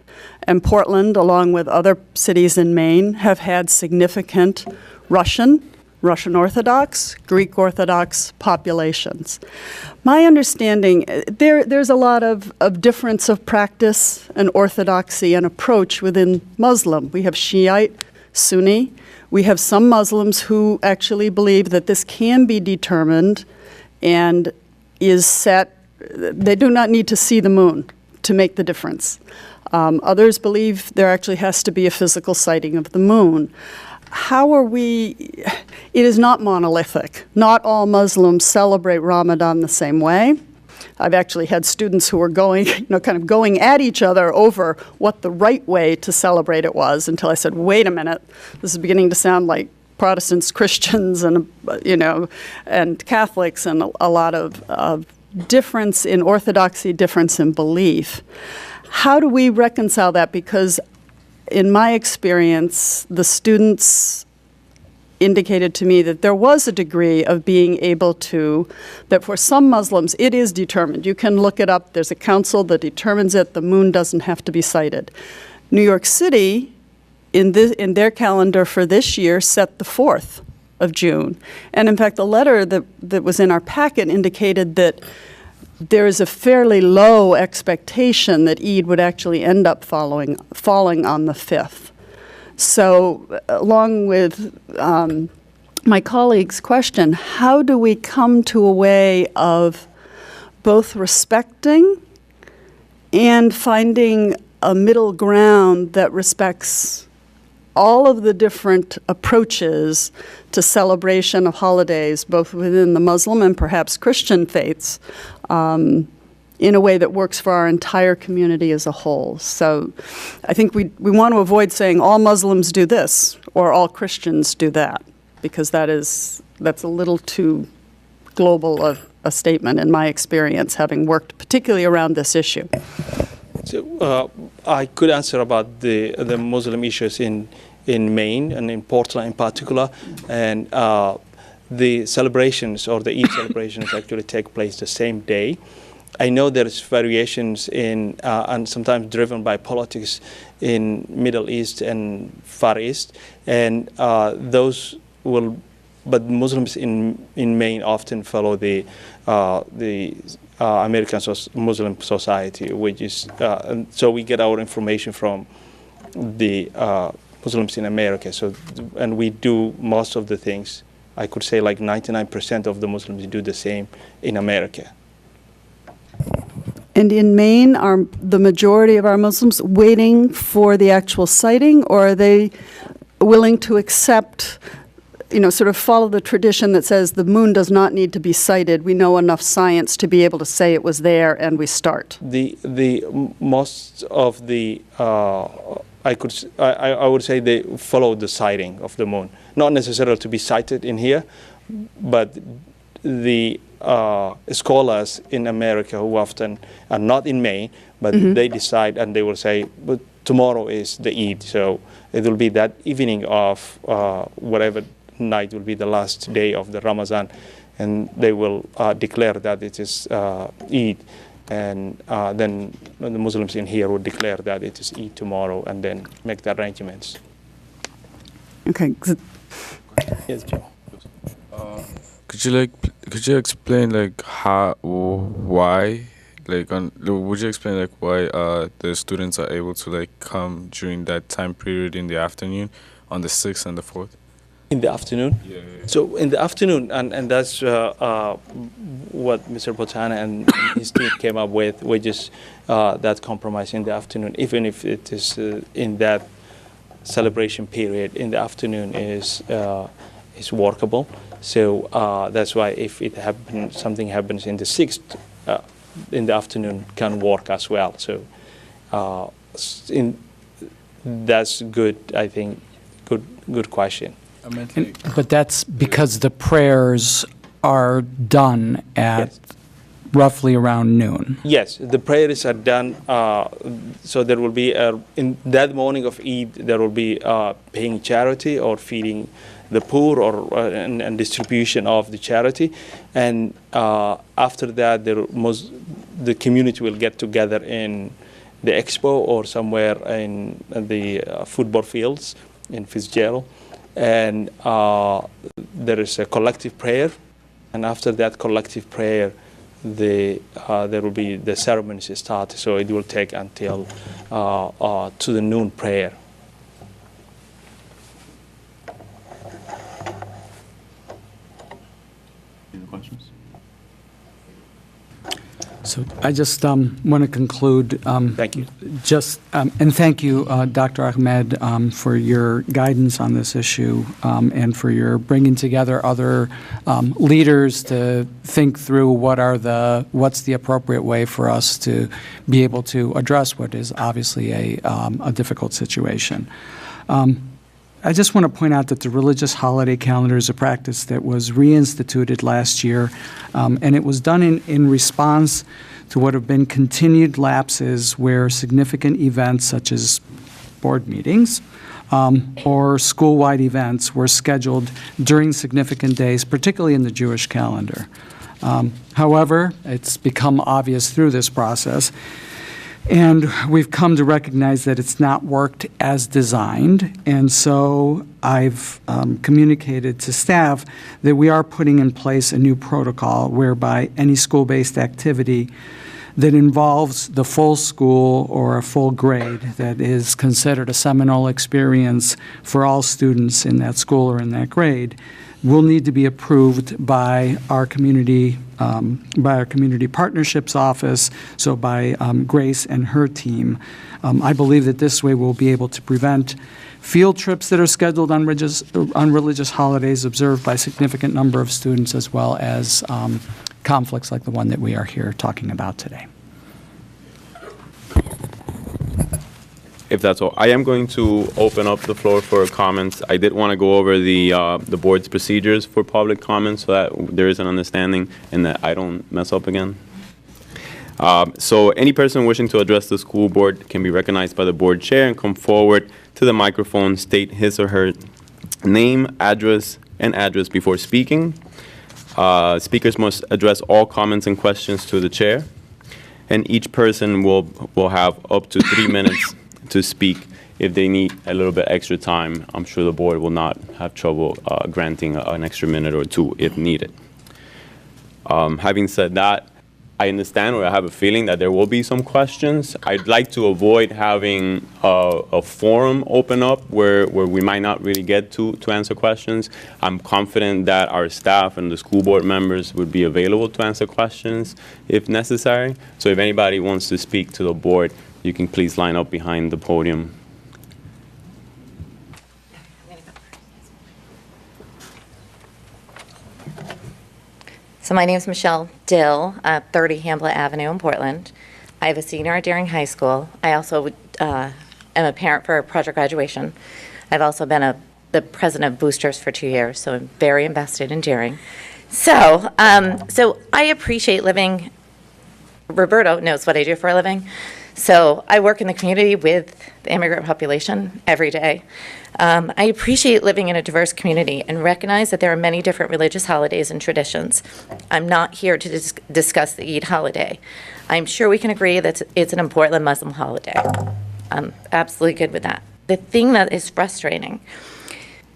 And Portland, along with other cities in Maine, have had significant Russian Orthodox, Greek Orthodox populations. My understanding, there's a lot of difference of practice and orthodoxy and approach within Muslim. We have Shiite, Sunni. We have some Muslims who actually believe that this can be determined and is set. They do not need to see the moon to make the difference. Others believe there actually has to be a physical sighting of the moon. How are we? It is not monolithic. Not all Muslims celebrate Ramadan the same way. I've actually had students who were going, kind of going at each other over what the right way to celebrate it was, until I said, wait a minute, this is beginning to sound like Protestants, Christians, and, and Catholics, and a lot of difference in orthodoxy, difference in belief. How do we reconcile that? Because in my experience, the students indicated to me that there was a degree of being able to, that for some Muslims, it is determined. You can look it up. There's a council that determines it. The moon doesn't have to be sighted. New York City, in their calendar for this year, set the 4th of June. And in fact, the letter that was in our packet indicated that there is a fairly low expectation that Eid would actually end up falling on the 5th. So, along with my colleague's question, how do we come to a way of both respecting and finding a middle ground that respects all of the different approaches to celebration of holidays, both within the Muslim and perhaps Christian faiths, in a way that works for our entire community as a whole? So I think we want to avoid saying all Muslims do this or all Christians do that, because that's a little too global a statement in my experience, having worked particularly around this issue. So I could answer about the Muslim issues in Maine and in Portland in particular, and the celebrations or the Eid celebrations actually take place the same day. I know there's variations in, and sometimes driven by politics in Middle East and Far East, and those will, but Muslims in Maine often follow the American Muslim Society, which is, and so we get our information from the Muslims in America. So, and we do most of the things. I could say like 99% of the Muslims do the same in America. And in Maine, are the majority of our Muslims waiting for the actual sighting, or are they willing to accept, sort of follow the tradition that says the moon does not need to be sighted? We know enough science to be able to say it was there, and we start. Most of the I would say they follow the sighting of the moon, not necessarily to be sighted in here, but the scholars in America who often are not in Maine, but they decide and they will say, but tomorrow is the Eid, so it will be that evening of whatever night will be the last day of the Ramadan, and they will declare that it is Eid, and then the Muslims in here will declare that it is Eid tomorrow, and then make the arrangements. Okay. Yes, Joe. Could you explain why, would you explain why the students are able to come during that time period in the afternoon on the 6th and the 4th? In the afternoon? Yeah. So in the afternoon, and that's what Mr. Botana and his team came up with, which is that compromise in the afternoon, even if it is in that celebration period in the afternoon is workable. So that's why if something happens in the 6th, in the afternoon can work as well. So that's good, I think, good question. But that's because the prayers are done at roughly around noon. Yes, the prayers are done. So there will be, in that morning of Eid, there will be paying charity or feeding the poor and distribution of the charity. And after that, the community will get together in the expo or somewhere in the football fields in Fitzgerald. And there is a collective prayer, and after that collective prayer, there will be the ceremonies start. So it will take until to the noon prayer. Any questions? So I just want to conclude. Thank you. And thank you, Dr. Ahmed, for your guidance on this issue and for your bringing together other leaders to think through what's the appropriate way for us to be able to address what is obviously a difficult situation. I just want to point out that the religious holiday calendar is a practice that was reinstituted last year, and it was done in response to what have been continued lapses where significant events such as board meetings or school-wide events were scheduled during significant days, particularly in the Jewish calendar. However, it's become obvious through this process, and we've come to recognize that it's not worked as designed, and so I've communicated to staff that we are putting in place a new protocol whereby any school-based activity that involves the full school or a full grade that is considered a seminal experience for all students in that school or in that grade will need to be approved by our community partnerships office, so by Grace and her team. I believe that this way we'll be able to prevent field trips that are scheduled on religious holidays observed by a significant number of students, as well as conflicts like the one that we are here talking about today. If that's all, I am going to open up the floor for comments. I did want to go over the board's procedures for public comments so that there is an understanding and that I don't mess up again. So any person wishing to address the school board can be recognized by the board chair and come forward to the microphone, state his or her name, address, and address before speaking. Speakers must address all comments and questions to the chair, and each person will have up to 3 minutes to speak. If they need a little bit extra time, I'm sure the board will not have trouble granting an extra minute or two if needed. Having said that, I understand or I have a feeling that there will be some questions. I'd like to avoid having a forum open up where we might not really get to answer questions. I'm confident that our staff and the school board members would be available to answer questions if necessary. So if anybody wants to speak to the board, you can please line up behind the podium. So my name is Michelle Dill, 30 Hamlet Avenue in Portland. I have a senior at Deering High School. I also am a parent for project graduation. I've also been the president of Boosters for 2 years, so I'm very invested in Deering. So I appreciate living. Roberto knows what I do for a living. So I work in the community with the immigrant population every day. I appreciate living in a diverse community and recognize that there are many different religious holidays and traditions. I'm not here to discuss the Eid holiday. I'm sure we can agree that it's an important Muslim holiday. I'm absolutely good with that. The thing that is frustrating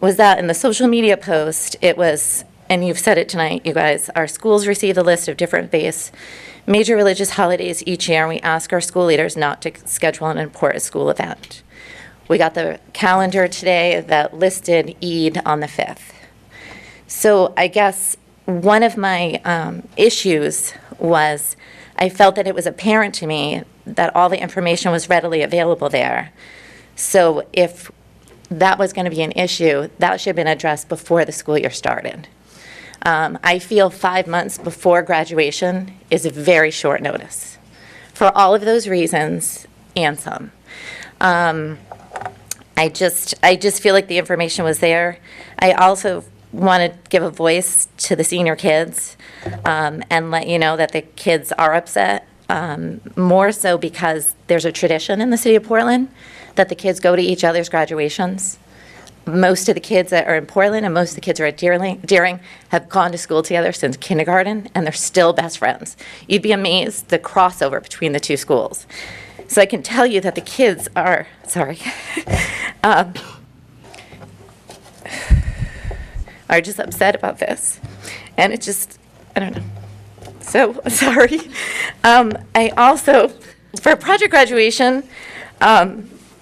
was that in the social media post, it was, and you've said it tonight, you guys, our schools receive a list of different major religious holidays each year, and we ask our school leaders not to schedule an important school event. We got the calendar today that listed Eid on the 5th. So I guess one of my issues was I felt that it was apparent to me that all the information was readily available there. So if that was going to be an issue, that should have been addressed before the school year started. I feel 5 months before graduation is a very short notice for all of those reasons and some. I just feel like the information was there. I also want to give a voice to the senior kids and let you know that the kids are upset, more so because there's a tradition in the city of Portland that the kids go to each other's graduations. Most of the kids that are in Portland and most of the kids who are at Deering have gone to school together since kindergarten, and they're still best friends. You'd be amazed the crossover between the two schools. So I can tell you that the kids are, are just upset about this. And it just, I don't know. So, sorry. I also, for project graduation,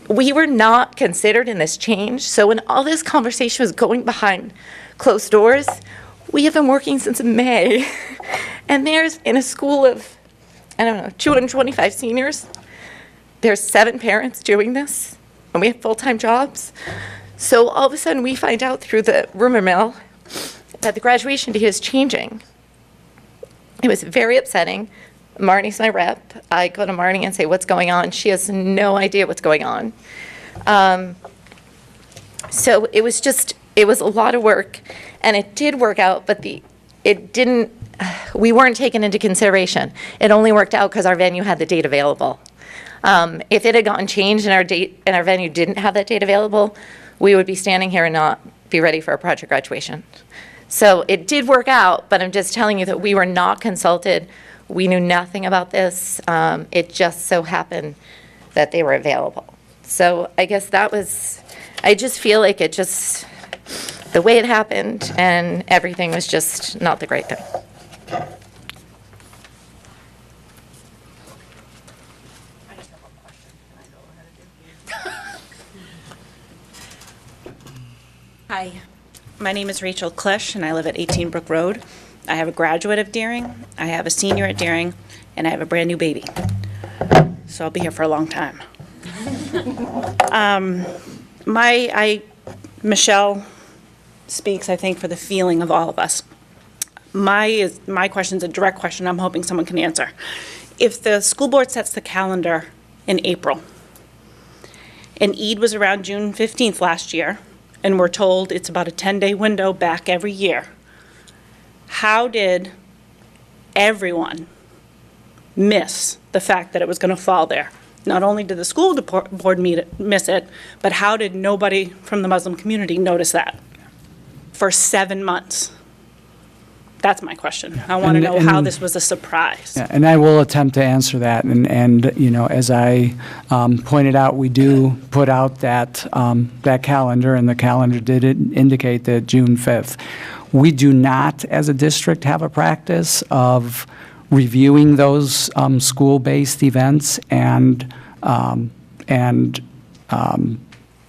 we were not considered in this change. So when all this conversation was going behind closed doors, we have been working since May. And there's, in a school of I don't know, 225 seniors. There's 7 parents doing this, and we have full-time jobs. So all of a sudden, we find out through the rumor mill that the graduation date is changing. It was very upsetting. Marnie's my rep. I go to Marnie and say, what's going on? She has no idea what's going on. So it was a lot of work, and it did work out, but we weren't taken into consideration. It only worked out because our venue had the date available. If it had gotten changed and our venue didn't have that date available, we would be standing here and not be ready for a project graduation. So it did work out, but I'm just telling you that we were not consulted. We knew nothing about this. It just so happened that they were available. So I guess I just feel like the way it happened and everything was just not the great thing. Hi, my name is Rachel Klesch, and I live at 18 Brook Road. I have a graduate of Deering, I have a senior at Deering, and I have a brand-new baby. So I'll be here for a long time. Michelle speaks, I think, for the feeling of all of us. My question's a direct question I'm hoping someone can answer. If the school board sets the calendar in April, and Eid was around June 15th last year, and we're told it's about a 10-day window back every year, how did everyone miss the fact that it was going to fall there? Not only did the school board miss it, but how did nobody from the Muslim community notice that for 7 months? That's my question. I want to know how this was a surprise. Yeah, and I will attempt to answer that. And you know, as I pointed out, we do put out that calendar, and the calendar did indicate that June 5th. We do not, as a district, have a practice of reviewing those school-based events and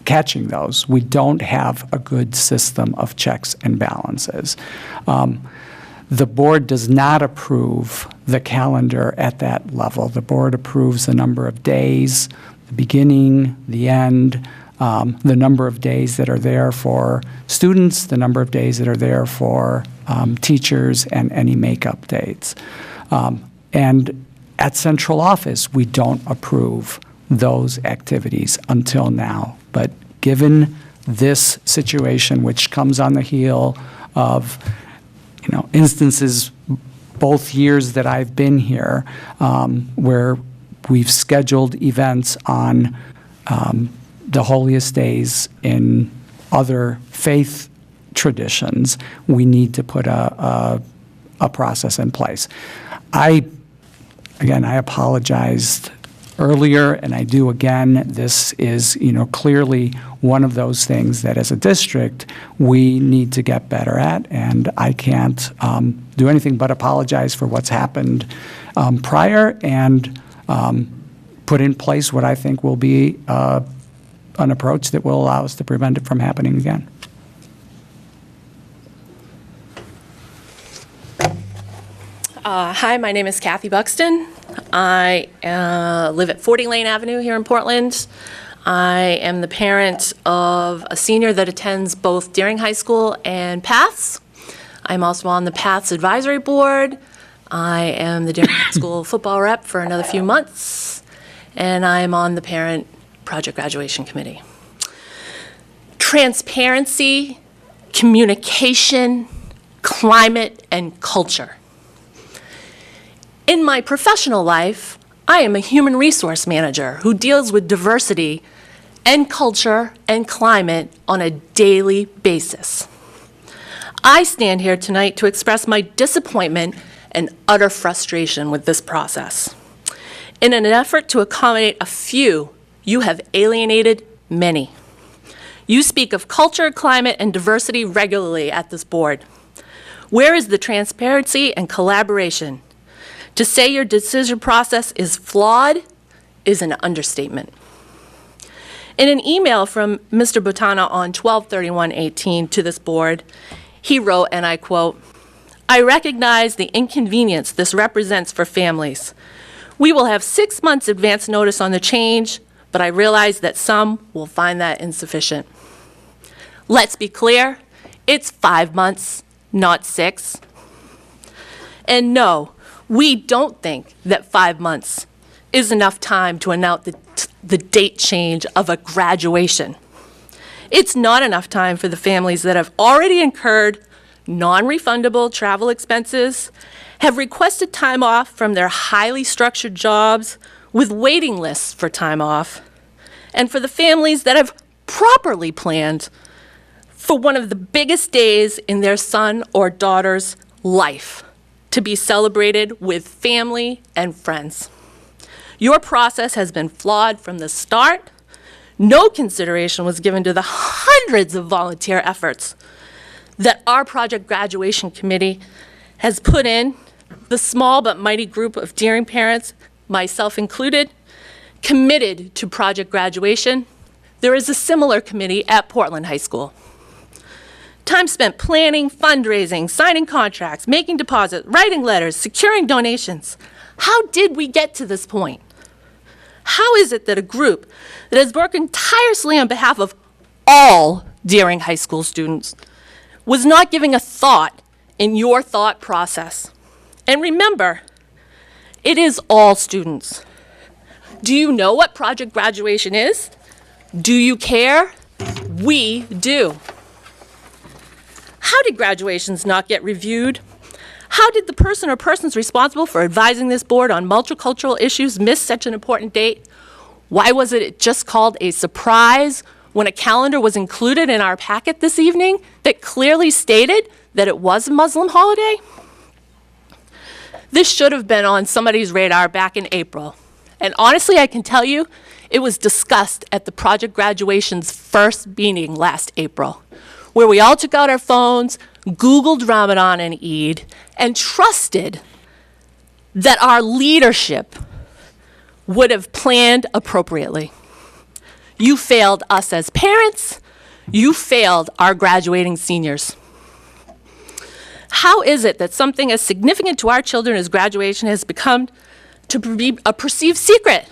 catching those. We don't have a good system of checks and balances. The board does not approve the calendar at that level. The board approves the number of days, the beginning, the end, the number of days that are there for students, the number of days that are there for teachers, and any makeup dates. And at central office, we don't approve those activities until now. But given this situation, which comes on the heel of instances both years that I've been here, where we've scheduled events on the holiest days in other faith traditions, we need to put a process in place. I apologized earlier, and I do again. This is, clearly one of those things that as a district we need to get better at, and I can't do anything but apologize for what's happened prior and put in place what I think will be an approach that will allow us to prevent it from happening again. Hi, my name is Kathy Buxton. I live at 40 Lane Avenue here in Portland. I am the parent of a senior that attends both Deering High School and PATHS. I'm also on the PATHS Advisory Board. I am the Deering High School football rep for another few months, and I am on the Parent Project Graduation Committee. Transparency, communication, climate, and culture. In my professional life, I am a human resource manager who deals with diversity and culture and climate on a daily basis. I stand here tonight to express my disappointment and utter frustration with this process. In an effort to accommodate a few, you have alienated many. You speak of culture, climate, and diversity regularly at this board. Where is the transparency and collaboration? To say your decision process is flawed is an understatement. In an email from Mr. Botana on 12/31/18 to this board, he wrote, and I quote, "I recognize the inconvenience this represents for families. We will have 6 months advance notice on the change, but I realize that some will find that insufficient. Let's be clear, it's 5 months, not 6. And no, we don't think that 5 months is enough time to announce the date change of a graduation. It's not enough time for the families that have already incurred non-refundable travel expenses, have requested time off from their highly structured jobs with waiting lists for time off, and for the families that have properly planned for one of the biggest days in their son or daughter's life to be celebrated with family and friends. Your process has been flawed from the start. No consideration was given to the hundreds of volunteer efforts that our project graduation committee has put in, the small but mighty group of Deering parents, myself included, committed to project graduation. There is a similar committee at Portland High School. Time spent planning, fundraising, signing contracts, making deposits, writing letters, securing donations. How did we get to this point? How is it that a group that has worked tirelessly on behalf of all Deering High School students was not giving a thought in your thought process? And remember, it is all students. Do you know what project graduation is? Do you care? We do. How did graduations not get reviewed? How did the person or persons responsible for advising this board on multicultural issues miss such an important date? Why was it just called a surprise when a calendar was included in our packet this evening that clearly stated that it was a Muslim holiday? This should have been on somebody's radar back in April. And honestly, I can tell you, it was discussed at the project graduation's first meeting last April, where we all took out our phones, Googled Ramadan and Eid, and trusted that our leadership would have planned appropriately. You failed us as parents. You failed our graduating seniors. How is it that something as significant to our children as graduation has become to be a perceived secret?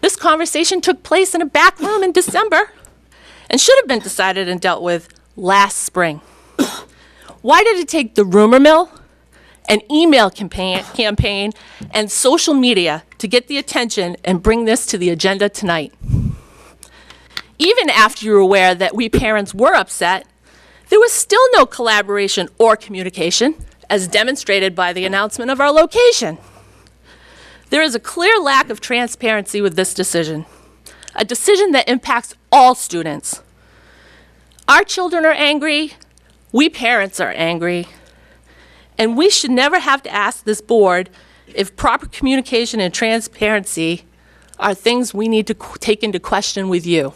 This conversation took place in a back room in December and should have been decided and dealt with last spring. Why did it take the rumor mill, an email campaign, and social media to get the attention and bring this to the agenda tonight? Even after you were aware that we parents were upset, there was still no collaboration or communication, as demonstrated by the announcement of our location. There is a clear lack of transparency with this decision, a decision that impacts all students. Our children are angry, we parents are angry, and we should never have to ask this board if proper communication and transparency are things we need to take into question with you.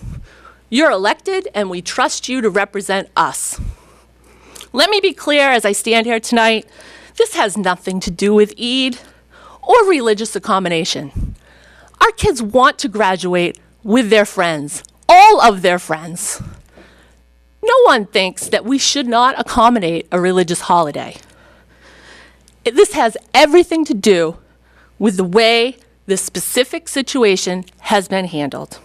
You're elected, and we trust you to represent us. Let me be clear as I stand here tonight, this has nothing to do with Eid or religious accommodation. Our kids want to graduate with their friends, all of their friends. No one thinks that we should not accommodate a religious holiday. This has everything to do with the way this specific situation has been handled.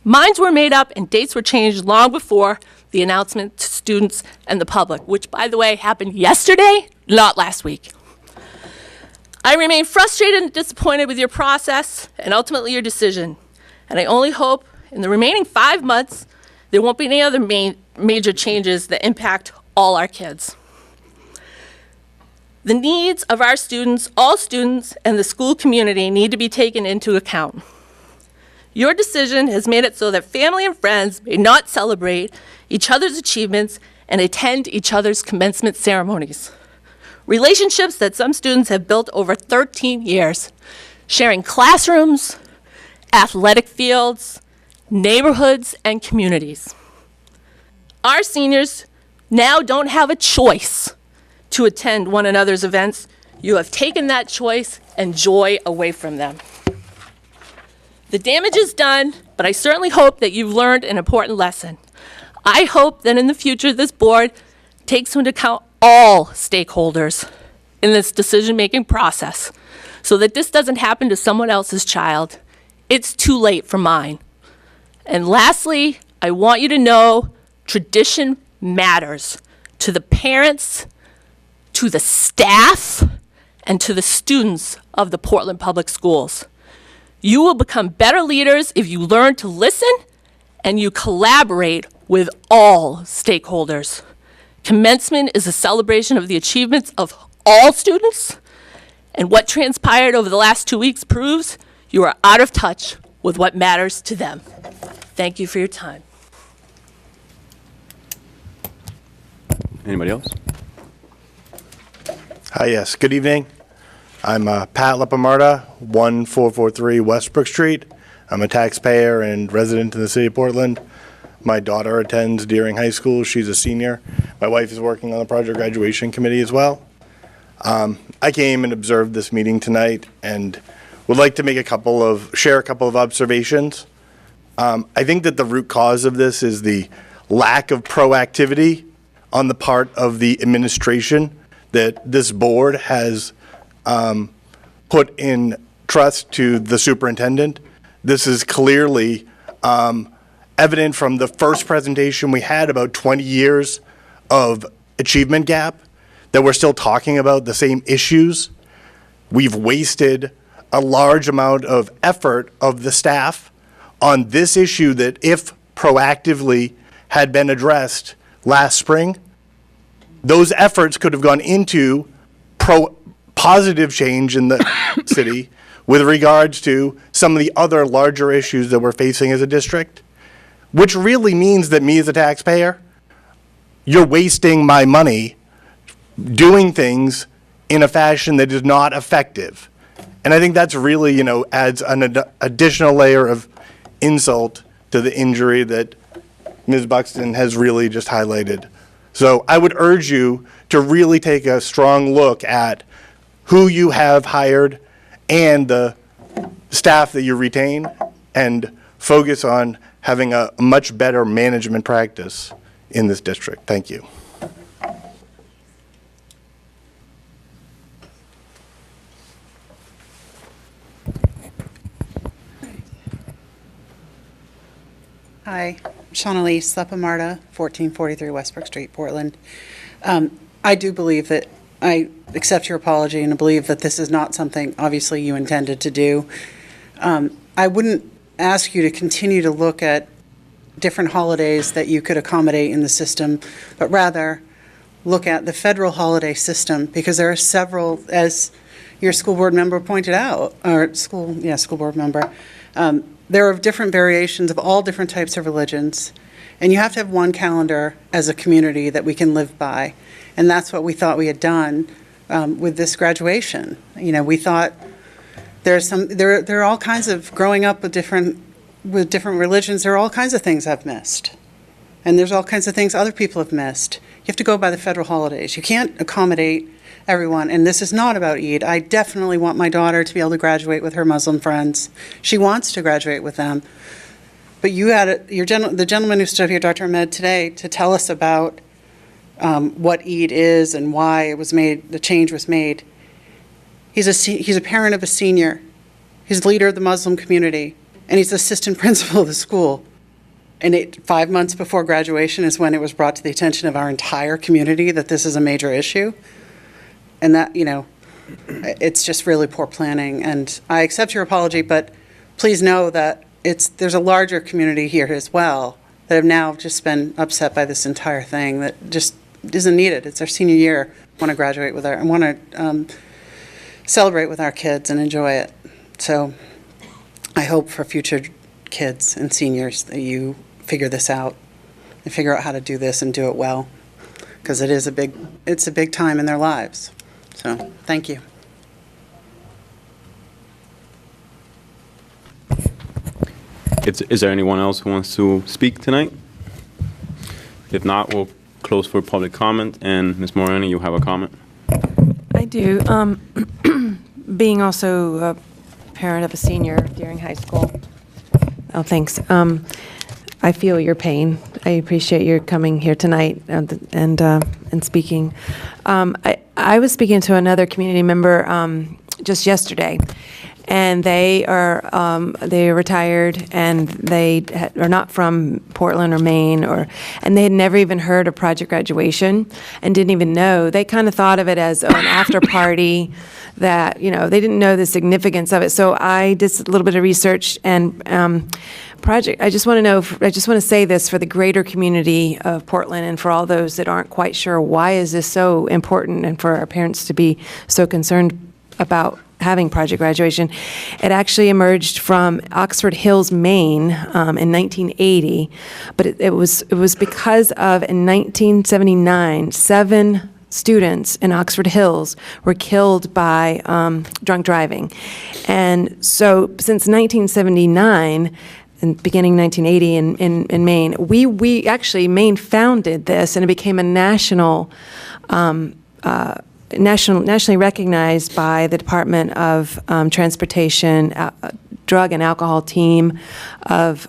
Minds were made up and dates were changed long before the announcement to students and the public, which, by the way, happened yesterday, not last week. I remain frustrated and disappointed with your process and ultimately your decision. And I only hope in the remaining 5 months there won't be any other major changes that impact all our kids. The needs of our students, all students, and the school community need to be taken into account. Your decision has made it so that family and friends may not celebrate each other's achievements and attend each other's commencement ceremonies. Relationships that some students have built over 13 years, sharing classrooms, athletic fields, neighborhoods, and communities. Our seniors now don't have a choice to attend one another's events. You have taken that choice and joy away from them. The damage is done, but I certainly hope that you've learned an important lesson. I hope that in the future this board takes into account all stakeholders, in this decision-making process so that this doesn't happen to someone else's child. It's too late for mine. And lastly, I want you to know tradition matters to the parents, to the staff, and to the students of the Portland Public Schools. You will become better leaders if you learn to listen and you collaborate with all stakeholders. Commencement is a celebration of the achievements of all students, and what transpired over the last 2 weeks proves you are out of touch with what matters to them. Thank you for your time. Anybody else? Hi, yes. Good evening. I'm Pat Lepamarta, 1443 Westbrook Street. I'm a taxpayer and resident in the city of Portland. My daughter attends Deering High School. She's a senior. My wife is working on the project graduation committee as well. I came and observed this meeting tonight and would like to make share a couple of observations. I think that the root cause of this is the lack of proactivity on the part of the administration that this board has put in trust to the superintendent. This is clearly evident from the first presentation we had about 20 years of achievement gap, that we're still talking about the same issues. We've wasted a large amount of effort of the staff on this issue that, if proactively had been addressed last spring, those efforts could have gone into positive change in the city with regards to some of the other larger issues that we're facing as a district, which really means that me as a taxpayer, you're wasting my money doing things in a fashion that is not effective. And I think that's really, adds an additional layer of insult to the injury that Ms. Buxton has really just highlighted. So I would urge you to really take a strong look at who you have hired and the staff that you retain, and focus on having a much better management practice in this district. Thank you. Hi, Shawnalise Lepamarta, 1443 Westbrook Street, Portland. I do believe that I accept your apology and believe that this is not something, obviously, you intended to do. I wouldn't ask you to continue to look at different holidays that you could accommodate in the system, but rather look at the federal holiday system, because there are several, as your school board member pointed out, or school board member, there are different variations of all different types of religions, and you have to have one calendar as a community that we can live by, and that's what we thought we had done with this graduation. We thought there are all kinds of, growing up with different religions, there are all kinds of things I've missed, and there's all kinds of things other people have missed. You have to go by the federal holidays. You can't accommodate everyone, and this is not about Eid. I definitely want my daughter to be able to graduate with her Muslim friends. She wants to graduate with them. But you had the gentleman who stood here, Dr. Ahmed, today, to tell us about what Eid is and why it was made, the change was made. He's a parent of a senior. He's the leader of the Muslim community, and he's the assistant principal of the school. And 5 months before graduation is when it was brought to the attention of our entire community that this is a major issue. And that, it's just really poor planning. And I accept your apology, but please know that there's a larger community here as well that have now just been upset by this entire thing that just isn't needed. It's our senior year. Want to graduate with and want to celebrate with our kids and enjoy it. So I hope for future kids and seniors that you figure this out and figure out how to do this and do it well, because it's a big time in their lives. So, thank you. Is there anyone else who wants to speak tonight? If not, we'll close for public comment. And Ms. Morani, you have a comment? I do. Being also a parent of a senior at Deering High School. Oh, thanks. I feel your pain. I appreciate your coming here tonight and speaking. I was speaking to another community member just yesterday, and they are retired, and they are not from Portland or Maine, and they had never even heard of Project Graduation and didn't even know. They kind of thought of it as an after party that, they didn't know the significance of it. So I did a little bit of research, and I just want to say this for the greater community of Portland and for all those that aren't quite sure, why is this so important, and for our parents to be so concerned about having Project Graduation. It actually emerged from Oxford Hills, Maine, in 1980, but it was because of, in 1979, 7 students in Oxford Hills were killed by drunk driving. And so since 1979, and beginning 1980 in Maine, we actually, Maine founded this, and it became a nationally recognized by the Department of Transportation Drug and Alcohol Team of,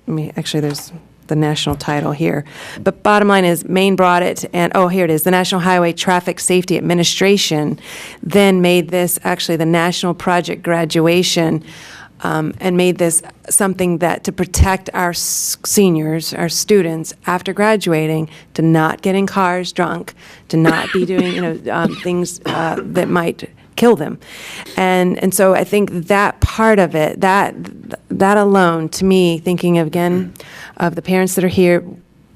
there's the national title here. But bottom line is, Maine brought it, and here it is. The National Highway Traffic Safety Administration then made this actually the National Project Graduation, and made this something that to protect our seniors, our students, after graduating, to not get in cars drunk, to not be doing things that might kill them. And so I think that part of it, that alone, to me, thinking again of the parents that are here,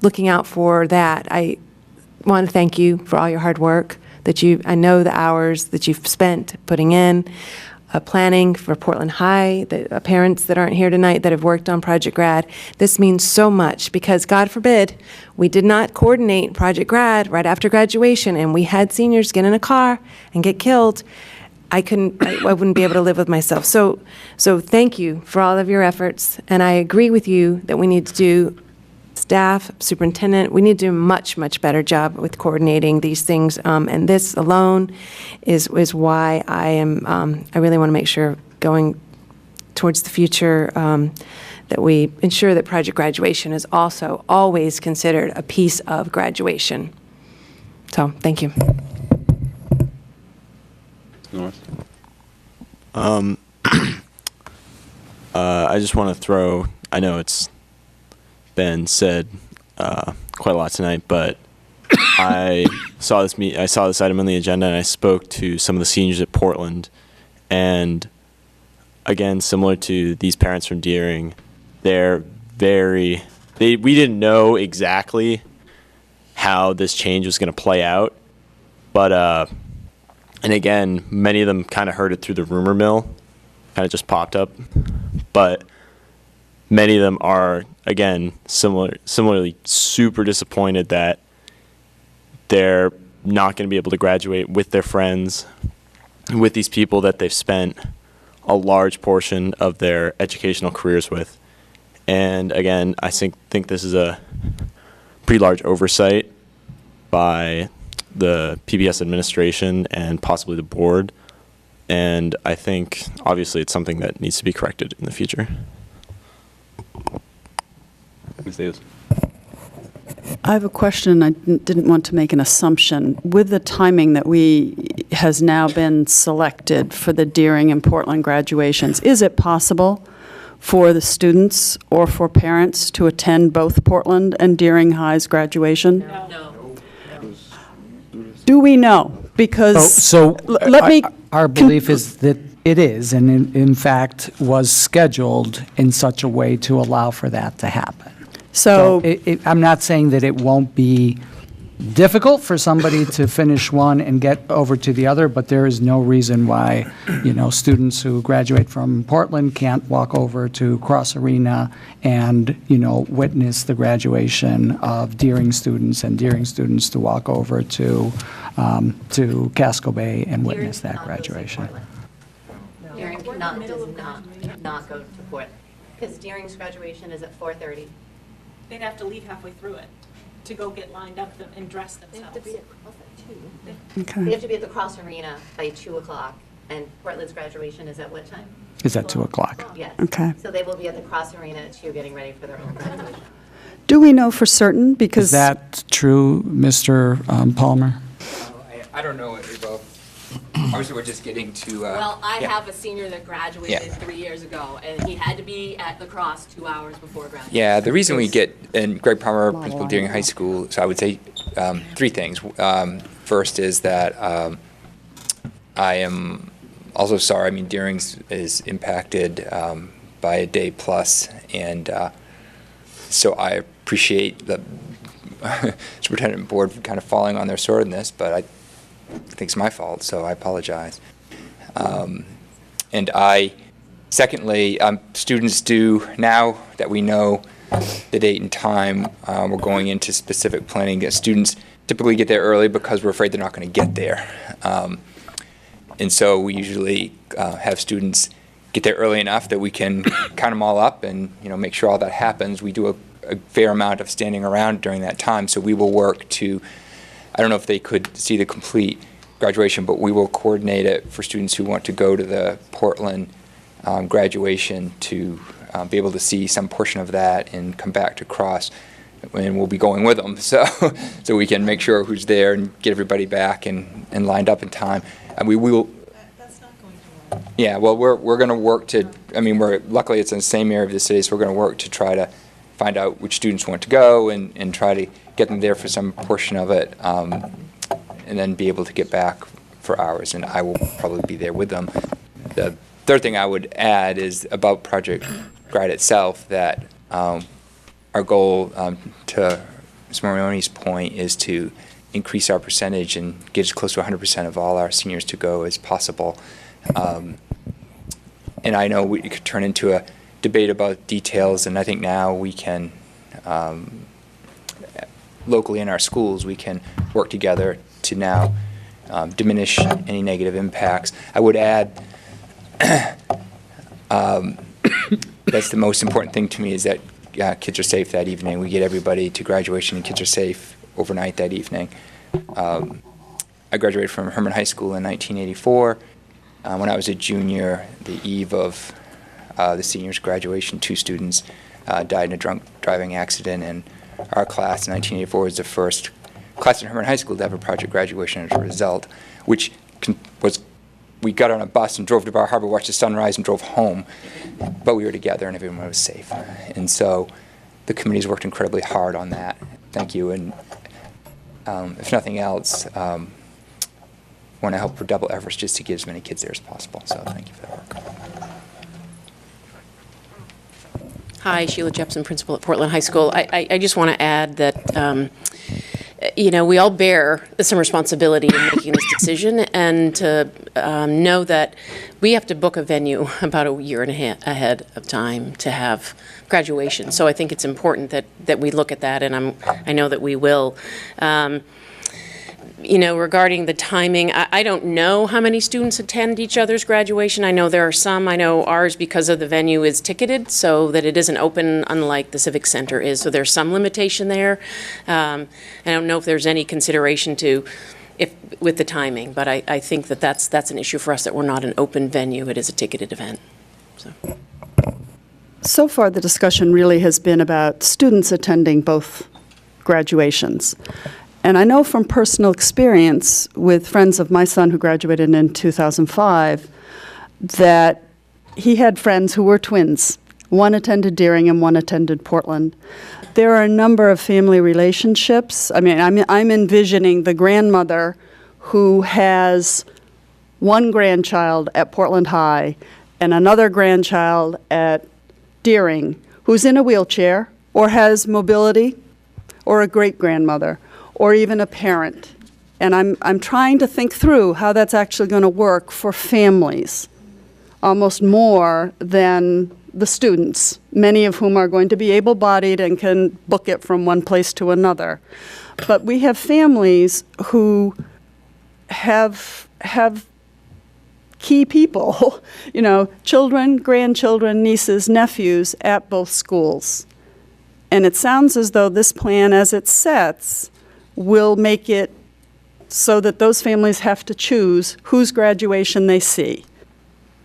looking out for that, I want to thank you for all your hard work I know the hours that you've spent putting in. Planning for Portland High, the parents that aren't here tonight that have worked on Project Grad. This means so much because, God forbid, we did not coordinate Project Grad right after graduation, and we had seniors get in a car and get killed. I wouldn't be able to live with myself. So thank you for all of your efforts, and I agree with you that we need to do, staff, superintendent, we need to do a much, much better job with coordinating these things. And this alone is why I really want to make sure going towards the future that we ensure that Project Graduation is also always considered a piece of graduation. So, thank you. I just want to throw, I know it's been said quite a lot tonight, but I saw this item on the agenda, and I spoke to some of the seniors at Portland, and again, similar to these parents from Deering, we didn't know exactly how this change was going to play out, but and again, many of them kind of heard it through the rumor mill, kind of just popped up, but many of them are, again, similarly super disappointed that they're not going to be able to graduate with their friends, with these people that they've spent a large portion of their educational careers with. And again, I think this is a pretty large oversight by the PBS administration and possibly the board. And I think, obviously, it's something that needs to be corrected in the future. Ms. Davis. I have a question. I didn't want to make an assumption. With the timing that has now been selected for the Deering and Portland graduations, is it possible for the students or for parents to attend both Portland and Deering High's graduation? No. Do we know? Because Our belief is that it is, and in fact was scheduled in such a way to allow for that to happen. So I'm not saying that it won't be difficult for somebody to finish one and get over to the other, but there is no reason why, students who graduate from Portland can't walk over to Cross Arena and, witness the graduation of Deering students, and Deering students to walk over to Casco Bay and witness that graduation. Deering does not go to Portland, because Deering's graduation is at 4:30. They'd have to leave halfway through it to go get lined up and dress themselves. They have to be at Cross at 2. Okay. They have to be at the Cross Arena by 2 o'clock, and Portland's graduation is at what time? Is at 2 o'clock. Yes. Okay. So they will be at the Cross Arena at 2 getting ready for their own graduation. Do we know for certain? Because Is that true, Mr. Palmer? I don't know. Obviously, we're just getting to. Well, I yeah. have a senior that graduated Yeah. 3 years ago, and he had to be at lacrosse 2 hours before graduation. Yeah, the reason we get, and Greg Palmer, principal during high school, so I would say three things. First is that I am also sorry. I mean, Deering's is impacted by a day plus, and so I appreciate the superintendent board kind of falling on their sword in this, but I think it's my fault, so I apologize. And secondly, students do, now that we know the date and time, we're going into specific planning. Students typically get there early because we're afraid they're not going to get there. And so we usually have students get there early enough that we can count them all up and make sure all that happens. We do a fair amount of standing around during that time, so we will work to, I don't know if they could see the complete graduation, but we will coordinate it for students who want to go to the Portland graduation to be able to see some portion of that and come back to Cross, and we'll be going with them, so we can make sure who's there and get everybody back and lined up in time. And we will. That's not going to work. Yeah, well, we're going to work to. I mean, luckily it's in the same area of the city, so we're going to work to try to find out which students want to go and try to get them there for some portion of it, and then be able to get back for hours, and I will probably be there with them. The third thing I would add is about Project Grad itself, that our goal, to Ms. Marioni's point, is to increase our percentage and get as close to 100% of all our seniors to go as possible. And I know it could turn into a debate about details, and I think now we can, locally in our schools, we can work together to now diminish any negative impacts. I would add, that's the most important thing to me, is that kids are safe that evening. We get everybody to graduation and kids are safe overnight that evening. I graduated from Herman High School in 1984. When I was a junior, the eve of the seniors' graduation, 2 students died in a drunk driving accident, and our class in 1984 was the first class in Herman High School to have a project graduation as a result, which we got on a bus and drove to Bar Harbor, watched the sunrise, and drove home, but we were together and everyone was safe. And so the committee's worked incredibly hard on that. Thank you. And if nothing else, want to help redouble efforts just to get as many kids there as possible. So thank you for that work. Hi, Sheila Jepson, principal at Portland High School. I just want to add that, we all bear some responsibility in making this decision, and to know that we have to book a venue about a year and a half ahead of time to have graduation. So I think it's important that we look at that, and I know that we will. Regarding the timing, I don't know how many students attend each other's graduation. I know there are some. I know ours, because of the venue, is ticketed, so that it isn't open, unlike the Civic Center is. So there's some limitation there. I don't know if there's any consideration with the timing, but I think that's an issue for us, that we're not an open venue. It is a ticketed event. So far, the discussion really has been about students attending both graduations. And I know from personal experience with friends of my son who graduated in 2005 that he had friends who were twins. One attended Deering and one attended Portland. There are a number of family relationships. I mean, I'm envisioning the grandmother who has one grandchild at Portland High and another grandchild at Deering who's in a wheelchair or has mobility, or a great-grandmother, or even a parent. And I'm trying to think through how that's actually going to work for families, almost more than the students, many of whom are going to be able-bodied and can book it from one place to another. But we have families who have key people, children, grandchildren, nieces, nephews at both schools. And it sounds as though this plan, as it sets, will make it so that those families have to choose whose graduation they see.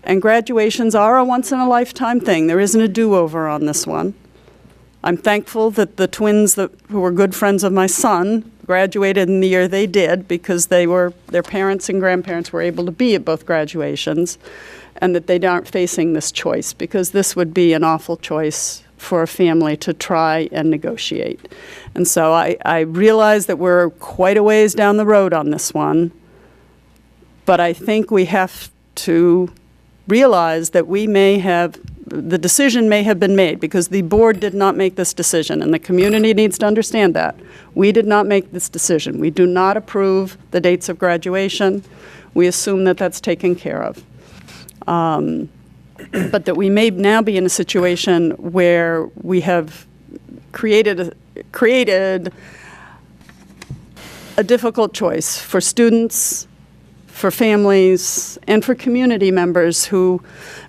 And graduations are a once-in-a-lifetime thing. There isn't a do-over on this one. I'm thankful that the twins who were good friends of my son graduated in the year they did because their parents and grandparents were able to be at both graduations, and that they aren't facing this choice, because this would be an awful choice for a family to try and negotiate. And so I realize that we're quite a ways down the road on this one, but I think we have to realize that the decision may have been made, because the board did not make this decision, and the community needs to understand that. We did not make this decision. We do not approve the dates of graduation. We assume that that's taken care of. But that we may now be in a situation where we have created a difficult choice for students, for families, and for community members who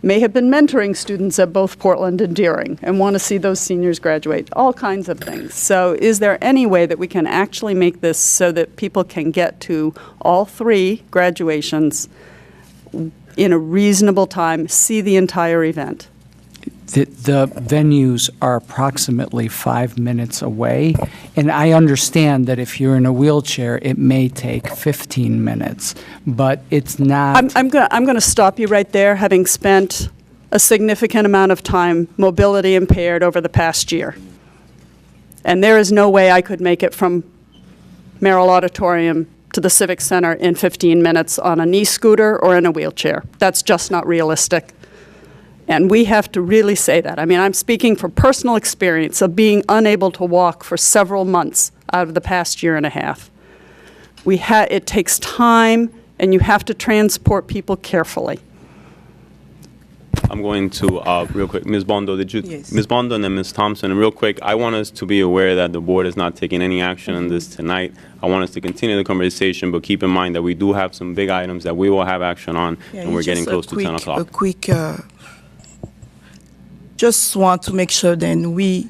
may have been mentoring students at both Portland and Deering and want to see those seniors graduate, all kinds of things. So is there any way that we can actually make this so that people can get to all 3 graduations in a reasonable time, see the entire event? The venues are approximately 5 minutes away, and I understand that if you're in a wheelchair, it may take 15 minutes, but it's not. I'm going to stop you right there, having spent a significant amount of time mobility impaired over the past year. And there is no way I could make it from Merrill Auditorium to the Civic Center in 15 minutes on a knee scooter or in a wheelchair. That's just not realistic. And we have to really say that. I mean, I'm speaking from personal experience of being unable to walk for several months out of the past year and a half. It takes time, and you have to transport people carefully. I'm going to, real quick, Ms. Bondo, Yes. Ms. Bondo and then Ms. Thompson, and real quick, I want us to be aware that the board is not taking any action on this tonight. I want us to continue the conversation, but keep in mind that we do have some big items that we will have action on, and we're getting close to 10 o'clock. A quick, just want to make sure then we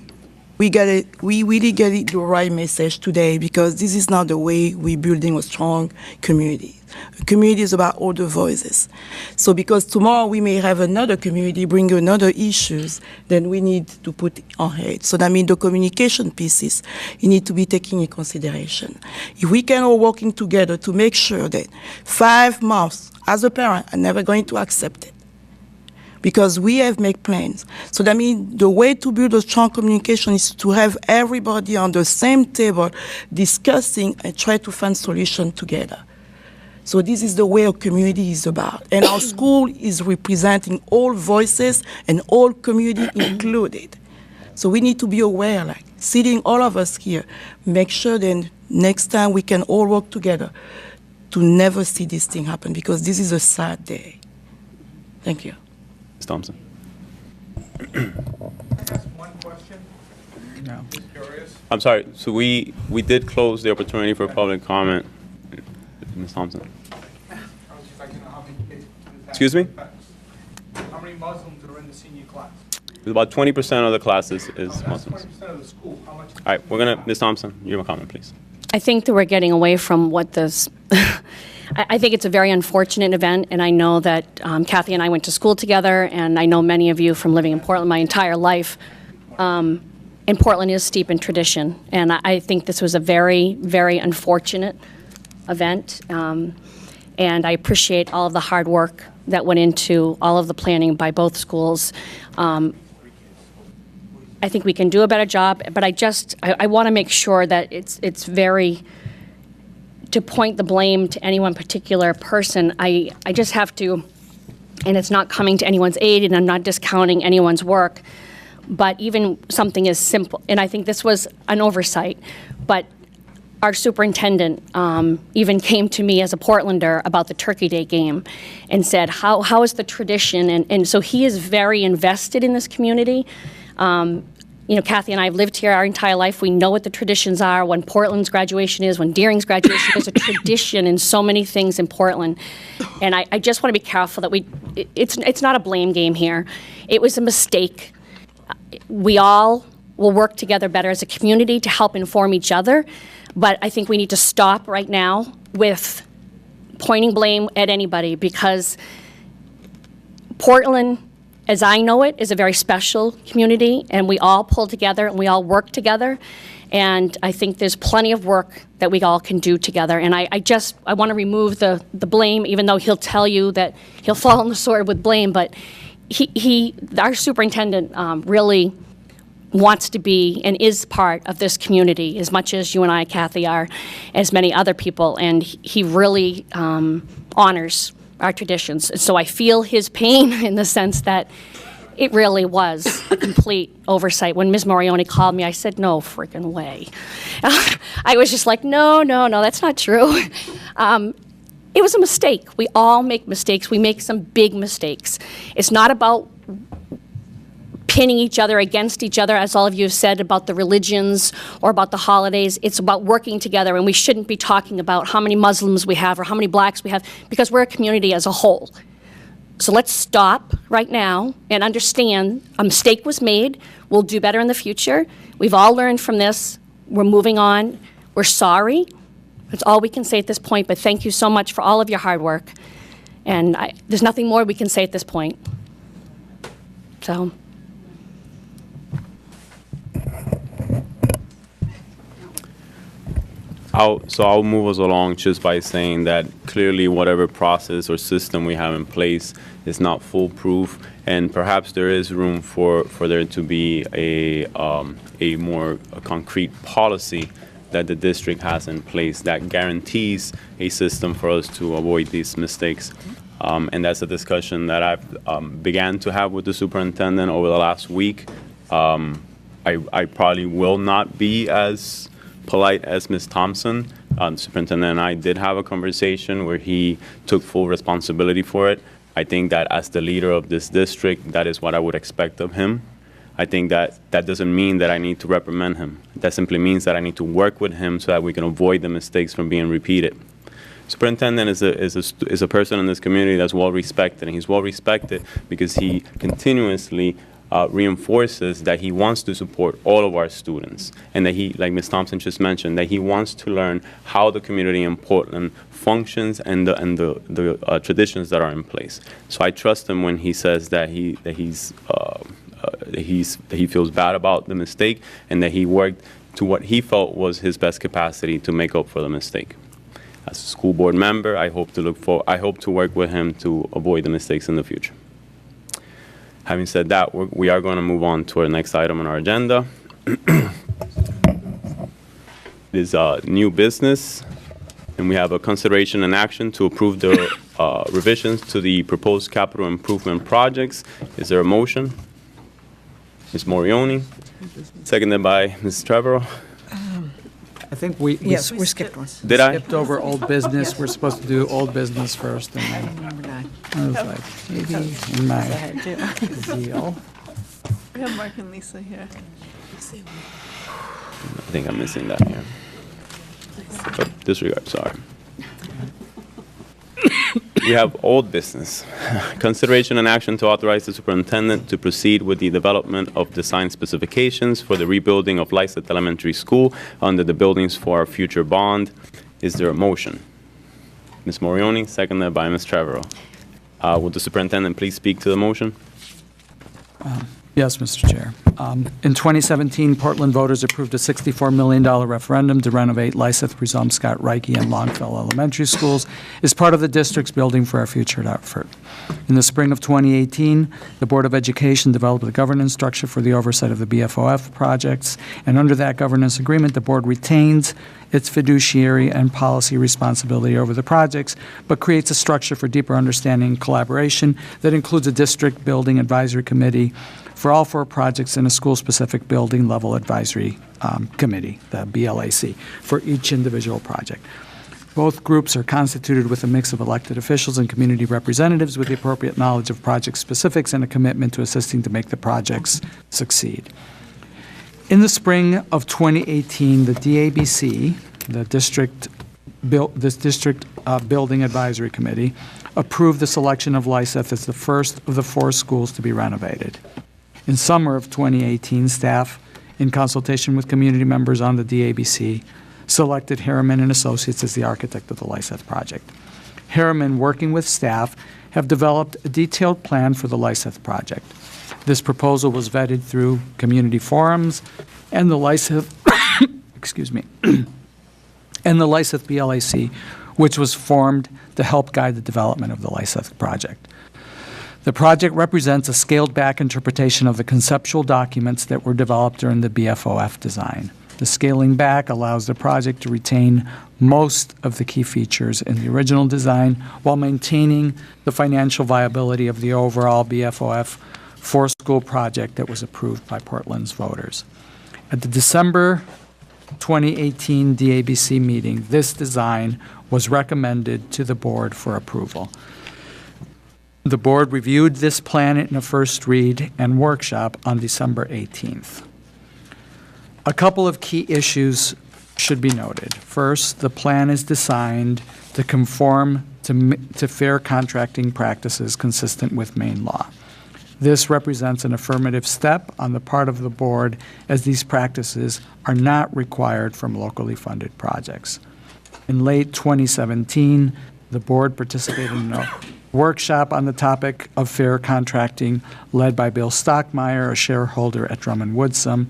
really get it the right message today, because this is not the way we're building a strong community. A community is about all the voices. So because tomorrow we may have another community bring another issues, then we need to put on it. So that means the communication pieces, you need to be taken in consideration. If we can all working together to make sure that 5 months, as a parent, I'm never going to accept it, because we have made plans. So that means the way to build a strong communication is to have everybody on the same table discussing and try to find solutions together. So this is the way a community is about. And our school is representing all voices and all community included. So we need to be aware, like sitting all of us here, make sure that next time we can all work together to never see this thing happen, because this is a sad day. Thank you. Ms. Thompson. One question. No. Just curious. I'm sorry, so we did close the opportunity for public comment. Ms. Thompson. I was just like to know how many kids. Excuse me? How many Muslims are in the senior class? About 20% of the class is That's Muslims. 20% of the school. How much? All right, we're going to, Ms. Thompson, you have a comment, please. I think that we're getting away from what this, I think it's a very unfortunate event, and I know that Kathy and I went to school together, and I know many of you from living in Portland my entire life. And Portland is steep in tradition, and I think this was a very, very unfortunate event. And I appreciate all of the hard work that went into all of the planning by both schools. I think we can do a better job, but I want to make sure that it's very, to point the blame to any one particular person, I just have to, and it's not coming to anyone's aid, and I'm not discounting anyone's work, but even something as simple, and I think this was an oversight, but our superintendent even came to me as a Portlander about the Turkey Day game and said, how is the tradition? And so he is very invested in this community. You know, Kathy and I have lived here our entire life. We know what the traditions are, when Portland's graduation is, when Deering's graduation is. There's a tradition in so many things in Portland. And I just want to be careful that it's not a blame game here. It was a mistake. We all will work together better as a community to help inform each other. But I think we need to stop right now with pointing blame at anybody, because Portland as I know it, is a very special community, and we all pull together and we all work together. And I think there's plenty of work that we all can do together. And I want to remove the blame, even though he'll tell you that he'll fall on the sword with blame. But our superintendent really wants to be and is part of this community as much as you and I, Kathy, are, as many other people. And he really honors our traditions. And so I feel his pain in the sense that it really was a complete oversight. When Ms. Morioni called me, I said, no freaking way. I was just like, no, that's not true. It was a mistake. We all make mistakes. We make some big mistakes. It's not about pinning each other against each other, as all of you have said, about the religions or about the holidays. It's about working together, and we shouldn't be talking about how many Muslims we have or how many blacks we have, because we're a community as a whole. So let's stop right now and understand a mistake was made. We'll do better in the future. We've all learned from this. We're moving on. We're sorry. That's all we can say at this point, but thank you so much for all of your hard work. And there's nothing more we can say at this point. So. I'll move us along just by saying that clearly whatever process or system we have in place is not foolproof, and perhaps there is room for there to be a more concrete policy that the district has in place that guarantees a system for us to avoid these mistakes. And that's a discussion that I've began to have with the superintendent over the last week. I probably will not be as polite as Ms. Thompson. The superintendent and I did have a conversation where he took full responsibility for it. I think that as the leader of this district, that is what I would expect of him. I think that doesn't mean that I need to reprimand him. That simply means that I need to work with him so that we can avoid the mistakes from being repeated. Superintendent is a person in this community that's well respected, and he's well respected because he continuously reinforces that he wants to support all of our students, and that he, like Ms. Thompson just mentioned, that he wants to learn how the community in Portland functions and the traditions that are in place. So I trust him when he says that he feels bad about the mistake, and that he worked to what he felt was his best capacity to make up for the mistake. As a school board member, I hope to work with him to avoid the mistakes in the future. Having said that, we are going to move on to our next item on our agenda. It is new business, and we have a consideration and action to approve the revisions to the proposed capital improvement projects. Is there a motion? Ms. Morioni, seconded by Ms. Trevorrow. I think we skipped one. Did I? Skipped over old business. Yes. We're supposed to do old business first, and then I was like, maybe in my zeal. We have Mark and Lisa here. I think I'm missing that here. But disregard, sorry. We have old business. Consideration and action to authorize the superintendent to proceed with the development of design specifications for the rebuilding of Lyseth Elementary School under the Buildings for Our Future bond. Is there a motion? Ms. Morioni, seconded by Ms. Trevorrow. Would the superintendent please speak to the motion? Yes, Mr. Chair. In 2017, Portland voters approved a $64 million referendum to renovate Lyseth, Presumscott, Reike, and Longfellow elementary schools as part of the district's Building for Our Future effort. In the spring of 2018, the Board of Education developed a governance structure for the oversight of the BFOF projects, and under that governance agreement, the board retains its fiduciary and policy responsibility over the projects, but creates a structure for deeper understanding and collaboration that includes a district building advisory committee for all 4 projects in a school-specific building level advisory committee, the BLAC, for each individual project. Both groups are constituted with a mix of elected officials and community representatives with the appropriate knowledge of project specifics and a commitment to assisting to make the projects succeed. In the spring of 2018, the DABC, the District Building Advisory Committee, approved the selection of Lyseth as the first of the 4 schools to be renovated. In summer of 2018, staff, in consultation with community members on the DABC, selected Harriman and Associates as the architect of the Lyseth project. Harriman, working with staff, have developed a detailed plan for the Lyseth project. This proposal was vetted through community forums and the Lyseth, excuse me, and the Lyseth BLAC, which was formed to help guide the development of the Lyseth project. The project represents a scaled-back interpretation of the conceptual documents that were developed during the BFOF design. The scaling back allows the project to retain most of the key features in the original design while maintaining the financial viability of the overall BFOF four-school project that was approved by Portland's voters. At the December 2018 DABC meeting, this design was recommended to the board for approval. The board reviewed this plan in a first read and workshop on December 18th. A couple of key issues should be noted. First, the plan is designed to conform to fair contracting practices consistent with Maine law. This represents an affirmative step on the part of the board, as these practices are not required from locally funded projects. In late 2017, the board participated in a workshop on the topic of fair contracting led by Bill Stockmeyer, a shareholder at Drummond Woodsum.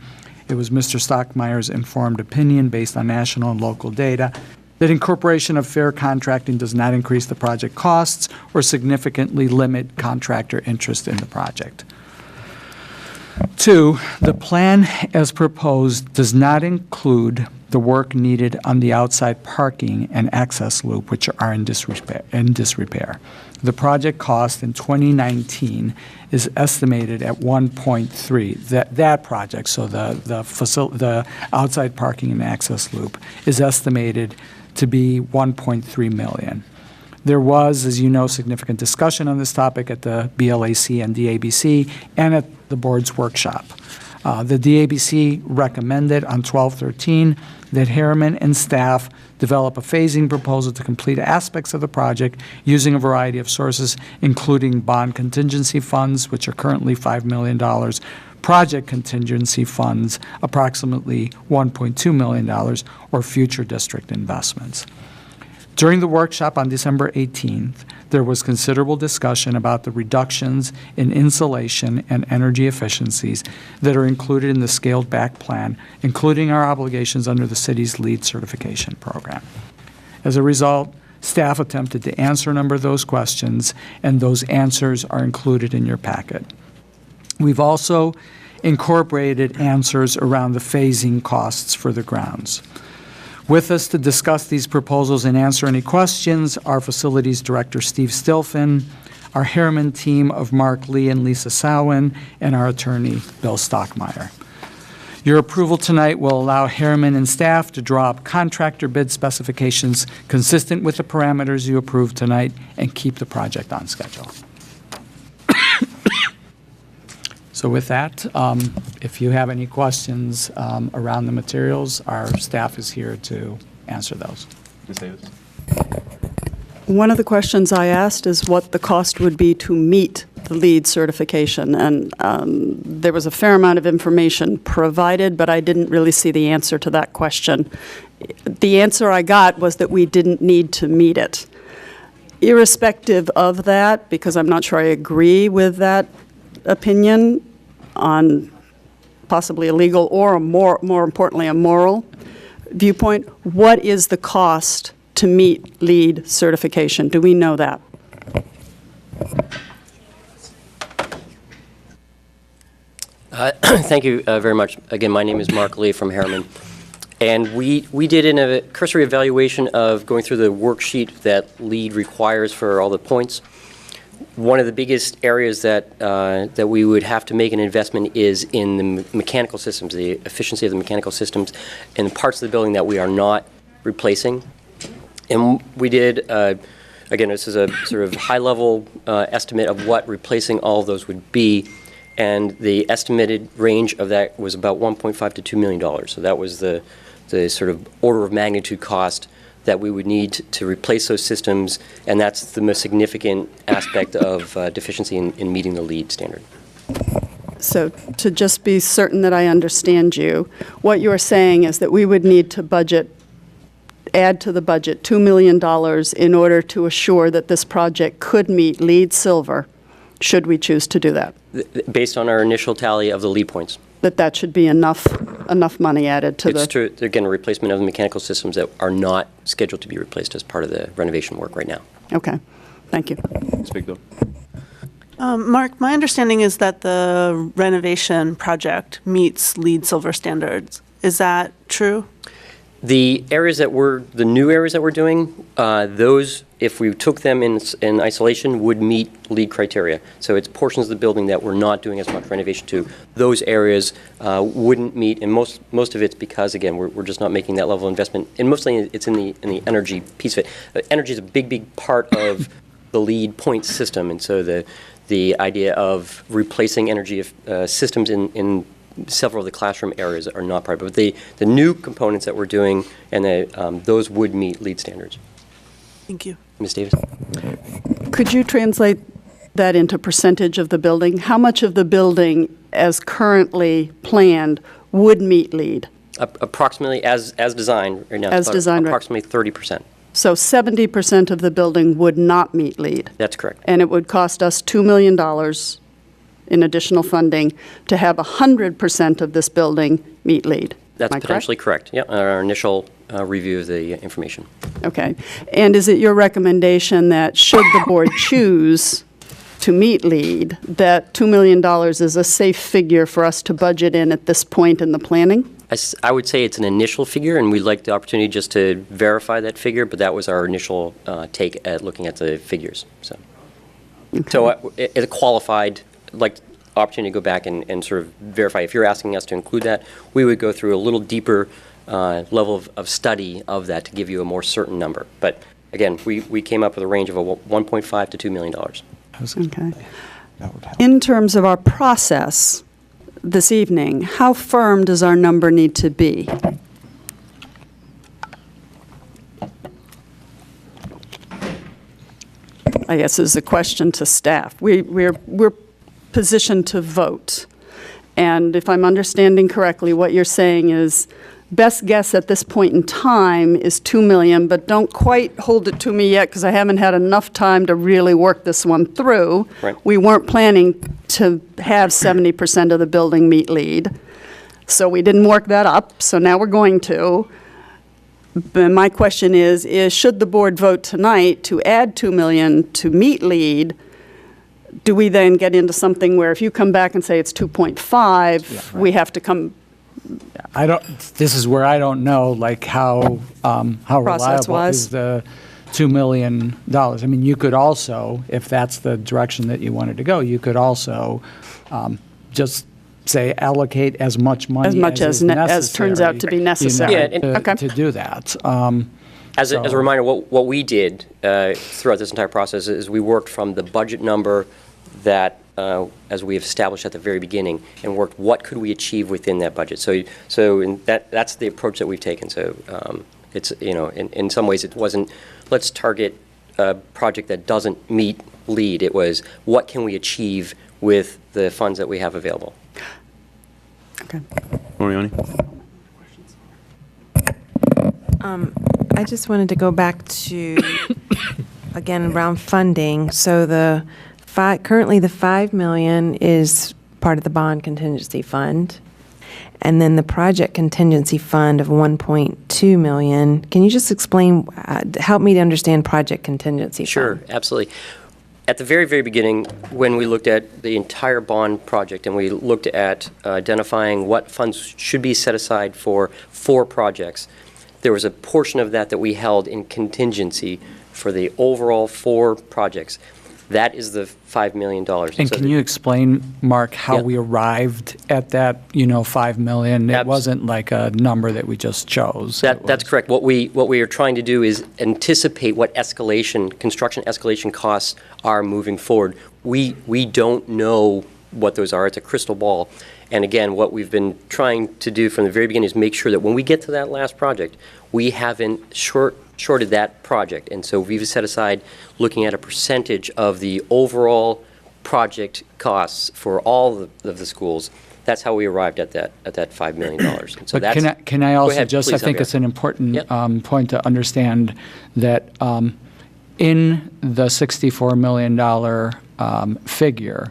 It was Mr. Stockmeyer's informed opinion based on national and local data that incorporation of fair contracting does not increase the project costs or significantly limit contractor interest in the project. Two, the plan as proposed does not include the work needed on the outside parking and access loop, which are in disrepair. The project cost in 2019 is estimated at 1.3. That project, so the outside parking and access loop, is estimated to be 1.3 million. There was, as you know, significant discussion on this topic at the BLAC and DABC and at the board's workshop. The DABC recommended on 12/13 that Harriman and staff develop a phasing proposal to complete aspects of the project using a variety of sources, including bond contingency funds, which are currently $5 million, project contingency funds, approximately $1.2 million, or future district investments. During the workshop on December 18th, there was considerable discussion about the reductions in insulation and energy efficiencies that are included in the scaled-back plan, including our obligations under the city's LEED certification program. As a result, staff attempted to answer a number of those questions, and those answers are included in your packet. We've also incorporated answers around the phasing costs for the grounds. With us to discuss these proposals and answer any questions are Facilities Director Steve Stilfen, our Harriman team of Mark Lee and Lisa Sowen, and our attorney, Bill Stockmeyer. Your approval tonight will allow Harriman and staff to draw up contractor bid specifications consistent with the parameters you approved tonight and keep the project on schedule. So with that, if you have any questions around the materials, our staff is here to answer those. Ms. Davis? One of the questions I asked is what the cost would be to meet the LEED certification, and there was a fair amount of information provided, but I didn't really see the answer to that question. The answer I got was that we didn't need to meet it. Irrespective of that, because I'm not sure I agree with that opinion on possibly a legal or a more importantly a moral viewpoint, what is the cost to meet LEED certification? Do we know that? Thank you very much. Again, my name is Mark Lee from Harriman. And we did a cursory evaluation of going through the worksheet that LEED requires for all the points. One of the biggest areas that we would have to make an investment is in the mechanical systems, the efficiency of the mechanical systems in parts of the building that we are not replacing. And we did, again, this is a sort of high-level estimate of what replacing all of those would be. And the estimated range of that was about $1.5 to $2 million. So that was the sort of order of magnitude cost that we would need to replace those systems, and that's the most significant aspect of deficiency in meeting the LEED standard. So to just be certain that I understand you, what you're saying is that we would need to budget add to the budget $2 million in order to assure that this project could meet LEED Silver, should we choose to do that? Based on our initial tally of the lead points. That should be enough money added to It's to, again, a replacement of the mechanical systems that are not scheduled to be replaced as part of the renovation work right now. Okay, thank you. Speak though. Mark, my understanding is that the renovation project meets LEED Silver standards. Is that true? The areas that the new areas that we're doing, those, if we took them in isolation, would meet LEED criteria. So it's portions of the building that we're not doing as much renovation to. Those areas wouldn't meet, and most of it's because, again, we're just not making that level of investment. And mostly it's in the energy piece of it. Energy is a big part of the LEED point system, and so the idea of replacing energy systems in several of the classroom areas are not part of it. But the new components that we're doing, and those would meet LEED standards. Thank you. Ms. Davis? Could you translate that into percentage of the building? How much of the building, as currently planned, would meet LEED? Approximately, as designed right now. As designed, right. Approximately 30%. So 70% of the building would not meet LEED? That's correct. And it would cost us $2 million in additional funding to have 100% of this building meet LEED. That's Am I potentially correct. Yeah, our initial review of the information. Okay. And is it your recommendation that should the board choose to meet LEED, that $2 million is a safe figure for us to budget in at this point in the planning? I would say it's an initial figure, and we'd like the opportunity just to verify that figure, but that was our initial take at looking at the figures. So, it qualified, like opportunity to go back and sort of verify. If you're asking us to include that, we would go through a little deeper level of study of that to give you a more certain number. But again, we came up with a range of $1.5 to $2 million. Okay. In terms of our process this evening, how firm does our number need to be? I guess is a question to staff. We're positioned to vote. And if I'm understanding correctly, what you're saying is best guess at this point in time is $2 million, but don't quite hold it to me yet because I haven't had enough time to really work this one through. Right. We weren't planning to have 70% of the building meet LEED, so we didn't work that up, so now we're going to. But my question is should the board vote tonight to add $2 million to meet LEED, do we then get into something where if you come back and say it's 2.5, we have to come? This is where I don't know, like, how reliable is the $2 million. I mean, you could also, if that's the direction that you wanted to go, you could also just say allocate as much money as turns out to be necessary to do that. As a reminder, what we did throughout this entire process is we worked from the budget number that, as we have established at the very beginning, and worked what could we achieve within that budget. So that's the approach that we've taken. So it's, in some ways it wasn't, let's target a project that doesn't meet LEED. It was, what can we achieve with the funds that we have available? Okay. Morioni? I just wanted to go back to, again, around funding. So currently the $5 million is part of the bond contingency fund, and then the project contingency fund of $1.2 million. Can you just explain, help me to understand project contingency fund? Sure, absolutely. At the very, very beginning, when we looked at the entire bond project and we looked at identifying what funds should be set aside for 4 projects, there was a portion of that we held in contingency for the overall 4 projects. That is the $5 million. And can you explain, Mark, how we arrived at that, $5 million? It wasn't like a number that we just chose. That's correct. What we are trying to do is anticipate what construction escalation costs are moving forward. We don't know what those are. It's a crystal ball. And again, what we've been trying to do from the very beginning is make sure that when we get to that last project, we haven't shorted that project. And so we've set aside looking at a percentage of the overall project costs for all of the schools That's how we arrived at that $5 million. And so But that's, can I Go also ahead, just, I please, think Javier. it's an important point to understand that in the $64 million figure,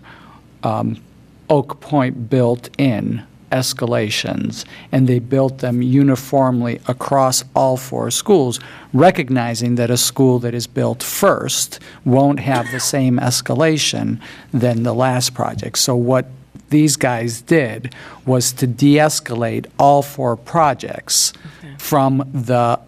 Oak Point built in escalations, and they built them uniformly across all 4 schools, recognizing that a school that is built first won't have the same escalation than the last project. So what these guys did was to de-escalate all 4 projects from the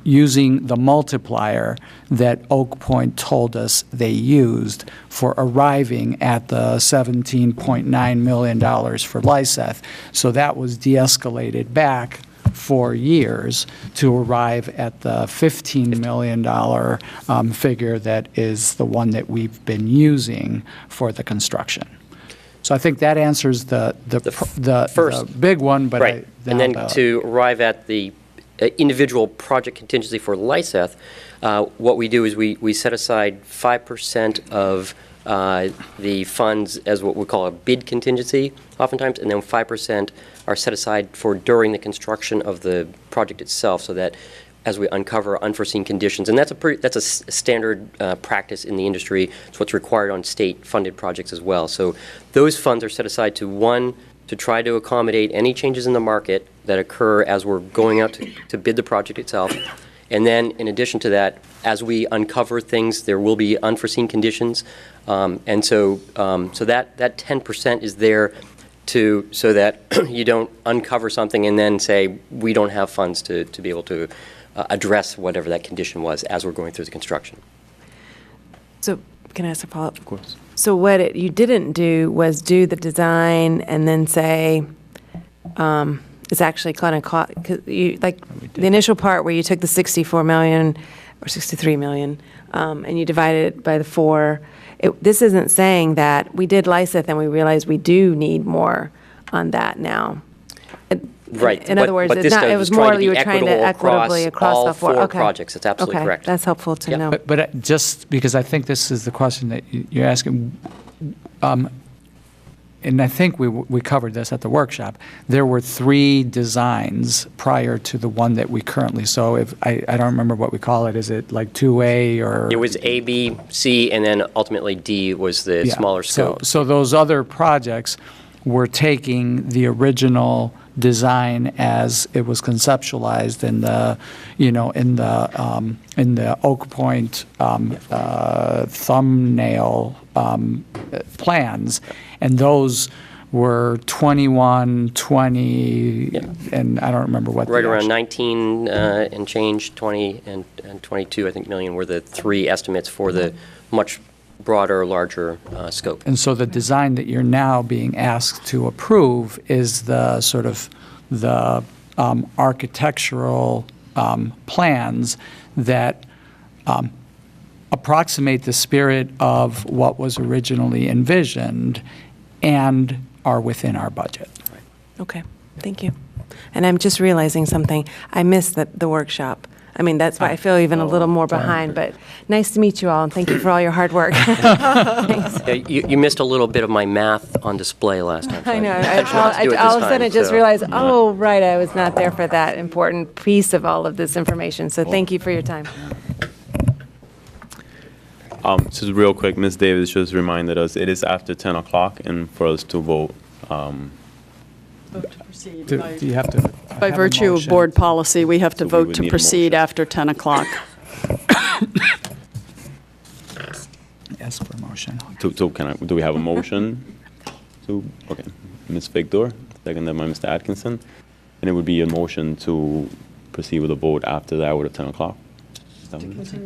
using the multiplier that Oak Point told us they used for arriving at the $17.9 million for Lyseth. So that was de-escalated back 4 years to arrive at the $15 million figure that is the one that we've been using for the construction. So I think that answers the first big one, but right. And then to arrive at the individual project contingency for Lyseth, what we do is we set aside 5% of the funds as what we call a bid contingency oftentimes, and then 5% are set aside for during the construction of the project itself, so that as we uncover unforeseen conditions, and that's a standard practice in the industry. It's what's required on state-funded projects as well. So those funds are set aside to try to accommodate any changes in the market that occur as we're going out to bid the project itself. And then, in addition to that, as we uncover things, there will be unforeseen conditions. And so that 10% is there so that you don't uncover something and then say, we don't have funds to be able to address whatever that condition was as we're going through the construction. So can I ask a follow-up? Of course. So what you didn't do was do the design and then say, it's actually kind of caught, because you, like, the initial part where you took the 64 million or 63 million, and you divided it by the 4, this isn't saying that we did Lyseth and we realized we do need more on that now. Right. In other words, but it's this not, time it it was trying more to be you were trying to equitably across all the 4. 4 Okay. projects. That's absolutely Okay, correct. that's helpful to know. But just because I think this is the question that you're asking, and I think we covered this at the workshop, there were 3 designs prior to the one that we currently, so if I don't remember what we call it, is it like 2A or? It was A, B, C, and then ultimately D was the Yeah. smaller scope. So those other projects were taking the original design as it was conceptualized in the, in the Oak Point thumbnail plans, and those were 21, 20, and I don't remember what. Right around 19 and change, 20 and 22, I think, million were the 3 estimates for the much broader, larger scope. And so the design that you're now being asked to approve is the sort of the architectural plans that approximate the spirit of what was originally envisioned and are within our budget. Okay, thank you. And I'm just realizing something. I missed the workshop. I mean, that's why I feel even a little more behind, but nice to meet you all, and thank you for all your hard work. Thanks. Yeah, you missed a little bit of my math on display last time. So I know. not to do it All of this a sudden, I time, just so- realized, oh, right, I was not there for that important piece of all of this information. So thank you for your time. Just real quick, Ms. Davis just reminded us it is after 10 o'clock, and for us to vote. Do you have to? By have a virtue of motion? board policy, we have to we vote would to need a proceed after 10 o'clock. Yes, for motion. Do we have a motion? Okay, Ms. Victor, seconded by Mr. Atkinson, and it would be a motion to proceed with a vote after the hour of 10 o'clock. Is that what it is? To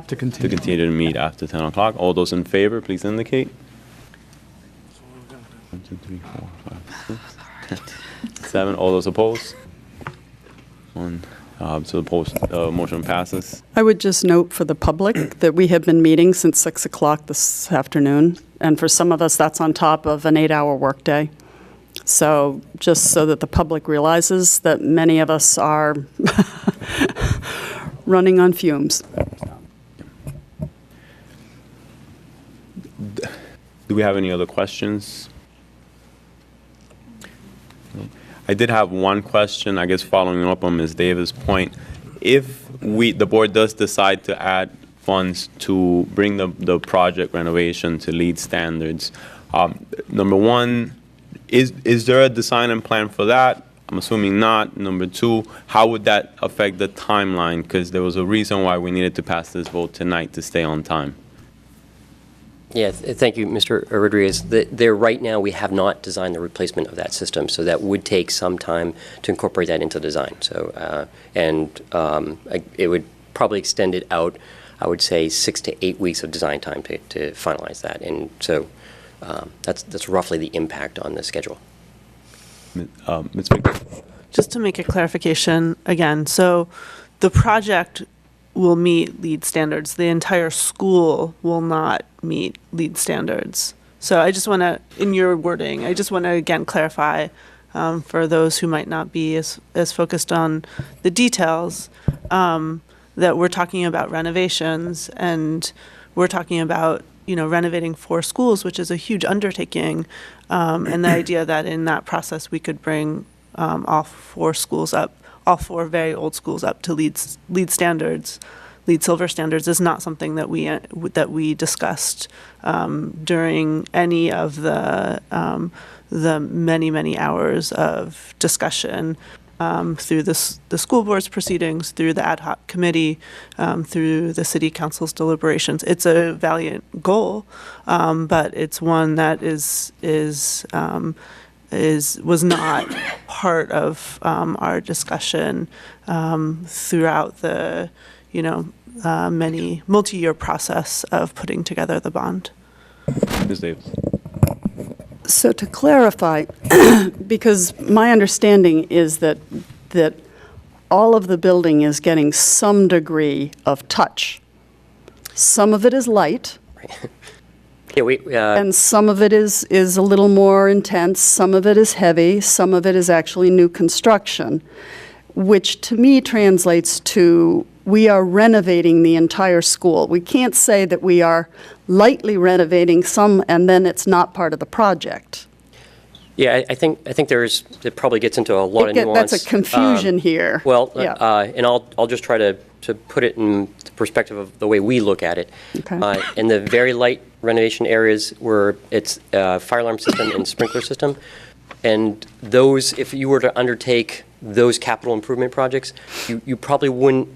To continue. continue to meet after 10 o'clock. All those in favor, please indicate. 1, 2, 3, 4, 5, 6, 7. All those opposed? 1. So the motion passes. I would just note for the public that we have been meeting since 6 o'clock this afternoon, and for some of us, that's on top of an 8-hour workday. So just so that the public realizes that many of us are running on fumes. Do we have any other questions? I did have one question, I guess following up on Ms. Davis' point. If the board does decide to add funds to bring the project renovation to LEED standards, number one, is there a design and plan for that? I'm assuming not. Number two, how would that affect the timeline? Because there was a reason why we needed to pass this vote tonight to stay on time. Yeah, thank you, Mr. Rodriguez. Right now, we have not designed the replacement of that system, so that would take some time to incorporate that into design. So, it would probably extend it out, I would say, 6 to 8 weeks of design time to finalize that. And so that's roughly the impact on the schedule. Ms. Victor? Just to make a clarification again, so the project will meet LEED standards. The entire school will not meet LEED standards. So I just want to, in your wording, I just want to again clarify for those who might not be as focused on the details, that we're talking about renovations, and we're talking about, renovating 4 schools, which is a huge undertaking, and the idea that in that process we could bring all 4 schools up, all 4 very old schools up to LEED standards, LEED Silver standards, is not something that we discussed during any of the many hours of discussion through the school board's proceedings, through the ad hoc committee, through the city council's deliberations. It's a valiant goal, but it's one that was not part of our discussion throughout the many multi-year process of putting together the bond. Ms. Davis. So to clarify, because my understanding is that all of the building is getting some degree of touch. Some of it is light. Yeah, and some of it is a little more intense, some of it is heavy, some of it is actually new construction, which to me translates to we are renovating the entire school. We can't say that we are lightly renovating some and then it's not part of the project. Yeah, I think it probably gets into a lot of nuance. That's a confusion here. Well, yeah. And I'll just try to put it in the perspective of the way we look at it. Okay. In the very light renovation areas where it's fire alarm system and sprinkler system, and those, if you were to undertake those capital improvement projects, you probably wouldn't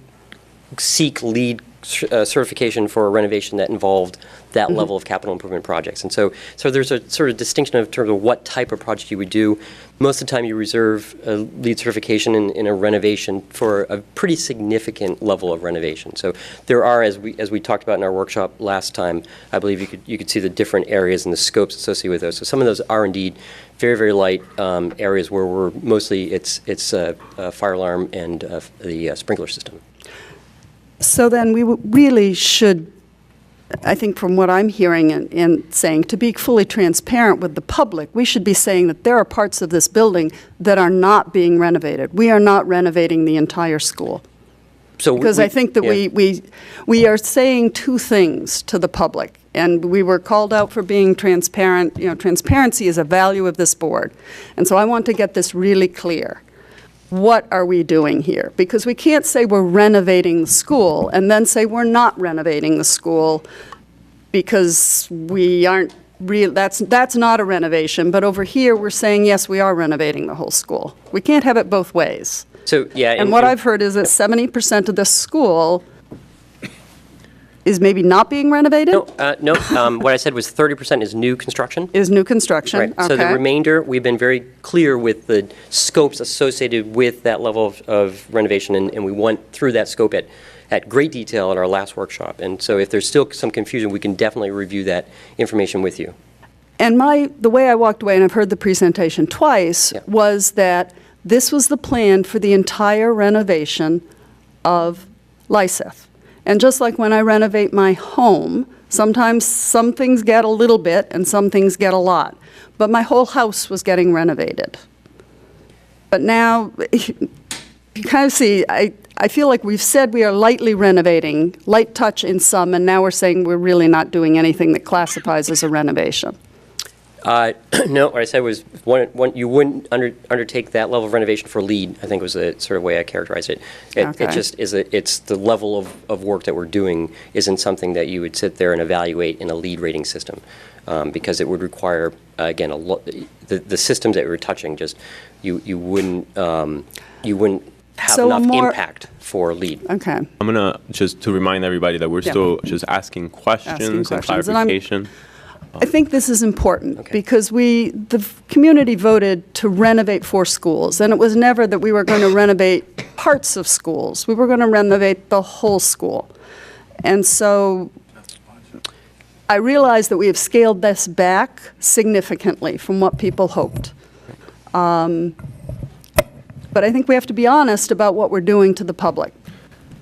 seek LEED certification for a renovation that involved that level of capital improvement projects. And so there's a sort of distinction in terms of what type of project you would do. Most of the time you reserve a LEED certification in a renovation for a pretty significant level of renovation. So there are, as we talked about in our workshop last time, I believe you could see the different areas and the scopes associated with those. So some of those are indeed very, very light areas where we're mostly it's fire alarm and the sprinkler system. So then we really should, I think from what I'm hearing and saying, to be fully transparent with the public, we should be saying that there are parts of this building that are not being renovated. We are not renovating the entire school. So because I think that we are saying 2 things to the public, and we were called out for being transparent. Transparency is a value of this board. And so I want to get this really clear. What are we doing here? Because we can't say we're renovating the school and then say we're not renovating the school because we aren't that's not a renovation. But over here we're saying, yes, we are renovating the whole school. We can't have it both ways. So, yeah. And what I've heard is that 70% of the school is maybe not being renovated? No. What I said was 30% is new construction. Is new construction, Right. okay. So the remainder, we've been very clear with the scopes associated with that level of renovation, and we went through that scope at great detail at our last workshop. And so if there's still some confusion, we can definitely review that information with you. And the way I walked away, and I've heard the presentation twice, was that this was the plan for the entire renovation of Lyseth. And just like when I renovate my home, sometimes some things get a little bit and some things get a lot. But my whole house was getting renovated. But now, you kind of see, I feel like we've said we are lightly renovating, light touch in some, and now we're saying we're really not doing anything that classifies as a renovation. No, what I said was you wouldn't undertake that level of renovation for LEED, I think was the sort of way I characterized it. It Okay. just is it's the level of work that we're doing isn't something that you would sit there and evaluate in a LEED rating system, because it would require, again, the systems that we're touching, just you wouldn't have So enough more- impact for LEED. Okay. I'm gonna just to remind everybody that we're Yeah. still just asking questions and questions, and I'm- clarification. I think this is important because the community voted to renovate 4 schools, and it was never that we were going to renovate parts of schools. We were going to renovate the whole school. And so I realize that we have scaled this back significantly from what people hoped. But I think we have to be honest about what we're doing to the public,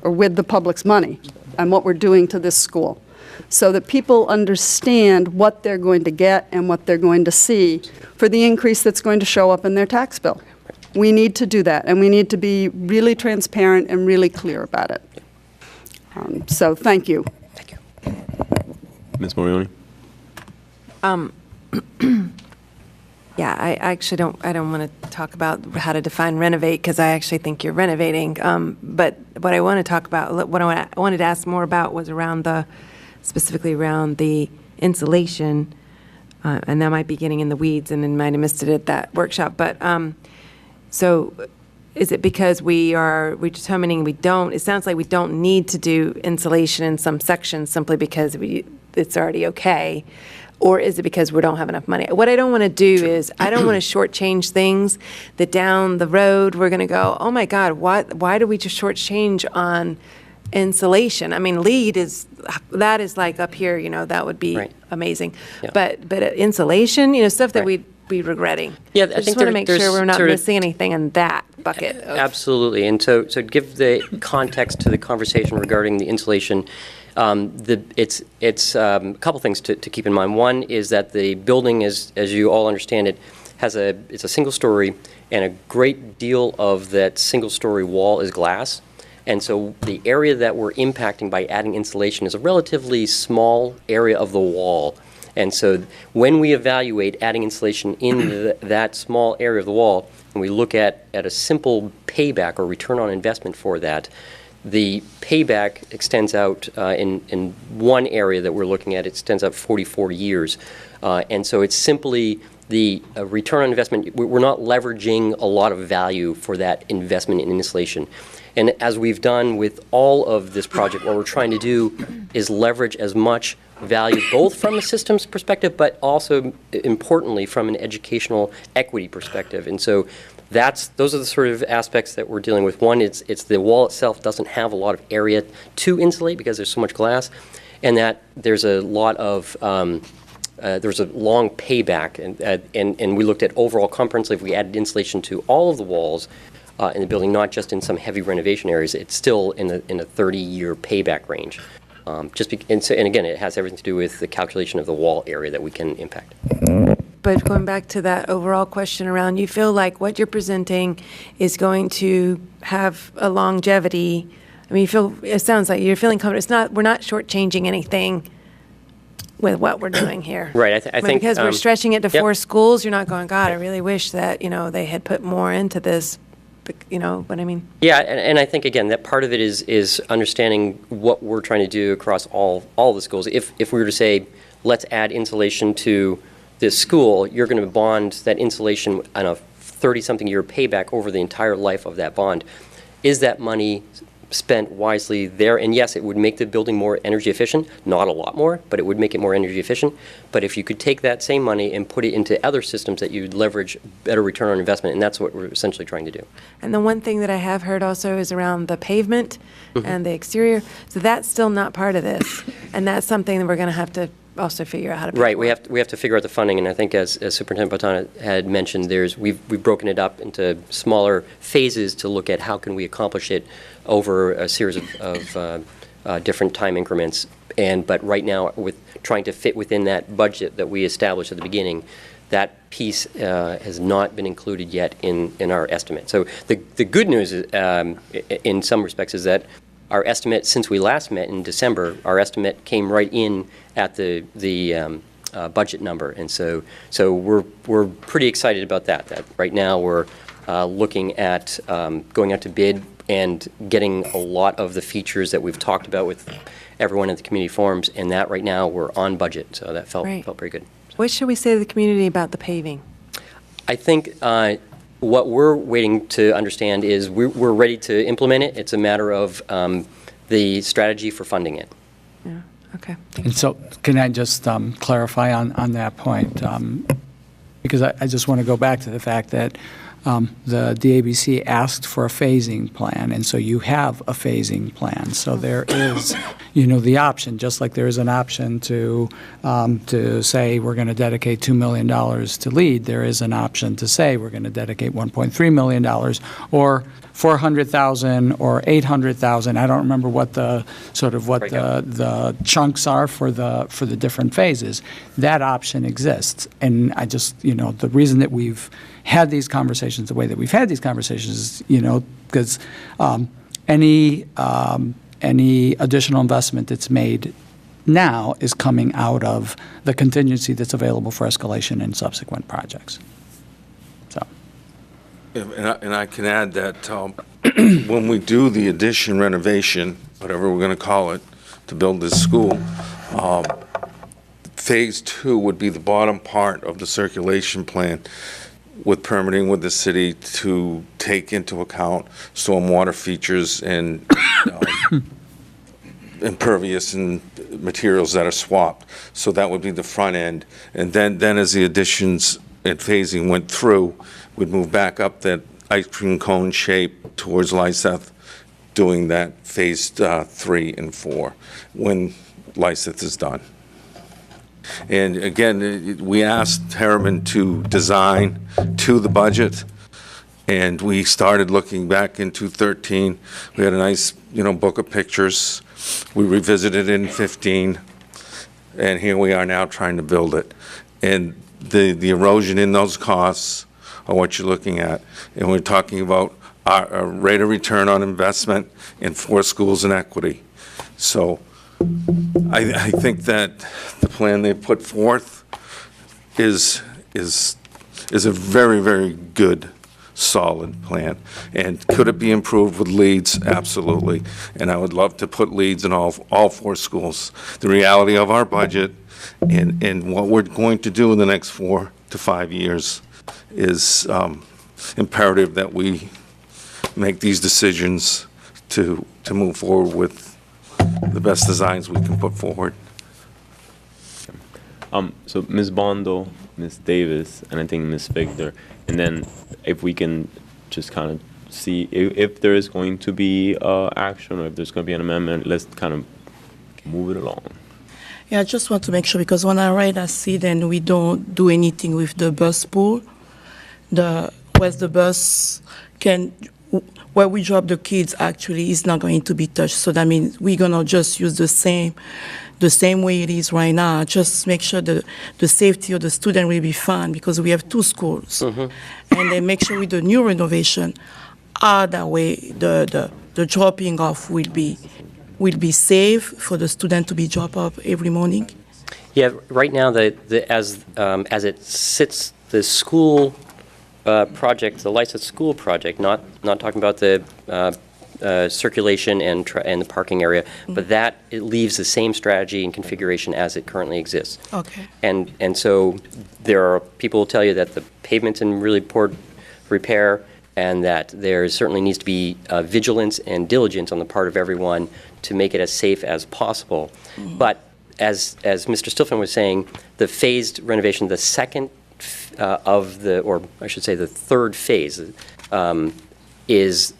or with the public's money, and what we're doing to this school, so that people understand what they're going to get and what they're going to see for the increase that's going to show up in their tax bill. We need to do that, and we need to be really transparent and really clear about it. So thank you. Ms. Morioni? Yeah, I actually don't want to talk about how to define renovate, because I actually think you're renovating. But what I want to talk about, what I wanted to ask more about was specifically around the insulation, and that might be getting in the weeds, and I might have missed it at that workshop. But so is it because we're determining it sounds like we don't need to do insulation in some sections simply because it's already okay? Or is it because we don't have enough money? What I don't want to do is, I don't want to shortchange things that down the road we're going to go, oh my God, why do we just shortchange on insulation? I mean, LEED that is like up here, that would be amazing. Yeah. But insulation, stuff that we'd be regretting. Yeah, I just want to make sure we're not missing anything in that bucket. Absolutely. And so to give the context to the conversation regarding the insulation, it's a couple things to keep in mind. One is that the building, as you all understand it, it's a single story, and a great deal of that single story wall is glass. And so the area that we're impacting by adding insulation is a relatively small area of the wall. And so when we evaluate adding insulation in that small area of the wall, and we look at a simple payback or return on investment for that, the payback extends out in one area that we're looking at, it extends out 44 years. And so it's simply the return on investment. We're not leveraging a lot of value for that investment in insulation. And as we've done with all of this project, what we're trying to do is leverage as much value, both from a systems perspective, but also, importantly, from an educational equity perspective. And so those are the sort of aspects that we're dealing with. One, it's the wall itself doesn't have a lot of area to insulate because there's so much glass, and that there's a lot of there's a long payback, and we looked at overall comprehensively. If we added insulation to all of the walls in the building, not just in some heavy renovation areas, it's still in a 30-year payback range. And again, it has everything to do with the calculation of the wall area that we can impact. But going back to that overall question around, you feel like what you're presenting is going to have a longevity. I mean, it sounds like you're feeling confident. We're not shortchanging anything with what we're doing here. Right. I think because we're stretching it to 4 schools, you're not going, God, I really wish that, they had put more into this. You know what I mean? Yeah, and I think, again, that part of it is understanding what we're trying to do across all the schools. If we were to say, let's add insulation to this school, you're going to bond that insulation on a 30-something year payback over the entire life of that bond. Is that money spent wisely there? And yes, it would make the building more energy efficient, not a lot more, but it would make it more energy efficient. But if you could take that same money and put it into other systems that you'd leverage better return on investment, and that's what we're essentially trying to do. And the one thing that I have heard also is around the pavement and the exterior. So that's still not part of this. And that's something that we're going to have to also figure out how to pay Right, for. we have to figure out the funding, and I think as Superintendent Botana had mentioned, we've broken it up into smaller phases to look at how can we accomplish it over a series of different time increments. But right now, with trying to fit within that budget that we established at the beginning, that piece has not been included yet in our estimate. So the good news in some respects is that our estimate, since we last met in December, our estimate came right in at the budget number. And so we're pretty excited about that. That right now we're looking at going out to bid and getting a lot of the features that we've talked about with everyone at the community forums, and that right now we're on budget. So that felt very good. What should we say to the community about the paving? I think what we're waiting to understand is we're ready to implement it. It's a matter of the strategy for funding it. Yeah. Okay. And so, can I just clarify on that point? Because I just want to go back to the fact that the DABC asked for a phasing plan, and so you have a phasing plan. So there is, the option, just like there is an option to say we're going to dedicate $2 million to LEAD, there is an option to say we're going to dedicate $1.3 million or $400,000 or $800,000. I don't remember what the the chunks are for the different phases. That option exists, and I just the reason that we've had these conversations the way that we've had these conversations is because any additional investment that's made now is coming out of the contingency that's available for escalation in subsequent projects. So. And I can add that when we do the addition renovation, whatever we're going to call it, to build this school, phase 2 would be the bottom part of the circulation plan with permitting with the city to take into account stormwater features and impervious and materials that are swapped. So that would be the front end. And then as the additions and phasing went through, we'd move back up that ice cream cone shape towards Lyseth, doing that phase 3 and 4 when Lyseth is done. And again, we asked Harriman to design to the budget, and we started looking back in 2013. We had a nice, book of pictures. We revisited it in 2015, and here we are now trying to build it. And the erosion in those costs are what you're looking at. And we're talking about our rate of return on investment in 4 schools in equity. So I think that the plan they put forth is a very, very good, solid plan. And could it be improved with leads? Absolutely. And I would love to put leads in all 4 schools. The reality of our budget and what we're going to do in the next 4 to 5 years is imperative that we make these decisions to move forward with the best designs we can put forward. So Ms. Bondo, Ms. Davis, and I think Ms. Victor, and then if we can just kind of see if there is going to be action or if there's going to be an amendment, let's kind of move it along. Yeah, I just want to make sure, because when I write, I see then we don't do anything with the bus pool, where the bus can, where we drop the kids actually is not going to be touched. So that means we're going to just use the same way it is right now. Just make sure the safety of the student will be fine, because we have 2 schools. And then make sure with the new renovation, that way the dropping off will be safe for the student to be dropped off every morning. Yeah, right now, as it sits, the school project, the licensed school project, not talking about the circulation and the parking area, but that it leaves the same strategy and configuration as it currently exists. Okay. And so there are people who tell you that the pavement's in really poor repair, and that there certainly needs to be vigilance and diligence on the part of everyone to make it as safe as possible. But as Mr. Stilfen was saying, the phased renovation, the second or I should say the third phase, is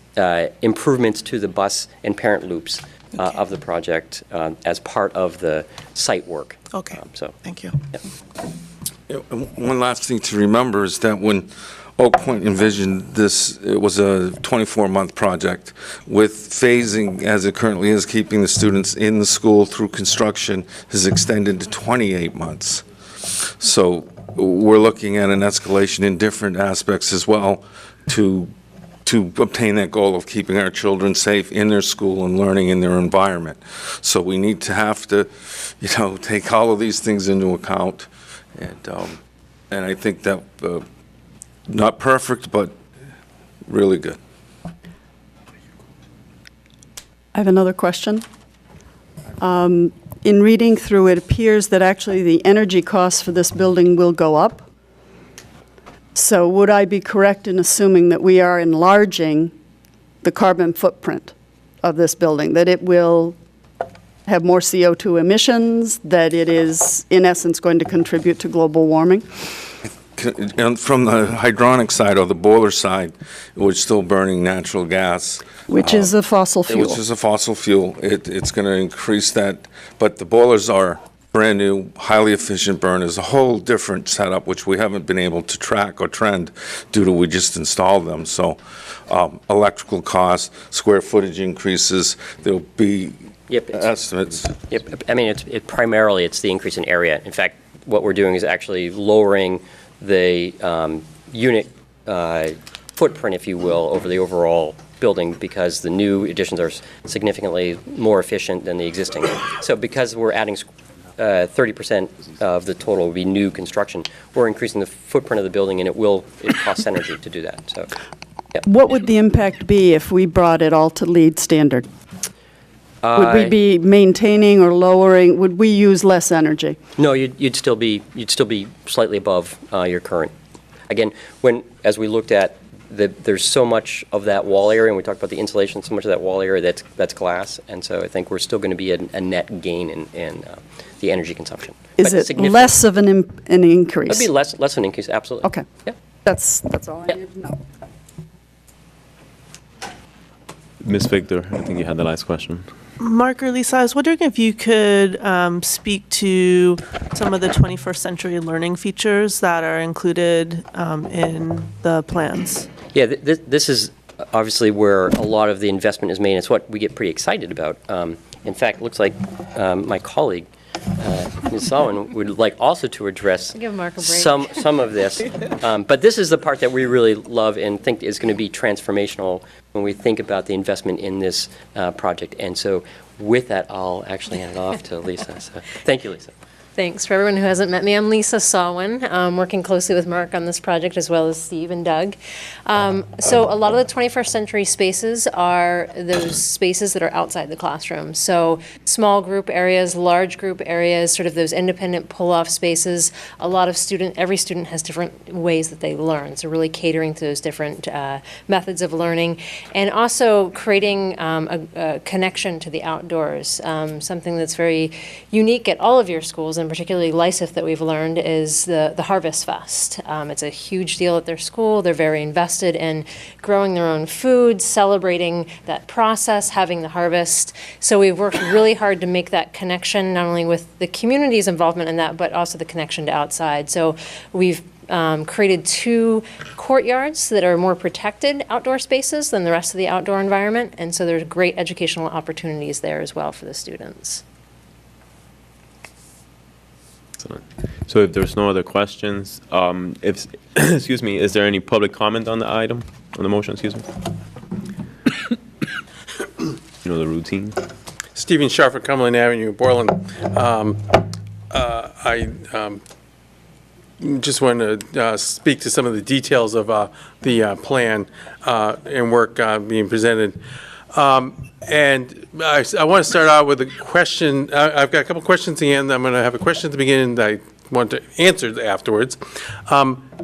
improvements to the bus and parent loops of the project as part of the site work. Okay. So thank you. Yeah, one last thing to remember is that when Oak Point envisioned this, it was a 24-month project with phasing as it currently is, keeping the students in the school through construction has extended to 28 months. So we're looking at an escalation in different aspects as well to obtain that goal of keeping our children safe in their school and learning in their environment. So we need to have to, take all of these things into account And I think that, not perfect, but really good. I have another question. In reading through, it appears that actually the energy costs for this building will go up. So would I be correct in assuming that we are enlarging the carbon footprint of this building, that it will have more CO2 emissions, that it is, in essence, going to contribute to global warming? And from the hydronic side or the boiler side, we're still burning natural gas. Which is a fossil fuel. Which is a fossil fuel. It's going to increase that, but the boilers are brand new, highly efficient burners, a whole different setup, which we haven't been able to track or trend due to we just installed them. So electrical costs, square footage increases, there'll be estimates. Yep. I mean, primarily it's the increase in area. In fact, what we're doing is actually lowering the unit footprint, if you will, over the overall building because the new additions are significantly more efficient than the existing. So because we're adding 30% of the total will be new construction, we're increasing the footprint of the building, and it costs energy to do that. So, yep. What would the impact be if we brought it all to LEED standard? Would we be maintaining or lowering? Would we use less energy? No, you'd still be slightly above your current. Again, as we looked at there's so much of that wall area, and we talked about the insulation, so much of that wall area that's glass, and so I think we're still going to be a net gain in the energy consumption. Is it less of an increase? It'd be less of an increase, absolutely. Okay. Yeah. That's all I need to know. Ms. Victor, I think you had the last question. Mark or Lisa, I was wondering if you could speak to some of the 21st century learning features that are included in the plans. Yeah, this is obviously where a lot of the investment is made. It's what we get pretty excited about. In fact, it looks like my colleague, Ms. Sullivan, would like also to address Give Mark a break. some of this. But this is the part that we really love and think is going to be transformational when we think about the investment in this project. And so with that, I'll actually hand it off to Lisa. So, thank you, Lisa. Thanks. For everyone who hasn't met me, I'm Lisa Sawin, working closely with Mark on this project, as well as Steve and Doug. So a lot of the 21st century spaces are those spaces that are outside the classroom. So small group areas, large group areas, sort of those independent pull-off spaces. A lot of every student has different ways that they learn, so really catering to those different methods of learning. And also creating a connection to the outdoors. Something that's very unique at all of your schools, and particularly Lyseth, that we've learned is the Harvest Fest. It's a huge deal at their school. They're very invested in growing their own food, celebrating that process, having the harvest. So we've worked really hard to make that connection, not only with the community's involvement in that, but also the connection to outside. So we've created 2 courtyards that are more protected outdoor spaces than the rest of the outdoor environment. And so there's great educational opportunities there as well for the students. Excellent. So if there's no other questions, excuse me, is there any public comment on the item, on the motion, excuse me? You know the routine. Stephen Sharp at Cumberland Avenue, Portland. I just want to speak to some of the details of the plan and work being presented. And I want to start out with a question. I've got a couple questions at the end. I'm going to have a question at the beginning that I want to answer afterwards.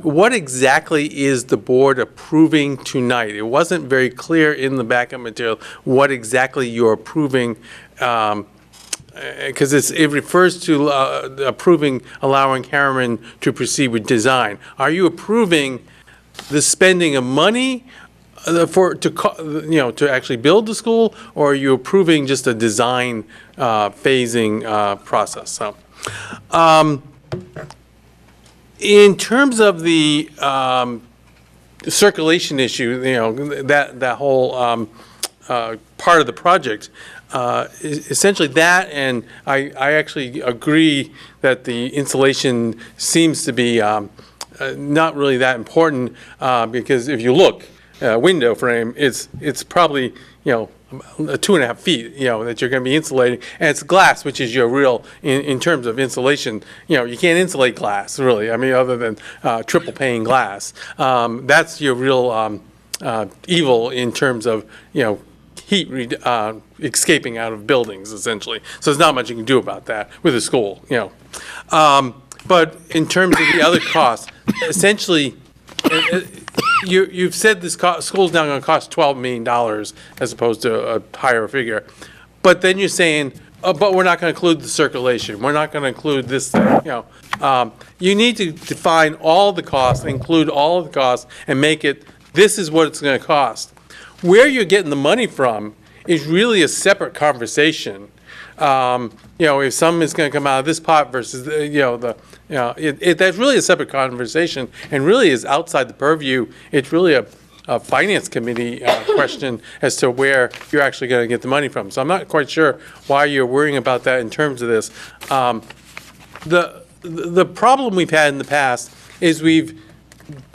What exactly is the board approving tonight? It wasn't very clear in the backup material what exactly you're approving, because it refers to approving, allowing Harriman to proceed with design. Are you approving the spending of money to actually build the school, or are you approving just a design phasing process? So, in terms of the circulation issue, that whole part of the project, essentially that, and I actually agree that the insulation seems to be not really that important because if you look. Window frame, it's probably 2.5 feet, that you're going to be insulating, and it's glass, which is your real, in terms of insulation, you can't insulate glass, really, I mean, other than triple pane glass. That's your real evil in terms of, heat escaping out of buildings, essentially. So there's not much you can do about that with a school, But in terms of the other costs, essentially, you've said this school's now going to cost $12 million as opposed to a higher figure. But then you're saying, but we're not going to include the circulation. We're not going to include this thing, You need to define all the costs, include all of the costs, and make it, this is what it's going to cost. Where you're getting the money from is really a separate conversation. If some is going to come out of this pot versus, that's really a separate conversation and really is outside the purview. It's really a finance committee question as to where you're actually going to get the money from. So I'm not quite sure why you're worrying about that in terms of this. The problem we've had in the past is we've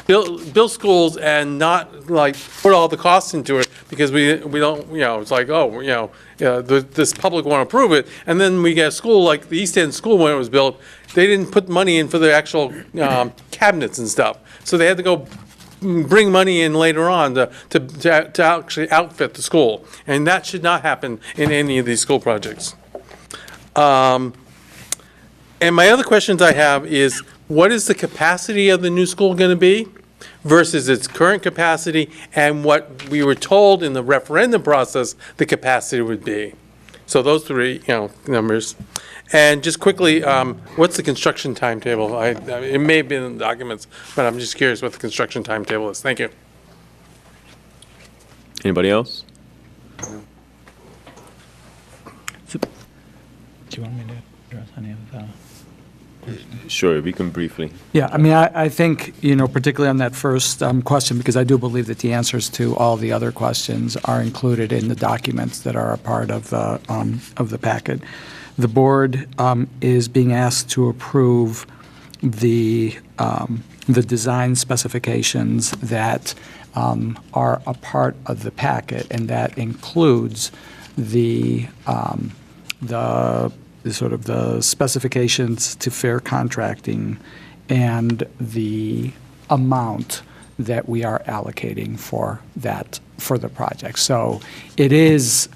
build schools and not put all the costs into it because we don't, it's like, this public won't approve it. And then we get a school like the East End School when it was built, they didn't put money in for the actual cabinets and stuff. So they had to go bring money in later on to actually outfit the school. And that should not happen in any of these school projects. And my other questions I have is, what is the capacity of the new school going to be versus its current capacity and what we were told in the referendum process the capacity would be? So those three, numbers. And just quickly, what's the construction timetable? It may have been in the documents, but I'm just curious what the construction timetable is. Thank you. Anybody else? Do you want me to address any of the? Sure, we can briefly. Yeah, I mean, I think, particularly on that first question, because I do believe that the answers to all the other questions are included in the documents that are a part of the packet. The board is being asked to approve the design specifications that are a part of the packet, and that includes the sort of the specifications to fair contracting and the amount that we are allocating for the project. So it is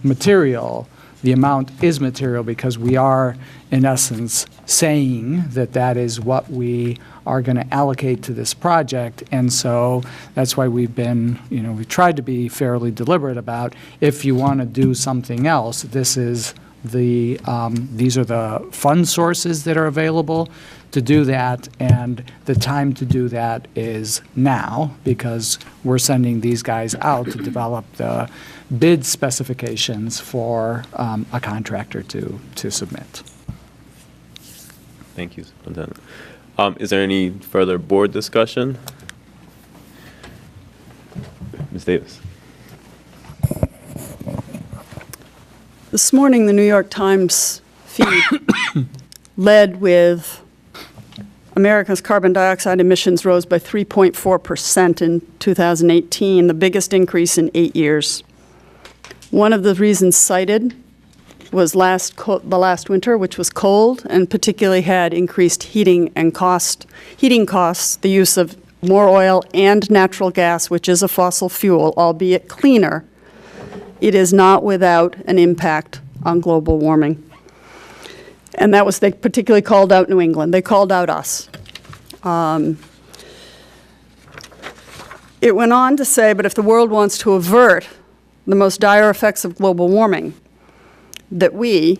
material. The amount is material because we are, in essence, saying that that is what we are going to allocate to this project. And so that's why we've been, we've tried to be fairly deliberate about, if you want to do something else, this is these are the fund sources that are available to do that, and the time to do that is now, because we're sending these guys out to develop the bid specifications for a contractor to submit. Thank you, Superintendent. Is there any further board discussion? Ms. Davis. This morning, the New York Times feed led with America's carbon dioxide emissions rose by 3.4% in 2018, the biggest increase in 8 years. One of the reasons cited was the last winter, which was cold and particularly had increased heating costs, the use of more oil and natural gas, which is a fossil fuel, albeit cleaner. It is not without an impact on global warming. And that was, they particularly called out New England. They called out us. It went on to say, but if the world wants to avert the most dire effects of global warming, that we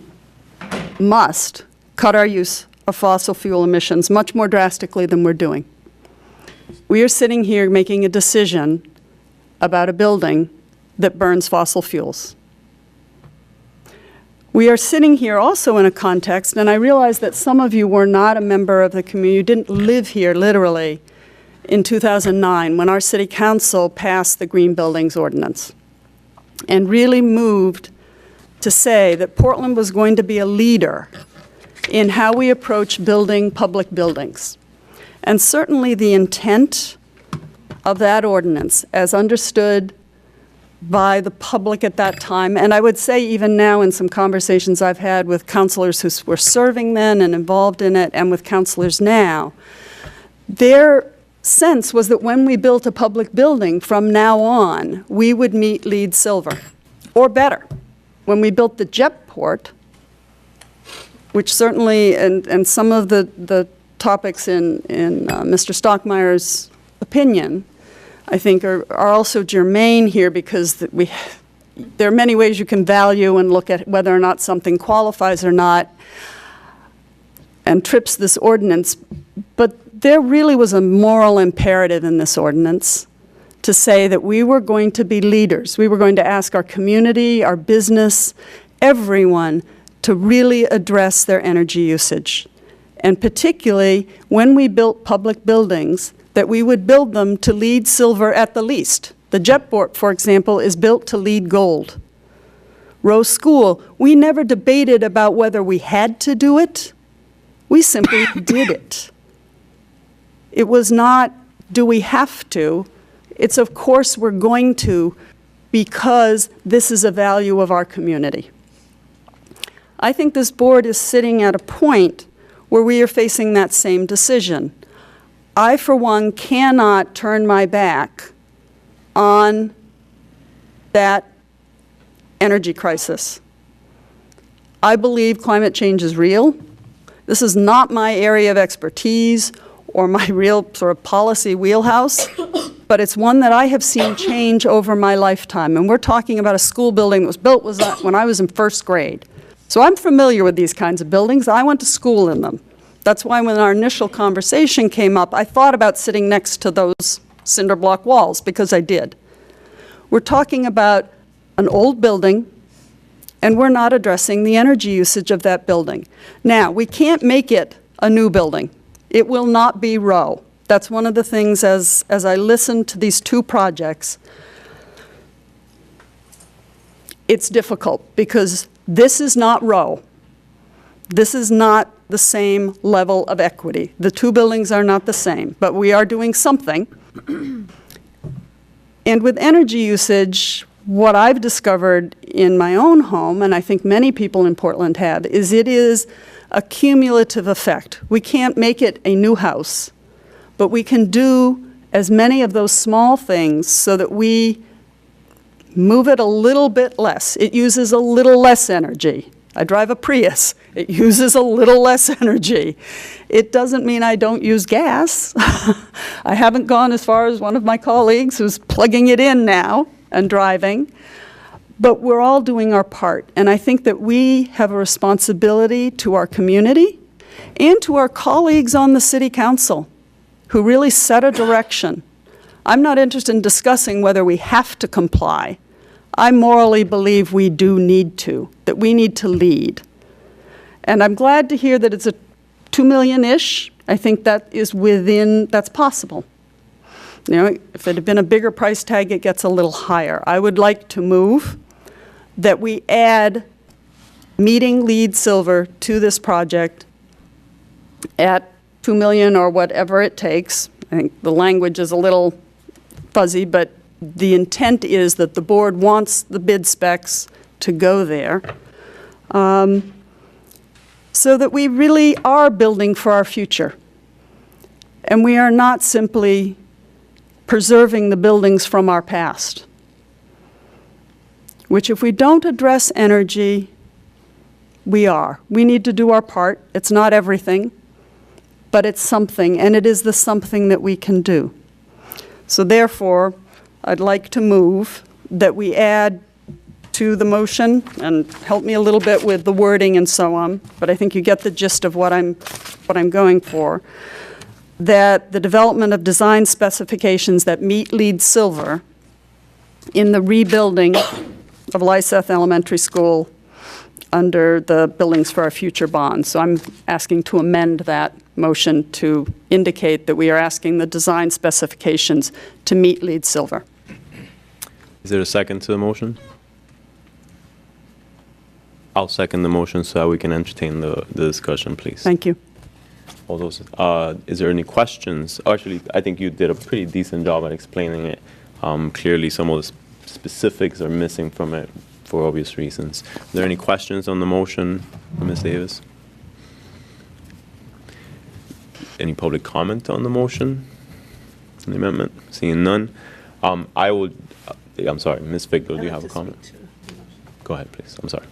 must cut our use of fossil fuel emissions much more drastically than we're doing. We are sitting here making a decision about a building that burns fossil fuels. We are sitting here also in a context, and I realize that some of you were not a member of the community, you didn't live here literally in 2009 when our city council passed the Green Buildings Ordinance and really moved to say that Portland was going to be a leader in how we approach building public buildings. And certainly the intent of that ordinance, as understood by the public at that time. And I would say even now in some conversations I've had with counselors who were serving then and involved in it and with counselors now, their sense was that when we built a public building from now on, we would meet LEED Silver, or better. When we built the Jetport, which certainly, and some of the topics in Mr. Stockmeyer's opinion, I think are also germane here, because there are many ways you can value and look at whether or not something qualifies or not and trips this ordinance. But there really was a moral imperative in this ordinance to say that we were going to be leaders. We were going to ask our community, our business, everyone to really address their energy usage. And particularly when we built public buildings, that we would build them to LEED Silver at the least. The Jetport, for example, is built to LEED Gold. Rose School, we never debated about whether we had to do it. We simply did it. It was not, do we have to? It's, of course, we're going to, because this is a value of our community. I think this board is sitting at a point where we are facing that same decision. I, for one, cannot turn my back on that energy crisis. I believe climate change is real. This is not my area of expertise or my real sort of policy wheelhouse, but it's one that I have seen change over my lifetime. And we're talking about a school building that was built when I was in first grade. So I'm familiar with these kinds of buildings. I went to school in them. That's why when our initial conversation came up, I thought about sitting next to those cinder block walls, because I did. We're talking about an old building, and we're not addressing the energy usage of that building. Now, we can't make it a new building. It will not be Row. That's one of the things as I listened to these two projects, it's difficult, because this is not Row. This is not the same level of equity. The two buildings are not the same, but we are doing something. And with energy usage, what I've discovered in my own home, and I think many people in Portland have, is it is a cumulative effect. We can't make it a new house, but we can do as many of those small things so that we move it a little bit less. It uses a little less energy. I drive a Prius. It uses a little less energy. It doesn't mean I don't use gas. I haven't gone as far as one of my colleagues who's plugging it in now and driving. But we're all doing our part. And I think that we have a responsibility to our community and to our colleagues on the city council who really set a direction. I'm not interested in discussing whether we have to comply. I morally believe we do need to, that we need to lead. And I'm glad to hear that it's a 2 million-ish. I think that is that's possible. You know, if it had been a bigger price tag, it gets a little higher. I would like to move that we add meeting LEED Silver to this project at 2 million or whatever it takes. I think the language is a little fuzzy, but the intent is that the board wants the bid specs to go there, so that we really are building for our future. And we are not simply preserving the buildings from our past, which if we don't address energy, we are. We need to do our part. It's not everything, but it's something, and it is the something that we can do. So therefore, I'd like to move that we add to the motion, and help me a little bit with the wording and so on, but I think you get the gist of what I'm going for, that the development of design specifications that meet LEED Silver in the rebuilding of Lyseth Elementary School under the Buildings for Our Future bond. So I'm asking to amend that motion to indicate that we are asking the design specifications to meet LEED Silver. Is there a second to the motion? I'll second the motion so that we can entertain the discussion, please. Thank you. All those, is there any questions? Actually, I think you did a pretty decent job at explaining it clearly, some of the specifics are missing from it for obvious reasons. Are there any questions on the motion, Ms. Davis? Any public comment on the motion, on the amendment? Seeing none, I would, I'm sorry, Ms. Victor, do you have a comment? Go ahead, please. I'm sorry.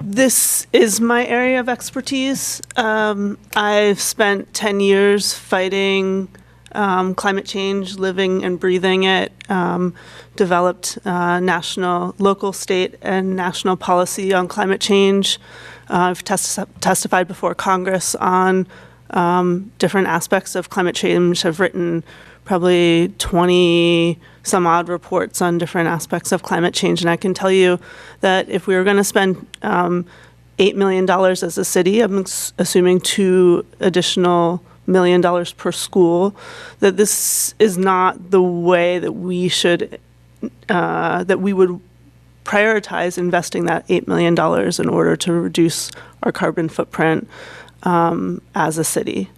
This is my area of expertise. I've spent 10 years fighting climate change, living and breathing it, developed national, local, state, and national policy on climate change. I've testified before Congress on different aspects of climate change. I've written probably 20 some odd reports on different aspects of climate change. And I can tell you that if we were going to spend $8 million as a city, I'm assuming $2 additional million per school, that this is not the way that we should, that we would prioritize investing that $8 million in order to reduce our carbon footprint as a city.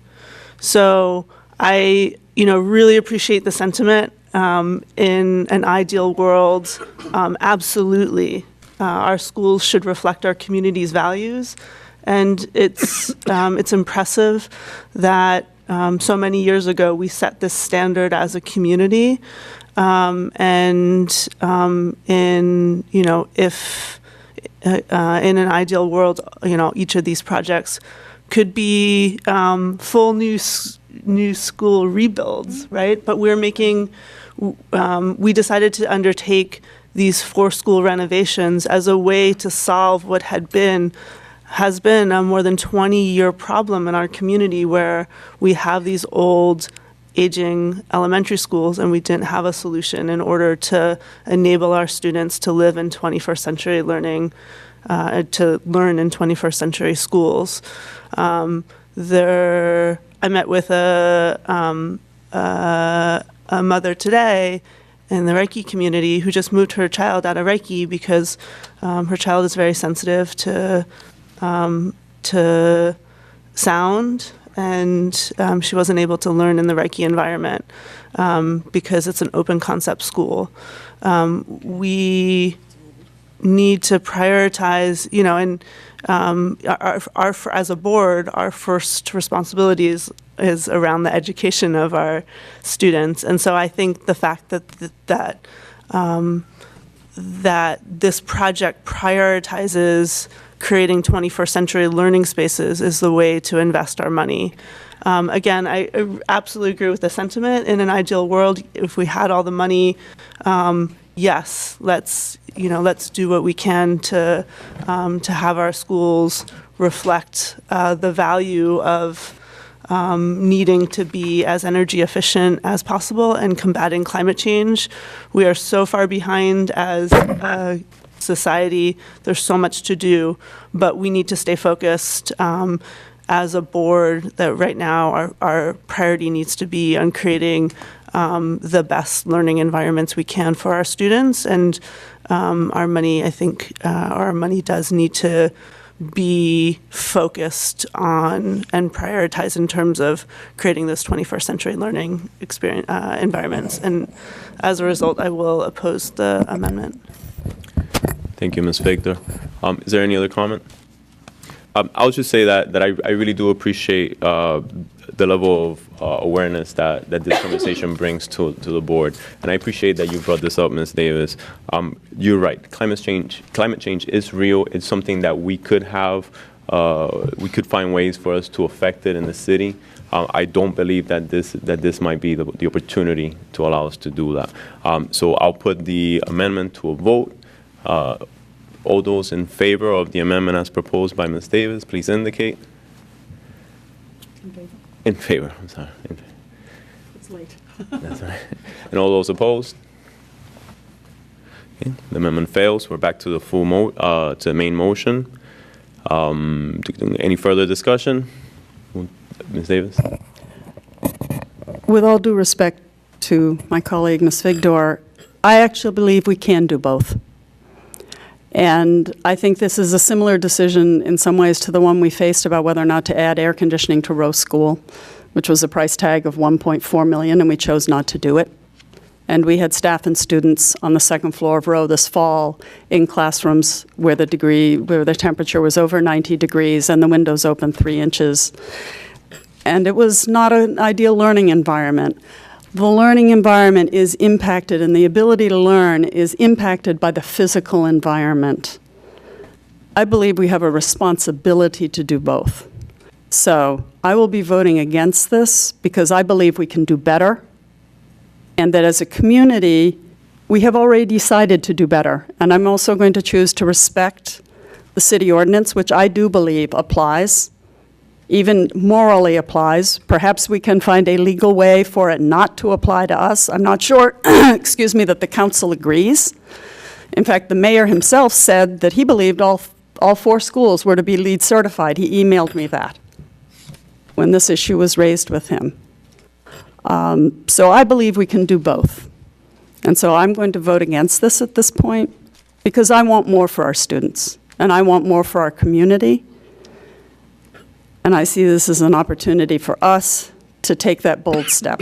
So I, really appreciate the sentiment. In an ideal world, absolutely, our schools should reflect our community's values, and it's impressive that so many years ago we set this standard as a community, and if in an ideal world, each of these projects could be full new school rebuilds, right? But we decided to undertake these 4 school renovations as a way to solve what has been a more than 20-year problem in our community, where we have these old, aging elementary schools, and we didn't have a solution in order to enable our students to live in 21st century learning, to learn in 21st century schools. I met with a mother today in the Reiki community who just moved her child out of Reiki because her child is very sensitive to sound, and she wasn't able to learn in the Reiki environment because it's an open concept school. We need to prioritize, and as a board, our first responsibility is around the education of our students. And so I think the fact that this project prioritizes creating 21st century learning spaces is the way to invest our money. Again, I absolutely agree with the sentiment. In an ideal world, if we had all the money, yes, let's do what we can to have our schools reflect the value of needing to be as energy efficient as possible and combating climate change. We are so far behind as a society. There's so much to do, but we need to stay focused as a board that right now our priority needs to be on creating the best learning environments we can for our students. And our money, I think, our money does need to be focused on and prioritized in terms of creating those 21st century learning experience environments. And as a result, I will oppose the amendment. Thank you, Ms. Victor. Is there any other comment? I'll just say that I really do appreciate the level of awareness that this conversation brings to the board, and I appreciate that you brought this up, Ms. Davis. You're right. Climate change is real. It's something that we could have. We could find ways for us to affect it in the city. I don't believe that this might be the opportunity to allow us to do that. So I'll put the amendment to a vote. All those in favor of the amendment as proposed by Ms. Davis, please indicate. In favor, I'm sorry. It's late. That's right. And all those opposed? Okay. The amendment fails. We're back to the to the main motion. Any further discussion? Ms. Davis? With all due respect to my colleague, Ms. Vigdor, I actually believe we can do both. And I think this is a similar decision in some ways to the one we faced about whether or not to add air conditioning to Rose School, which was a price tag of $1.4 million, and we chose not to do it. And we had staff and students on the second floor of Row this fall in classrooms where the temperature was over 90 degrees and the windows open 3 inches. And it was not an ideal learning environment. The learning environment is impacted, and the ability to learn is impacted by the physical environment. I believe we have a responsibility to do both. So I will be voting against this because I believe we can do better, and that as a community, we have already decided to do better. And I'm also going to choose to respect the city ordinance, which I do believe applies, even morally applies. Perhaps we can find a legal way for it not to apply to us. I'm not sure, excuse me, that the council agrees. In fact, the mayor himself said that he believed all 4 schools were to be LEED certified. He emailed me that when this issue was raised with him. So I believe we can do both. And so I'm going to vote against this at this point because I want more for our students and I want more for our community. And I see this as an opportunity for us to take that bold step.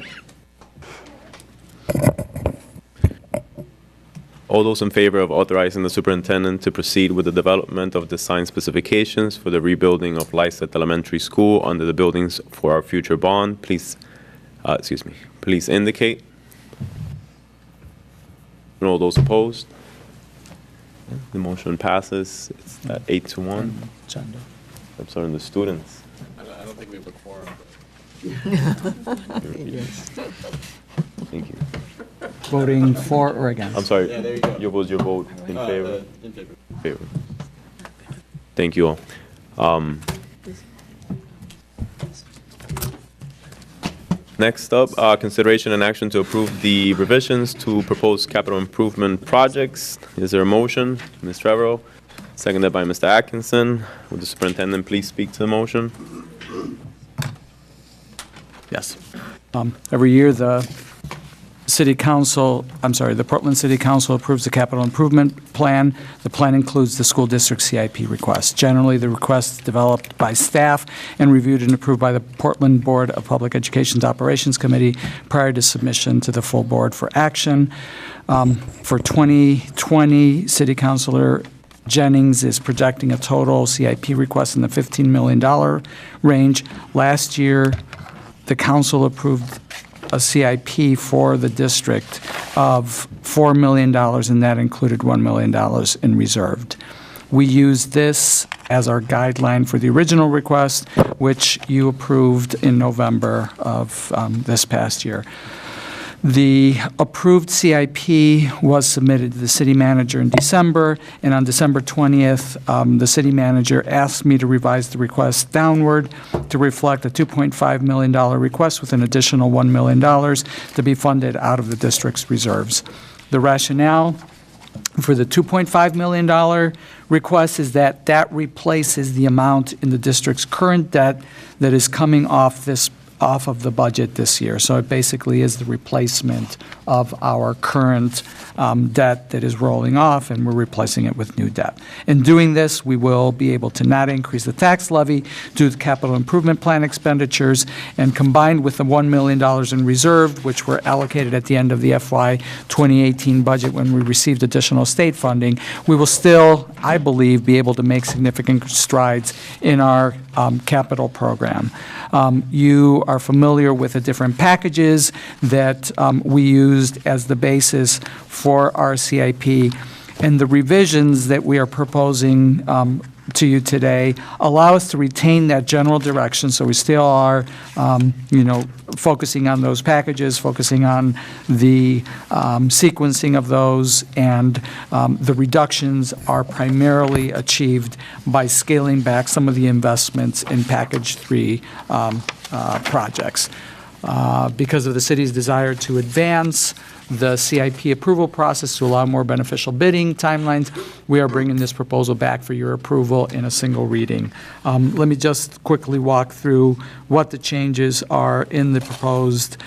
All those in favor of authorizing the superintendent to proceed with the development of design specifications for the rebuilding of Lysett Elementary School under the Buildings for Our Future bond, please indicate. And all those opposed? The motion passes. It's 8-1. I'm sorry, the students. I don't think we have a quorum. Thank you. Voting for or against? I'm sorry. Yeah, there you go. Your vote in favor? In favor. Favor. Thank you all. Next up, consideration and action to approve the revisions to proposed capital improvement projects. Is there a motion? Ms. Trevorrow, seconded by Mr. Atkinson. Would the superintendent please speak to the motion? Yes. Every year, the Portland City Council approves the capital improvement plan. The plan includes the school district CIP request. Generally, the request is developed by staff and reviewed and approved by the Portland Board of Public Education's Operations Committee prior to submission to the full board for action. For 2020, City Councilor Jennings is projecting a total CIP request in the $15 million range. Last year, the council approved a CIP for the district of $4 million, and that included $1 million in reserved. We used this as our guideline for the original request, which you approved in November of this past year. The approved CIP was submitted to the city manager in December, and on December 20th, the city manager asked me to revise the request downward to reflect a $2.5 million request with an additional $1 million to be funded out of the district's reserves. The rationale for the $2.5 million request is that that replaces the amount in the district's current debt that is coming off of the budget this year. So it basically is the replacement of our current debt that is rolling off, and we're replacing it with new debt. In doing this, we will be able to not increase the tax levy due to capital improvement plan expenditures, and combined with the $1 million in reserve, which were allocated at the end of the FY 2018 budget when we received additional state funding, we will still, I believe, be able to make significant strides in our capital program. You are familiar with the different packages that we used as the basis for our CIP, and the revisions that we are proposing to you today allow us to retain that general direction. So we still are, focusing on those packages, focusing on the sequencing of those, and the reductions are primarily achieved by scaling back some of the investments in Package 3 projects. Because of the city's desire to advance the CIP approval process to allow more beneficial bidding timelines, we are bringing this proposal back for your approval in a single reading. Let me just quickly walk through what the changes are in the proposed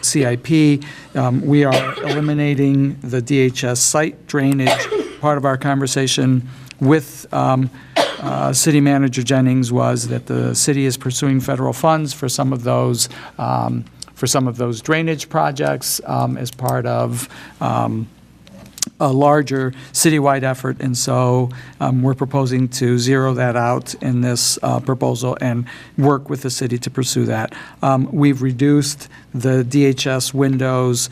CIP. We are eliminating the DHS site drainage. Part of our conversation with City Manager Jennings was that the city is pursuing federal funds for some of those for some of those drainage projects as part of a larger citywide effort, and so we're proposing to zero that out in this proposal and work with the city to pursue that. We've reduced the DHS windows,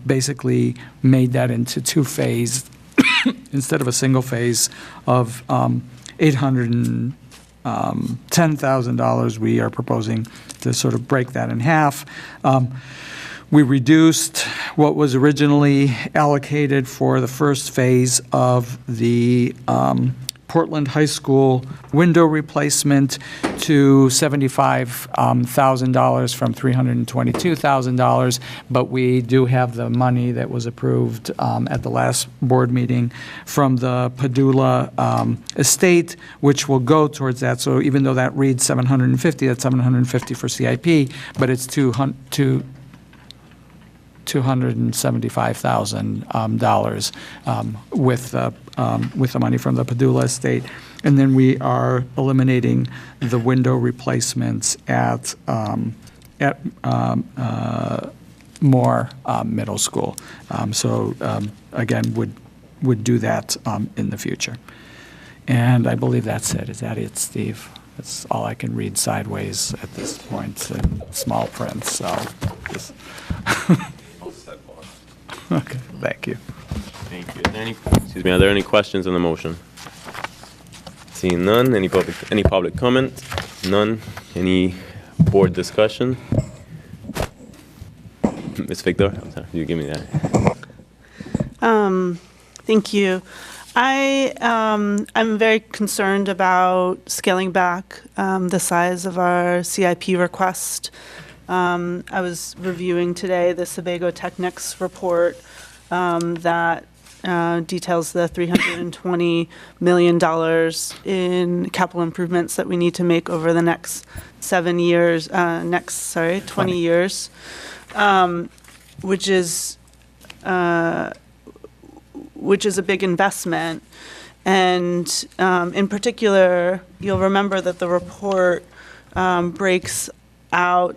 basically made that into two-phase instead of a single phase of $810,000. We are proposing to sort of break that in half. We reduced what was originally allocated for the first phase of the Portland High School window replacement to $75,000 from $322,000, but we do have the money that was approved at the last board meeting from the Padula estate, which will go towards that. So even though that reads 750, that's 750 for CIP, but it's $275,000 with the money from the Padula estate. And then we are eliminating the window replacements at Moore Middle School. Again, would do that in the future. And I believe that's it. Is that it, Steve? That's all I can read sideways at this point in small print, so just okay, thank you. Thank you. Are there any questions on the motion? Seeing none, any public comment? None. Any board discussion? Ms. Victor, I'm sorry, you give me that. Thank you. I'm very concerned about scaling back the size of our CIP request. I was reviewing today the Sebago Technics report that details the $320 million in capital improvements that we need to make over the next 20 years, which is a big investment. And in particular, you'll remember that the report breaks out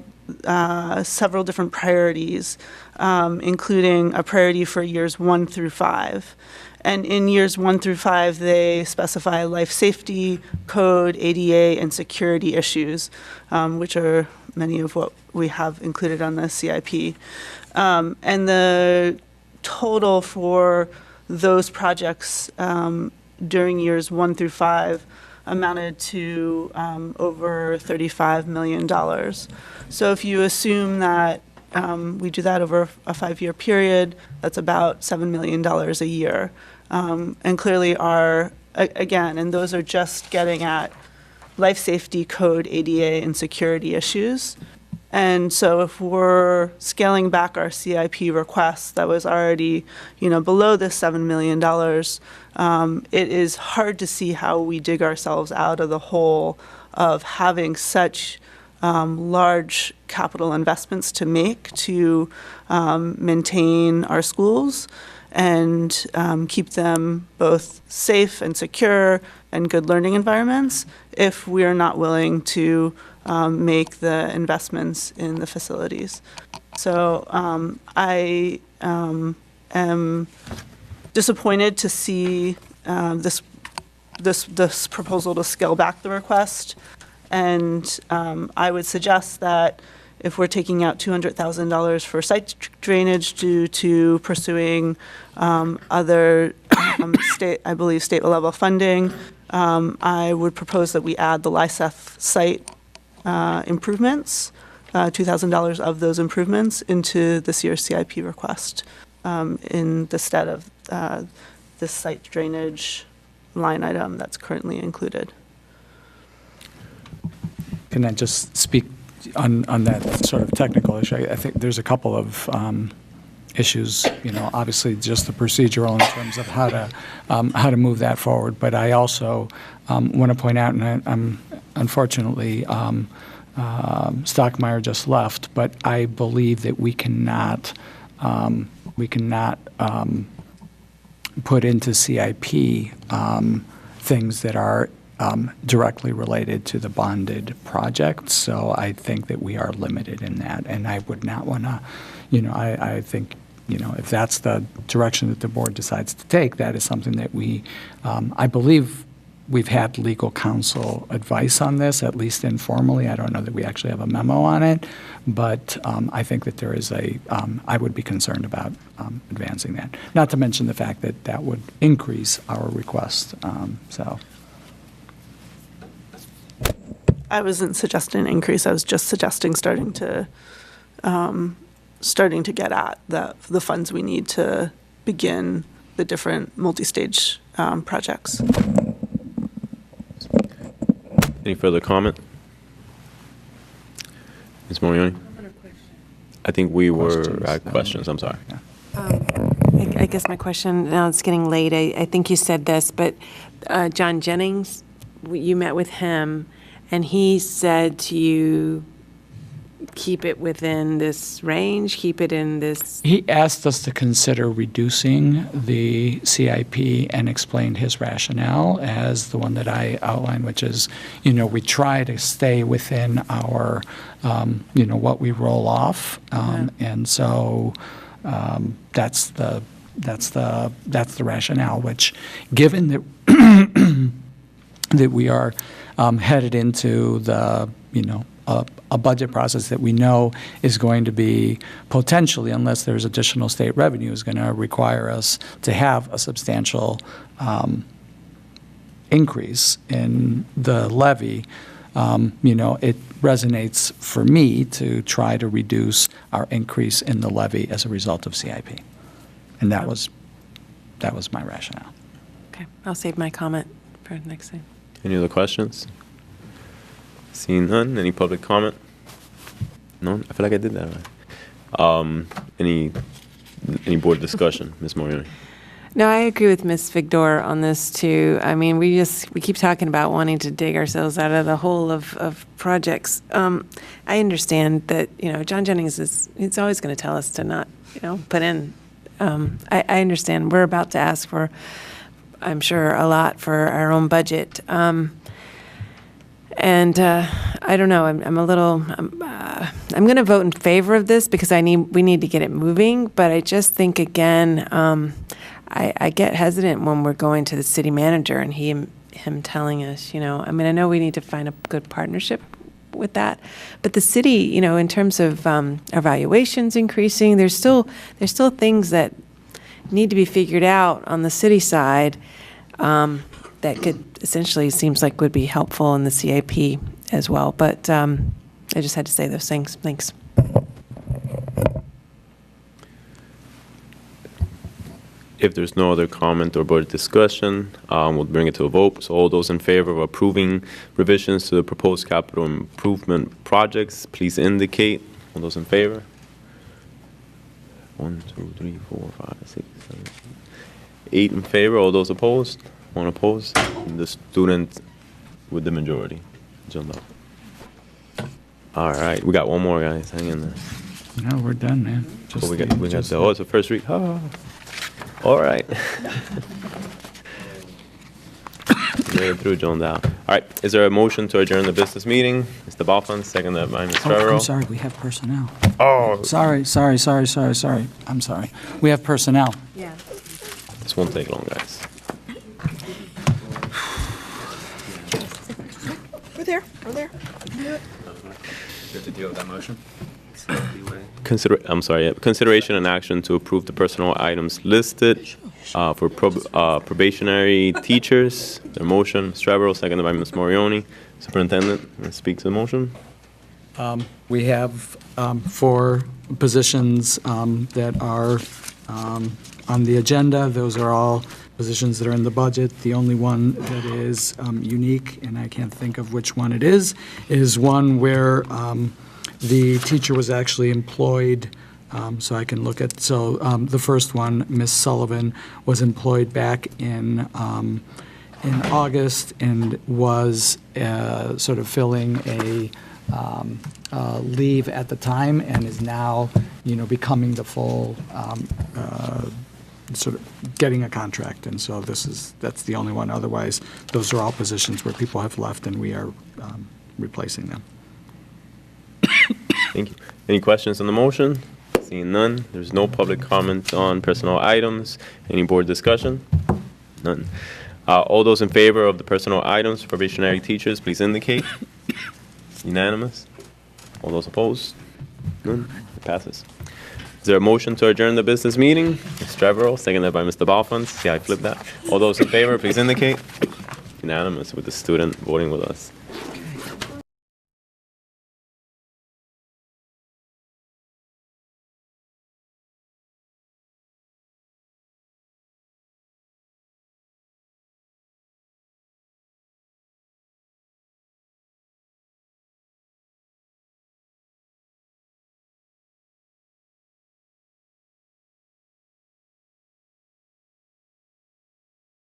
several different priorities, including a priority for years 1 through 5. And in years 1 through 5, they specify life safety, code, ADA, and security issues, which are many of what we have included on the CIP. And the total for those projects during years 1 through 5 amounted to over $35 million. So if you assume that we do that over a 5-year period, that's about $7 million a year. And clearly and those are just getting at life safety, code, ADA, and security issues. And so if we're scaling back our CIP request that was already, below this $7 million, it is hard to see how we dig ourselves out of the hole of having such large capital investments to make to maintain our schools and keep them both safe and secure and good learning environments if we are not willing to make the investments in the facilities. So I am disappointed to see this proposal to scale back the request. And I would suggest that if we're taking out $200,000 for site drainage due to pursuing other state level funding, I would propose that we add the Lyseth site improvements, $2,000 of those improvements into this year's CIP request in the stead of this site drainage line item that's currently included. Can I just speak on that sort of technical issue? I think there's a couple of issues, obviously just the procedural in terms of how to move that forward. But I also want to point out, and I'm unfortunately, Stockmeyer just left, but I believe that we cannot put into CIP things that are directly related to the bonded project. So I think that we are limited in that, and I would not want to, I think, if that's the direction that the board decides to take, that is something that we, I believe we've had legal counsel advice on this, at least informally. I don't know that we actually have a memo on it, but I think that there is I would be concerned about advancing that. Not to mention the fact that that would increase our request, so. I wasn't suggesting an increase, I was just suggesting starting to get at the funds we need to begin the different multi-stage projects. Any further comment? Ms. Morioni? I think we were at questions, I'm sorry. I guess my question, now it's getting late, I think you said this, but John Jennings, you met with him, and he said to you, keep it within this range, keep it in this? He asked us to consider reducing the CIP and explained his rationale as the one that I outlined, which is, we try to stay within our, what we roll off. And so that's the rationale, which given that, that we are headed into the, a budget process that we know is going to be potentially, unless there's additional state revenue, is going to require us to have a substantial increase in the levy. It resonates for me to try to reduce our increase in the levy as a result of CIP. And that was my rationale. Okay, I'll save my comment for next time. Any other questions? Seeing none, any public comment? No, I feel like I did that right. Any board discussion, Ms. Morioni? No, I agree with Ms. Figdor on this too. I mean, we keep talking about wanting to dig ourselves out of the hole of projects. I understand that, John Jennings he's always going to tell us to not, put in. I understand we're about to ask for, I'm sure, a lot for our own budget. And I don't know. I'm going to vote in favor of this because we need to get it moving. But I just think again, I get hesitant when we're going to the city manager and him telling us, I know we need to find a good partnership with that, but the city, in terms of our valuations increasing, there's still things that need to be figured out on the city side. That could essentially seems like would be helpful in the CIP as well. But I just had to say those things. Thanks. If there's no other comment or board discussion, we'll bring it to a vote. So all those in favor of approving revisions to the proposed capital improvement projects, please indicate. All those in favor? 1, 2, 3, 4, 5, 6, 7, 8 in favor. All those opposed? 1 opposed. And the student with the majority. Jump up. All right, we got one more, guys. Hang in there. No, we're done, man. It's the first read. Oh. All right. Made it through, Joan Dow. All right, is there a motion to adjourn the business meeting? Mr. Balfan, seconded by Ms. Ferrero. I'm sorry, we have personnel. Oh. Sorry. I'm sorry. We have personnel. Yeah. This won't take long, guys. We're there. You have to deal with that motion? Consideration and action to approve the personnel items listed for probationary teachers. The motion, Ms. Trevor, seconded by Ms. Morioni. Superintendent, speak to the motion. We have 4 positions that are on the agenda. Those are all positions that are in the budget. The only one that is unique, and I can't think of which one it is one where the teacher was actually employed, so I can look at, the first one, Ms. Sullivan, was employed back in August and was sort of filling a leave at the time and is now, becoming the full sort of getting a contract, and so that's the only one. Otherwise, those are all positions where people have left, and we are replacing them. Thank you. Any questions on the motion? Seeing none, there's no public comment on personnel items. Any board discussion? None. All those in favor of the personnel items, probationary teachers, please indicate. Unanimous. All those opposed? None. It passes. Is there a motion to adjourn the business meeting? Ms. Trevorrow, seconded by Mr. Balfons. See, I flipped that. All those in favor, please indicate. Unanimous with the student voting with us.